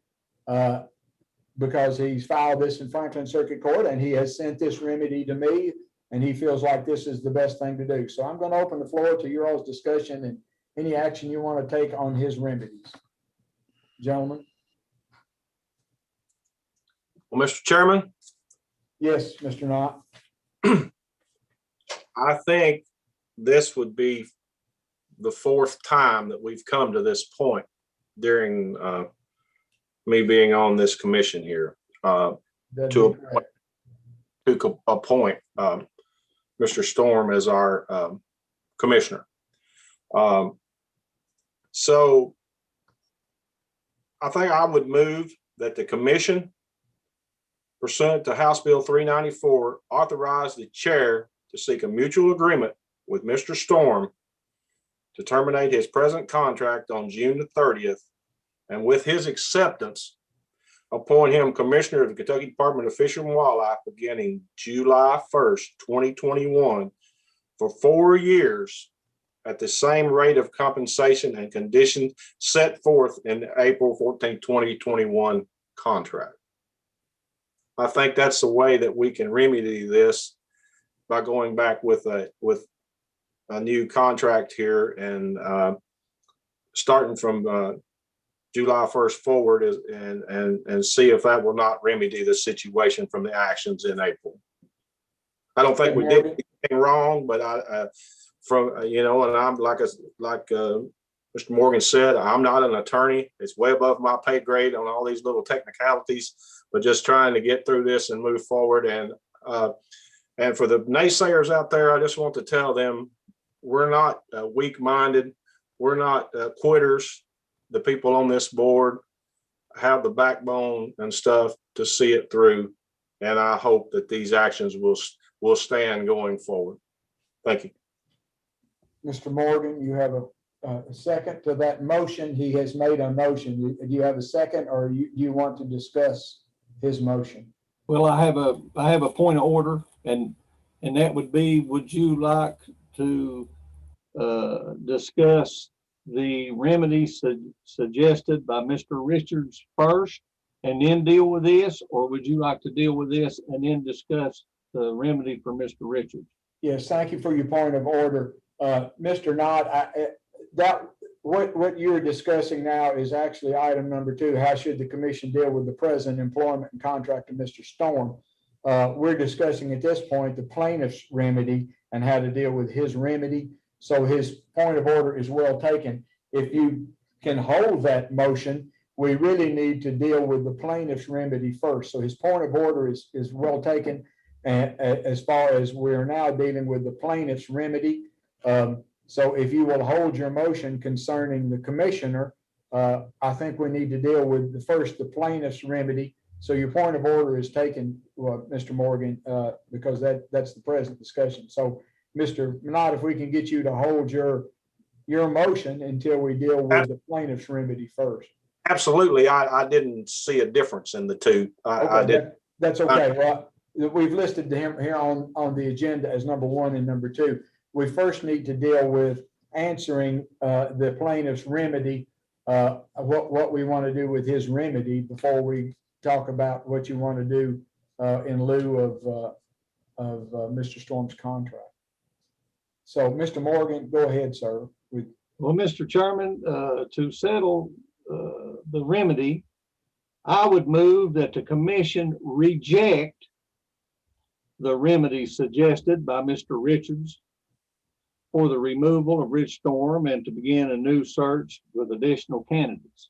because he's filed this in Franklin Circuit Court and he has sent this remedy to me and he feels like this is the best thing to do. So I'm going to open the floor to your all's discussion and any action you want to take on his remedies. Gentlemen? Well, Mr. Chairman, Yes, Mr. Knott. I think this would be the fourth time that we've come to this point during me being on this commission here to appoint Mr. Storm as our commissioner. So I think I would move that the commission, pursuant to House Bill 394, authorize the chair to seek a mutual agreement with Mr. Storm to terminate his present contract on June the 30th, and with his acceptance, appoint him Commissioner of the Kentucky Department of Fish and Wildlife beginning July 1st, 2021, for 4 years at the same rate of compensation and conditions set forth in the April 14, 2021 contract. I think that's the way that we can remedy this, by going back with a new contract here and starting from July 1st forward and see if that will not remedy the situation from the actions in April. I don't think we did anything wrong, but and I'm like Mr. Morgan said, I'm not an attorney. It's way above my pay grade on all these little technicalities, but just trying to get through this and move forward. And for the naysayers out there, I just want to tell them we're not weak-minded. We're not quitters. The people on this board have the backbone and stuff to see it through. And I hope that these actions will stand going forward. Thank you. Mr. Morgan, you have a second to that motion. He has made a motion. Do you have a second, or you want to discuss his motion? Well, I have a point of order, and that would be, would you like to discuss the remedies suggested by Mr. Richards first and then deal with this, or would you like to deal with this and then discuss the remedy for Mr. Richards? Yes, thank you for your point of order. Mr. Knott, what you're discussing now is actually item number 2. How should the commission deal with the present employment and contract of Mr. Storm? We're discussing at this point the plaintiff's remedy and how to deal with his remedy. So his point of order is well taken. If you can hold that motion, we really need to deal with the plaintiff's remedy first. So his point of order is well taken. And as far as we're now dealing with the plaintiff's remedy. So if you will hold your motion concerning the commissioner, I think we need to deal with the plaintiff's remedy. So your point of order is taken, Mr. Morgan, because that's the present discussion. So Mr. Knott, if we can get you to hold your motion until we deal with the plaintiff's remedy first. Absolutely. I didn't see a difference in the two. I did. That's okay. Well, we've listed him here on the agenda as number 1 and number 2. We first need to deal with answering the plaintiff's remedy, what we want to do with his remedy before we talk about what you want to do in lieu of Mr. Storm's contract. So, Mr. Morgan, go ahead, sir. Well, Mr. Chairman, to settle the remedy, I would move that the commission reject the remedy suggested by Mr. Richards for the removal of Rich Storm and to begin a new search with additional candidates.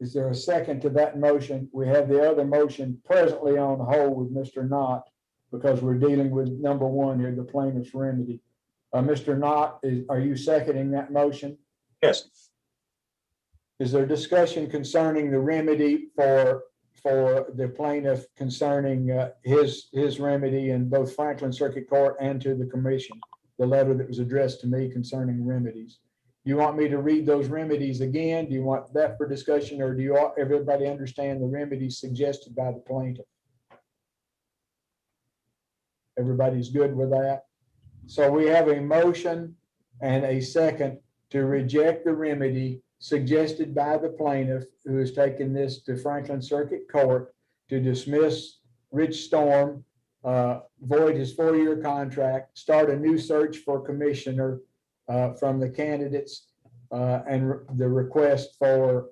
Is there a second to that motion? We have the other motion presently on hold with Mr. Knott because we're dealing with number 1 here, the plaintiff's remedy. Mr. Knott, are you seconding that motion? Yes. Is there discussion concerning the remedy for for the plaintiff concerning his remedy in both Franklin Circuit Court and to the commission, the letter that was addressed to me concerning remedies. You want me to read those remedies again? Do you want that for discussion, or do you all, everybody understand the remedies suggested by the plaintiff? Everybody's good with that? So we have a motion and a second to reject the remedy suggested by the plaintiff, who has taken this to Franklin Circuit Court to dismiss Rich Storm, void his 4-year contract, start a new search for commissioner from the candidates, and the request for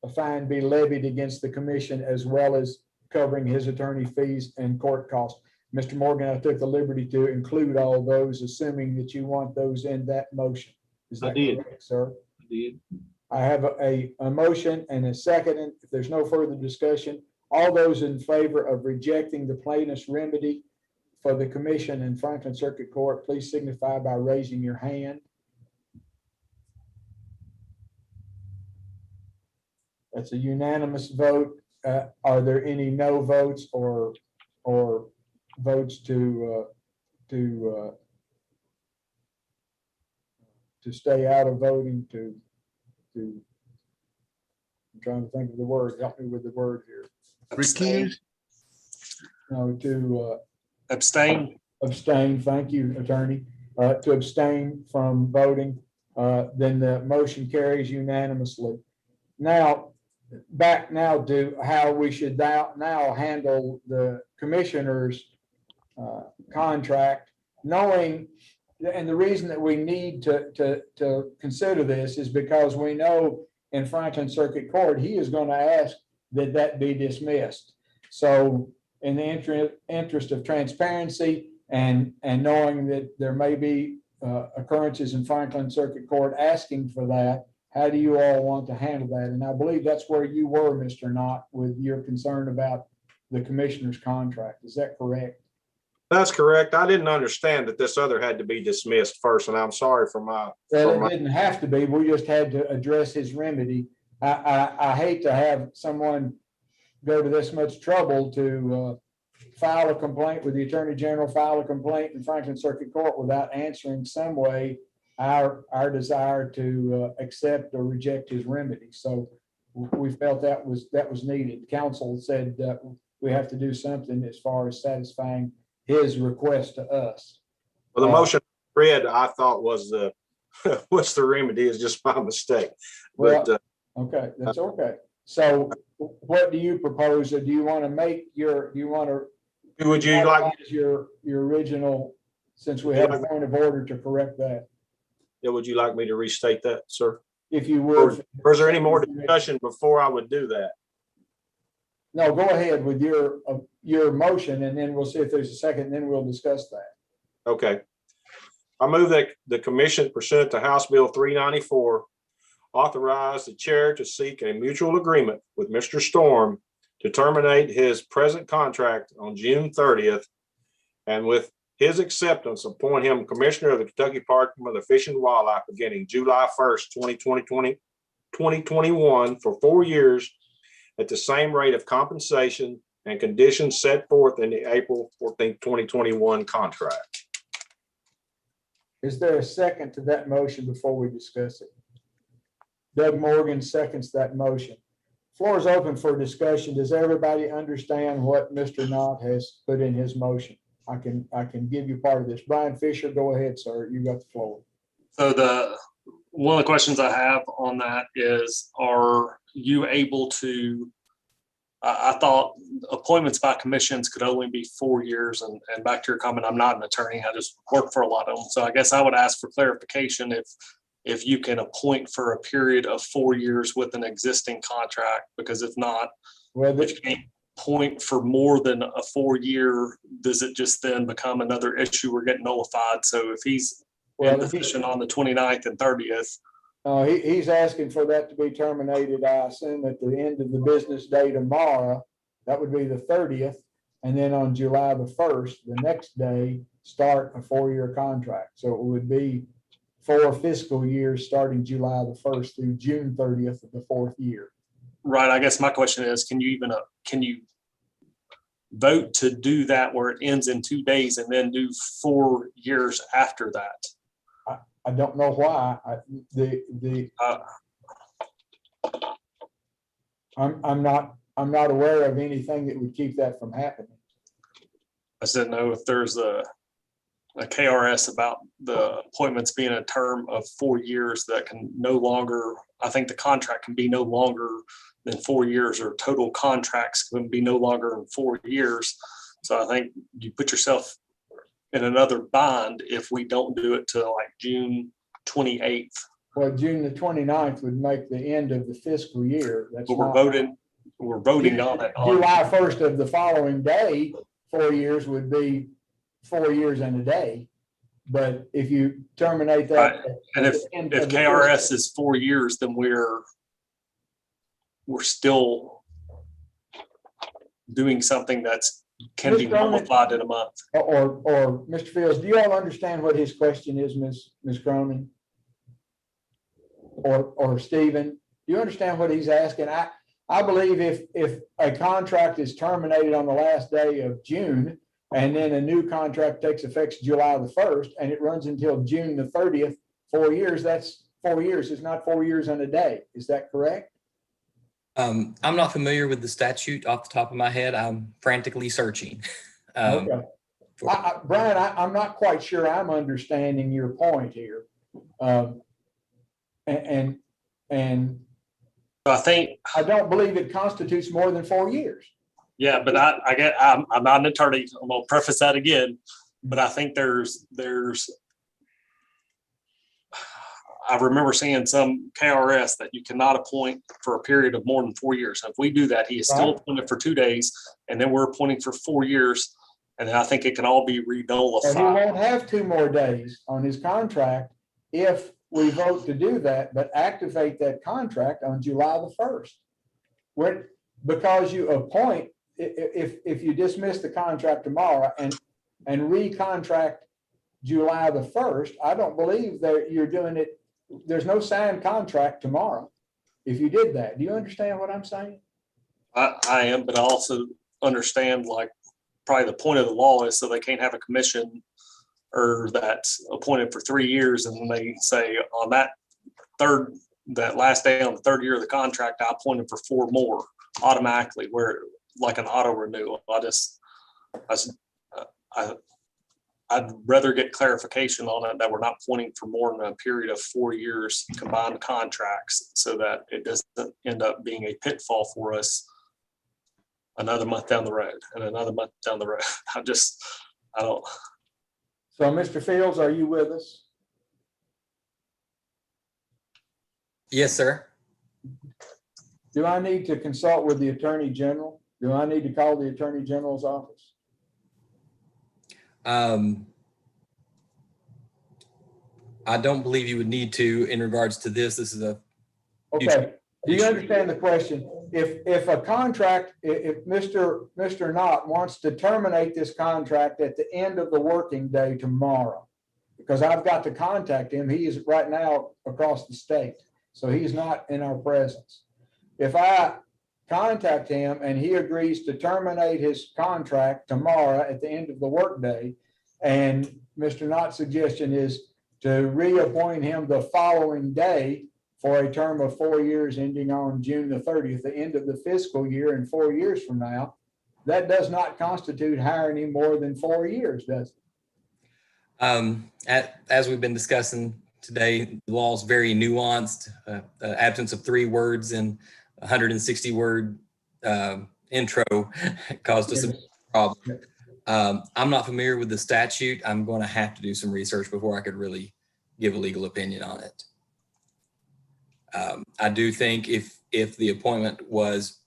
a fine be levied against the commission, as well as covering his attorney fees and court costs. Mr. Morgan, I took the liberty to include all those, assuming that you want those in that motion. Is that correct, sir? I did. I have a motion and a second. And if there's no further discussion, all those in favor of rejecting the plaintiff's remedy for the commission in Franklin Circuit Court, please signify by raising your hand. That's a unanimous vote. Are there any no votes or votes to stay out of voting, I'm trying to think of the word, help me with the word here. Recuse? No, to Abstain. abstain, thank you, attorney, to abstain from voting, then the motion carries unanimously. Now, back now to how we should now handle the commissioner's contract, knowing, and the reason that we need to consider this is because we know in Franklin Circuit Court, he is going to ask that that be dismissed. So in the interest of transparency and knowing that there may be occurrences in Franklin Circuit Court asking for that, how do you all want to handle that? And I believe that's where you were, Mr. Knott, with your concern about the commissioner's contract. Is that correct? That's correct. I didn't understand that this other had to be dismissed first, and I'm sorry for my. Well, it didn't have to be. We just had to address his remedy. I hate to have someone go to this much trouble to file a complaint with the Attorney General, file a complaint in Franklin Circuit Court without answering some way our desire to accept or reject his remedy. So we felt that was needed. Council said we have to do something as far as satisfying his request to us. Well, the motion read, I thought was the what's the remedy is just my mistake. But okay, that's okay. So what do you propose? Do you want to make your, would you like your original, since we have a point of order to correct that? Yeah, would you like me to restate that, sir? If you would. Or is there any more discussion before I would do that? No, go ahead with your motion, and then we'll see if there's a second, and then we'll discuss that. Okay. I move that the commission pursuant to House Bill 394 authorize the chair to seek a mutual agreement with Mr. Storm to terminate his present contract on June 30th, and with his acceptance, appoint him Commissioner of the Kentucky Department of Fish and Wildlife beginning July 1st, 2021 for 4 years at the same rate of compensation and conditions set forth in the April 14th, 2021 contract. Is there a second to that motion before we discuss it? Doug Morgan seconds that motion. Floor is open for discussion. Does everybody understand what Mr. Knott has put in his motion? I can give you part of this. Brian Fisher, go ahead, sir. You got the floor. So one of the questions I have on that is, are you able to, I thought appointments by commissions could only be 4 years, and back to your comment, I'm not an attorney. I just work for a lot of them. So I guess I would ask for clarification if you can appoint for a period of 4 years with an existing contract, because if not, if you can't appoint for more than a 4 year, does it just then become another issue? We're getting nullified. So if he's in position on the 29th and 30th. He's asking for that to be terminated, I assume, at the end of the business day tomorrow. That would be the 30th. And then on July the 1st, the next day, start a 4 year contract. So it would be 4 fiscal years starting July the 1st through June 30th of the 4th year. Right, I guess my question is, can you vote to do that where it ends in 2 days and then do 4 years after that? I don't know why. I'm not aware of anything that would keep that from happening. I just didn't know if there's a KRS about the appointments being a term of 4 years that can no longer, I think the contract can be no longer than 4 years, or total contracts can be no longer than 4 years. So I think you put yourself in another bind if we don't do it till like June 28th. Well, June the 29th would make the end of the fiscal year. That's But not- we're voting on it. July 1st of the following day, 4 years would be 4 years and a day. But if you terminate that. Right. And if KRS is 4 years, then we're still doing something that's can be Mr. Cronin- nullified in a month. Or Mr. Fields, do you all understand what his question is, Ms. Cronin? Or Stephen, do you understand what he's asking? I believe if a contract is terminated on the last day of June, and then a new contract takes effect July the 1st, and it runs until June the 30th, 4 years, that's 4 years. It's not 4 years and a day. Is that correct? I'm not familiar with the statute off the top of my head. I'm frantically searching. Okay. Brian, I'm not quite sure I'm understanding your point here. And I think I don't believe it constitutes more than 4 years. Yeah, but I'm not an attorney. I'm gonna preface that again, but I think there's I remember seeing some KRS that you cannot appoint for a period of more than 4 years. If we do that, he is still appointed for 2 days, and then we're appointing for 4 years, and then I think it can all be And he re-nullified. won't have 2 more days on his contract if we vote to do that, but activate that contract on July the 1st. Because you appoint, if you dismiss the contract tomorrow and re-contract July the 1st, I don't believe that you're doing it. There's no signed contract tomorrow if you did that. Do you understand what I'm saying? I am, but I also understand, like, probably the point of the law is so they can't have a commission or that's appointed for 3 years, and then they say on that last day on the 3rd year of the contract, I appointed for 4 more automatically, where like an auto renewal. I'd rather get clarification on it that we're not appointing for more than a period of 4 years combined contracts, so that it doesn't end up being a pitfall for us another month down the road and another month down the road. I don't. So, Mr. Fields, are you with us? Yes, sir. Do I need to consult with the Attorney General? Do I need to call the Attorney General's office? I don't believe you would need to in regards to this. This is a Okay. Do you understand the question? If a contract, if Mr. Knott wants to terminate this contract at the end of the working day tomorrow, because I've got to contact him. He is right now across the state, so he's not in our presence. If I contact him and he agrees to terminate his contract tomorrow at the end of the workday, and Mr. Knott's suggestion is to reappoint him the following day for a term of 4 years ending on June the 30th, the end of the fiscal year, and 4 years from now, that does not constitute hiring him more than 4 years, does it? As we've been discussing today, the law is very nuanced. The absence of 3 words in 160-word intro caused us a problem. I'm not familiar with the statute. I'm going to have to do some research before I could really give a legal opinion on it. I do think if the appointment was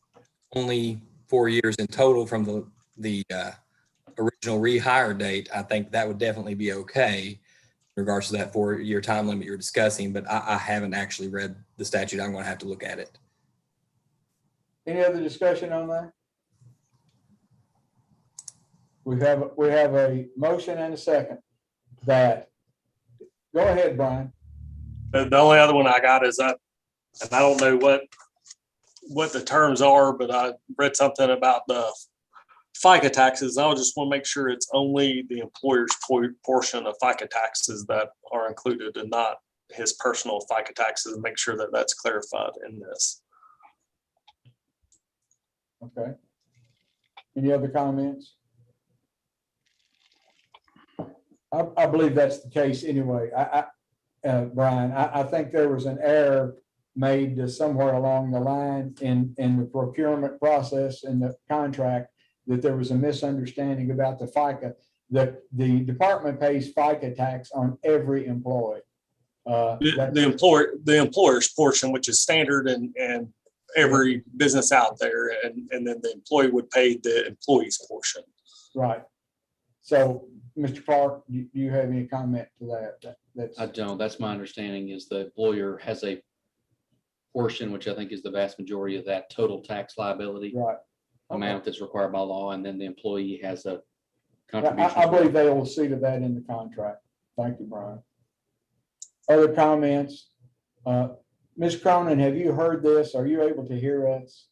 only 4 years in total from the original rehire date, I think that would definitely be okay in regards to that 4-year time limit you're discussing, but I haven't actually read the statute. I'm going to have to look at it. Any other discussion on that? We have a motion and a second that, go ahead, Brian. The only other one I got is that, and I don't know what the terms are, but I read something about the FICA taxes. I just want to make sure it's only the employer's portion of FICA taxes that are included and not his personal FICA taxes, and make sure that that's clarified in this. Okay. Any other comments? I believe that's the case anyway. Brian, I think there was an error made somewhere along the line in the procurement process and the contract, that there was a misunderstanding about the FICA, that the department pays FICA tax on every employee. The employer's portion, which is standard and every business out there, and then the employee would pay the employee's portion. Right. So, Mr. Park, do you have any comment to that? I don't. That's my understanding, is the employer has a portion, which I think is the vast majority of that total tax liability amount that's required by law, and then the employee has a contribution. I believe they will see to that in the contract. Thank you, Brian. Other comments? Ms. Cronin, have you heard this? Are you able to hear us?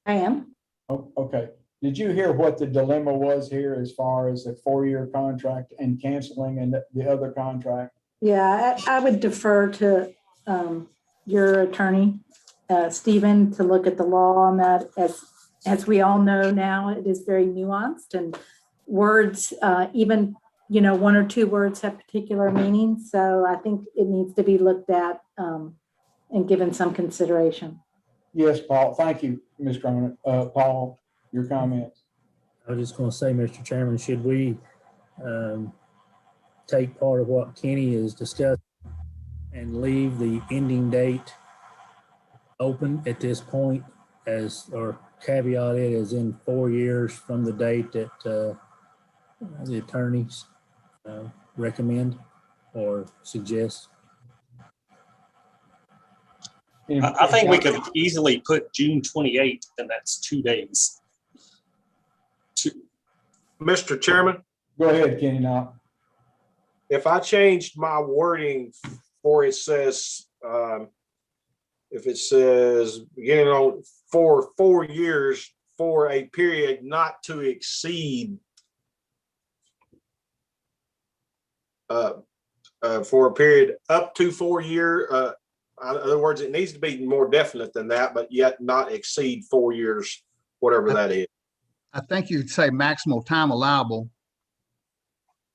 I am. Oh, okay. Did you hear what the dilemma was here as far as the 4-year contract and canceling and the other contract? Yeah, I would defer to your attorney, Stephen, to look at the law on that. As we all know now, it is very nuanced, and words, even, one or two words have particular meanings. So I think it needs to be looked at and given some consideration. Yes, Paul. Thank you, Ms. Cronin. Paul, your comments. I was just going to say, Mr. Chairman, should we take part of what Kenny has discussed and leave the ending date open at this point, or caveat it as in 4 years from the date that the attorneys recommend or suggest? I think we could easily put June 28th, and that's 2 days. Mr. Chairman? Go ahead, Kenny. Now, if I changed my wording for it says, if it says beginning on for 4 years for a period not to exceed for a period up to 4 years. In other words, it needs to be more definite than that, but yet not exceed 4 years, whatever that is. I think you'd say maximum time allowable.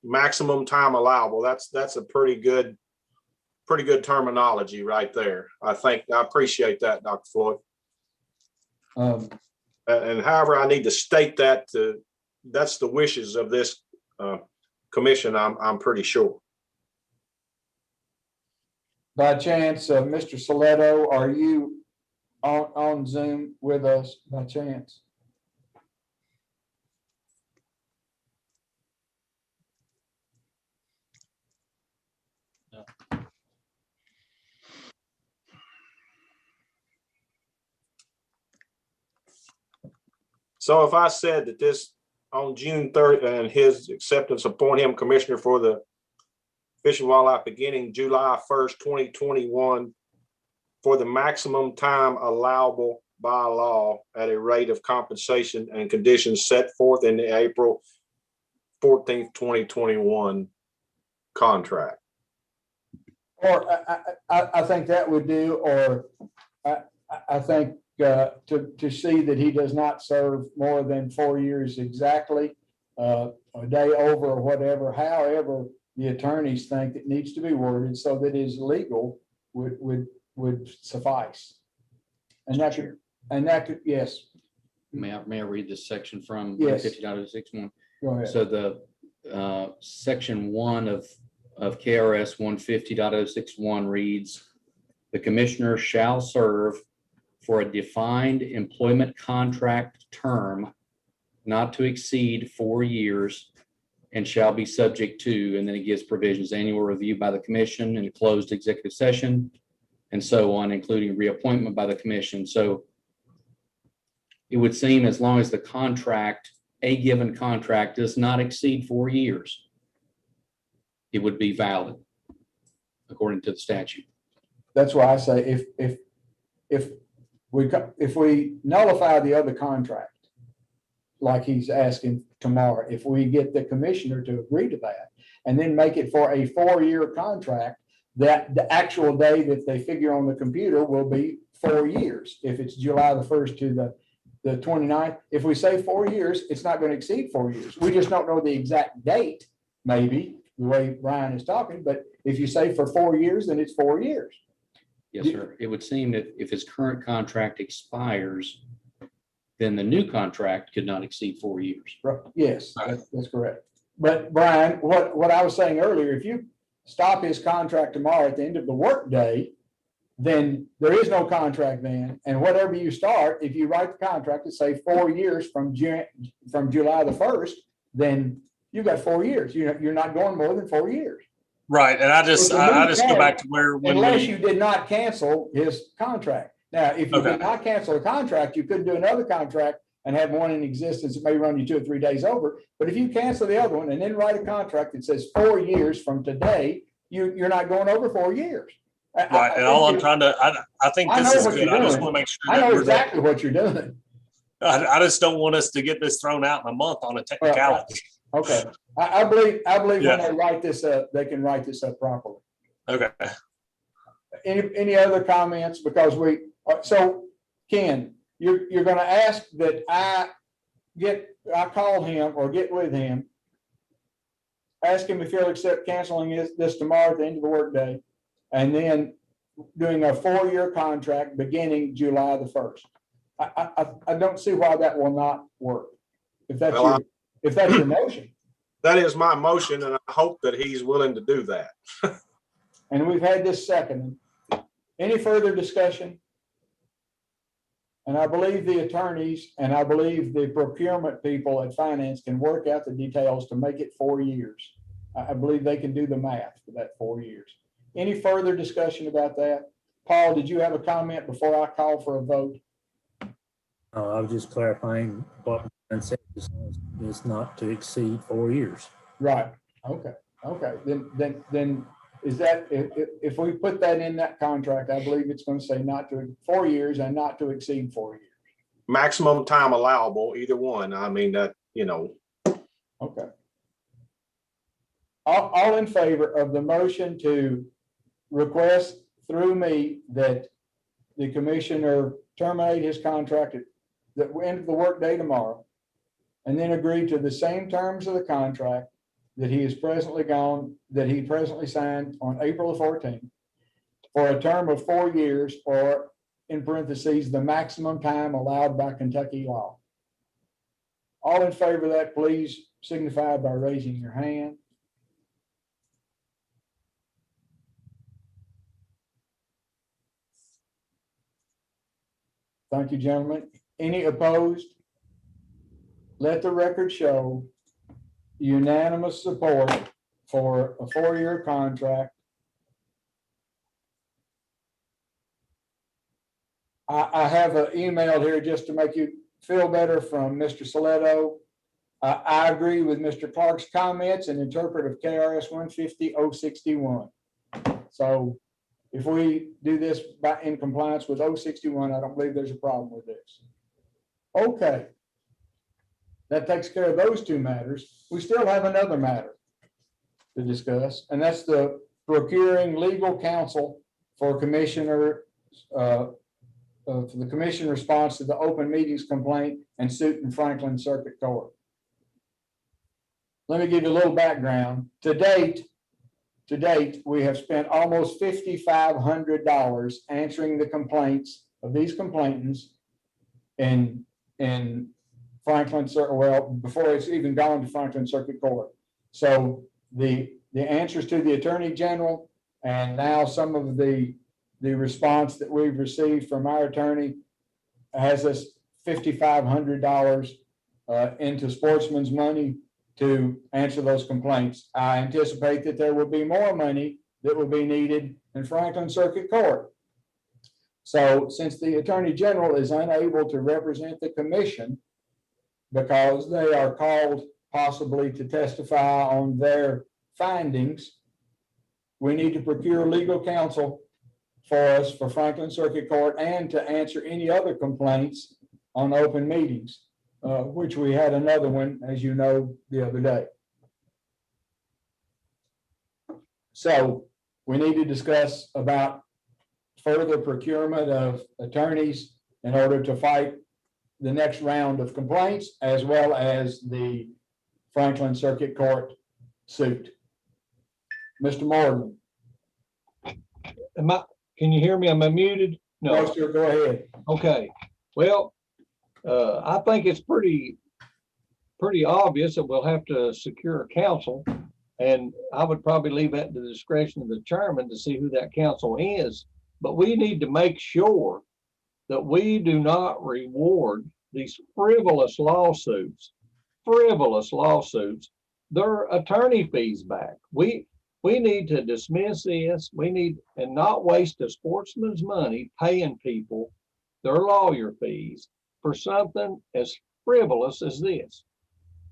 Maximum time allowable. That's a pretty good terminology right there. I appreciate that, Dr. Floyd. And however, I need to state that that's the wishes of this commission. I'm pretty sure. by chance, Mr. Soletto, are you on Zoom with us by chance? So if I said that this on June 3rd and his acceptance appoint him commissioner for the Fish and Wildlife beginning July 1st, 2021 for the maximum time allowable by law at a rate of compensation and conditions set forth in the April 14th, 2021 contract. Or I think that would do, or I think to see that he does not serve more than 4 years exactly, a day over or whatever, however the attorneys think it needs to be worded so that it is legal would suffice. And that could, yes. May I read this section from Yes. 150.061? Go ahead. So the section 1 of KRS 150.061 reads, the commissioner shall serve for a defined employment contract term not to exceed 4 years and shall be subject to, and then it gives provisions, annual review by the commission and closed executive session and so on, including reappointment by the commission. So it would seem as long as the contract, a given contract, does not exceed 4 years, it would be valid according to the statute. that's why I say if we nullify the other contract, like he's asking tomorrow, if we get the commissioner to agree to that and then make it for a 4-year contract, that the actual day that they figure on the computer will be 4 years. If it's July the 1st to the 29th, if we say 4 years, it's not going to exceed 4 years. We just don't know the exact date, maybe the way Brian is talking, but if you say for 4 years, then it's 4 years. Yes, sir. It would seem that if his current contract expires, then the new contract could not exceed 4 years. Right. Yes, that's correct. But Brian, what I was saying earlier, if you stop his contract tomorrow at the end of the workday, then there is no contract then. And whatever you start, if you write the contract to say 4 years from July the 1st, then you've got 4 years. You're not going more than 4 years. Right. And I just go back to where, unless you did not cancel his contract. Now, if you did not cancel the contract, you couldn't do another contract and have one in existence that may run you 2 or 3 days over. But if you cancel the other one and then write a contract that says 4 years from today, you're not going over 4 years. Right. And all I'm trying to, I think this is good. I just want to make sure. I know exactly what you're doing. I just don't want us to get this thrown out in a month on a technicality. Okay. I believe when they write this up, they can write this up properly. Okay. Any other comments? Because so Ken, you're going to ask that I call him or get with him, ask him if he'll accept canceling this tomorrow at the end of the workday, and then doing a 4-year contract beginning July the 1st. I don't see why that will not work. If that's your motion. That is my motion, and I hope that he's willing to do that. And we've had this second. Any further discussion? And I believe the attorneys and I believe the procurement people at finance can work out the details to make it 4 years. I believe they can do the math for that 4 years. Any further discussion about that? Paul, did you have a comment before I call for a vote? I was just clarifying what Brian said is not to exceed 4 years. Right. Okay. Then is that, if we put that in that contract, I believe it's going to say not to 4 years and not to exceed 4 years. Maximum time allowable, either one. I mean, that, Okay. All in favor of the motion to request through me that the commissioner terminate his contract at the end of the workday tomorrow, and then agree to the same terms of the contract that he presently signed on April the 14th for a term of 4 years, or in parentheses, the maximum time allowed by Kentucky law. All in favor of that, please signify by raising your hand. Thank you, gentlemen. Any opposed? Let the record show unanimous support for a 4-year contract. I have an email here just to make you feel better from Mr. Soletto. I agree with Mr. Clark's comments and interpret of KRS 150-061. So if we do this in compliance with 061, I don't believe there's a problem with this. Okay. That takes care of those two matters. We still have another matter to discuss, and that's the procuring legal counsel for commissioner, for the commission response to the open meetings complaint and suit in Franklin Circuit Court. Let me give you a little background. To date, we have spent almost $5,500 answering the complaints of these complainants in Franklin Circuit, well, before it's even gone to Franklin Circuit Court. So the answers to the Attorney General, and now some of the response that we've received from our attorney has us $5,500 into Sportsman's money to answer those complaints. I anticipate that there will be more money that will be needed in Franklin Circuit Court. So since the Attorney General is unable to represent the commission because they are called possibly to testify on their findings, we need to procure legal counsel for us for Franklin Circuit Court and to answer any other complaints on open meetings, which we had another one, as you know, the other day. So we need to discuss about further procurement of attorneys in order to fight the next round of complaints, as well as the Franklin Circuit Court suit. Mr. Morgan. Can you hear me? Am I muted? No, sir, go ahead. Okay, well, I think it's pretty obvious that we'll have to secure counsel. And I would probably leave that to the discretion of the chairman to see who that counsel is. But we need to make sure that we do not reward these frivolous lawsuits, their attorney fees back. We need to dismiss this. We need and not waste a sportsman's money paying people their lawyer fees for something as frivolous as this.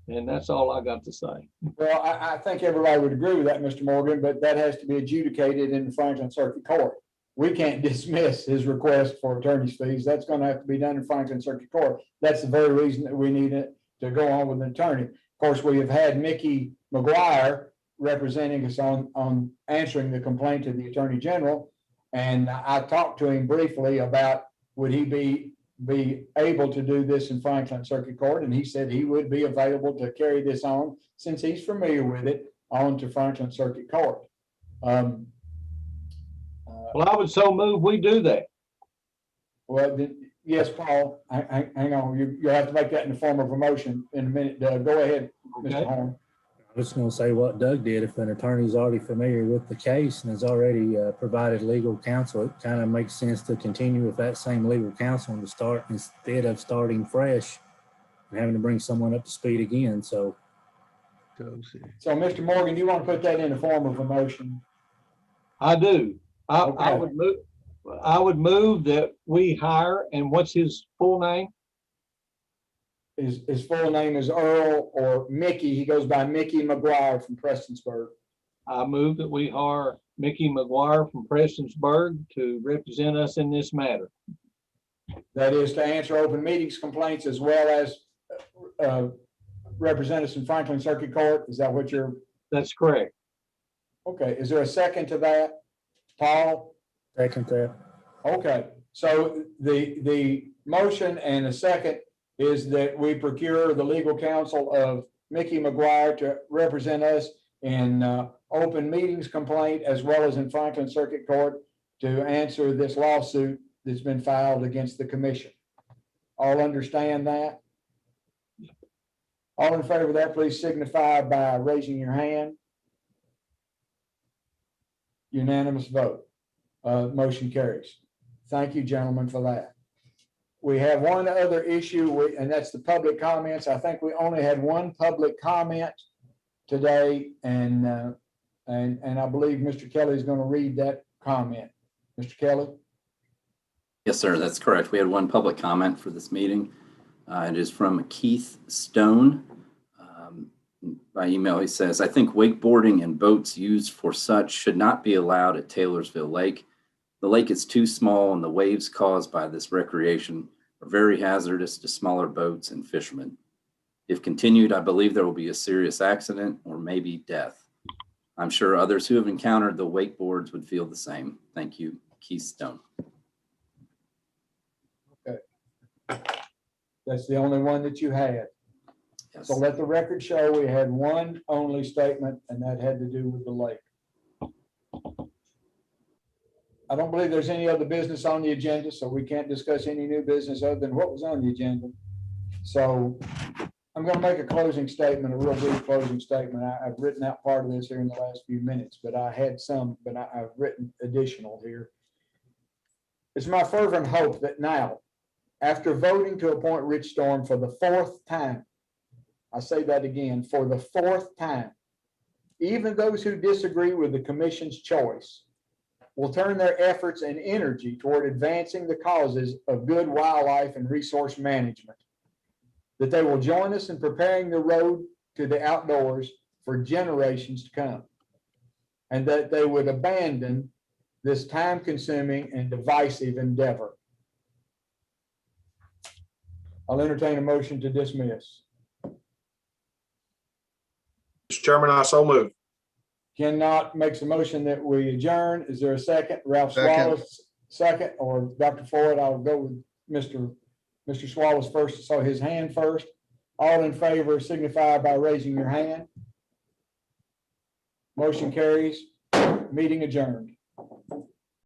And that's all I got to say. Well, I think everybody would agree with that, Mr. Morgan, but that has to be adjudicated in the Franklin Circuit Court. We can't dismiss his request for attorney's fees. That's going to have to be done in Franklin Circuit Court. That's the very reason that we need it to go on with an attorney. Of course, we have had Mickey McGuire representing us on answering the complaint to the Attorney General. And I talked to him briefly about would he be able to do this in Franklin Circuit Court, and he said he would be available to carry this on, since he's familiar with it, on to Franklin Circuit Court. Well, I would so move we do that. Well, yes, Paul, hang on, you'll have to make that in the form of a motion in a minute, Doug. Go ahead, Mr. Horn. I was going to say what Doug did. If an attorney's already familiar with the case and has already provided legal counsel, it kind of makes sense to continue with that same legal counsel and to start instead of starting fresh and having to bring someone up to speed again. So, Mr. Morgan, do you want to put that in the form of a motion? I do. I would move that we hire, and what's his full name? His full name is Earl or Mickey. He goes by Mickey McGuire from Prestonsburg. I move that we hire Mickey McGuire from Prestonsburg to represent us in this matter. That is to answer open meetings complaints as well as represent us in Franklin Circuit Court. Is that what you're? That's correct. Okay. Is there a second to that, Paul? Second to that. Okay. So the motion and a second is that we procure the legal counsel of Mickey McGuire to represent us in open meetings complaint as well as in Franklin Circuit Court to answer this lawsuit that's been filed against the commission. All understand that? All in favor of that, please signify by raising your hand. Unanimous vote. Motion carries. Thank you, gentlemen, for that. We have one other issue, and that's the public comments. I think we only had one public comment today, and I believe Mr. Kelly is going to read that comment. Mr. Kelly? Yes, sir, that's correct. We had one public comment for this meeting. It is from Keith Stone. By email, he says, I think wakeboarding and boats used for such should not be allowed at Taylorsville Lake. The lake is too small, and the waves caused by this recreation are very hazardous to smaller boats and fishermen. If continued, I believe there will be a serious accident or maybe death. I'm sure others who have encountered the wakeboards would feel the same. Thank you, Keith Stone. Okay. That's the only one that you had. Yes. So let the record show we had one only statement, and that had to do with the lake. I don't believe there's any other business on the agenda, so we can't discuss any new business other than what was on the agenda. So I'm going to make a closing statement, a real brief closing statement. I've written out part of this here in the last few minutes, but I had some, but I've written additional here. It's my fervent hope that now, after voting to appoint Rich Storm for the 4th time, I say that again, for the 4th time, even those who disagree with the commission's choice will turn their efforts and energy toward advancing the causes of good wildlife and resource management, that they will join us in preparing the road to the outdoors for generations to come, and that they would abandon this time-consuming and divisive endeavor. I'll entertain a motion to dismiss. Mr. Chairman, I so move. Ken Knott makes a motion that we adjourn. Is there a second? Ralph Second. Swallows, second, or Dr. Floyd? I'll go with Mr. Swallows first. So his hand first. All in favor signify by raising your hand. Motion carries. Meeting adjourned.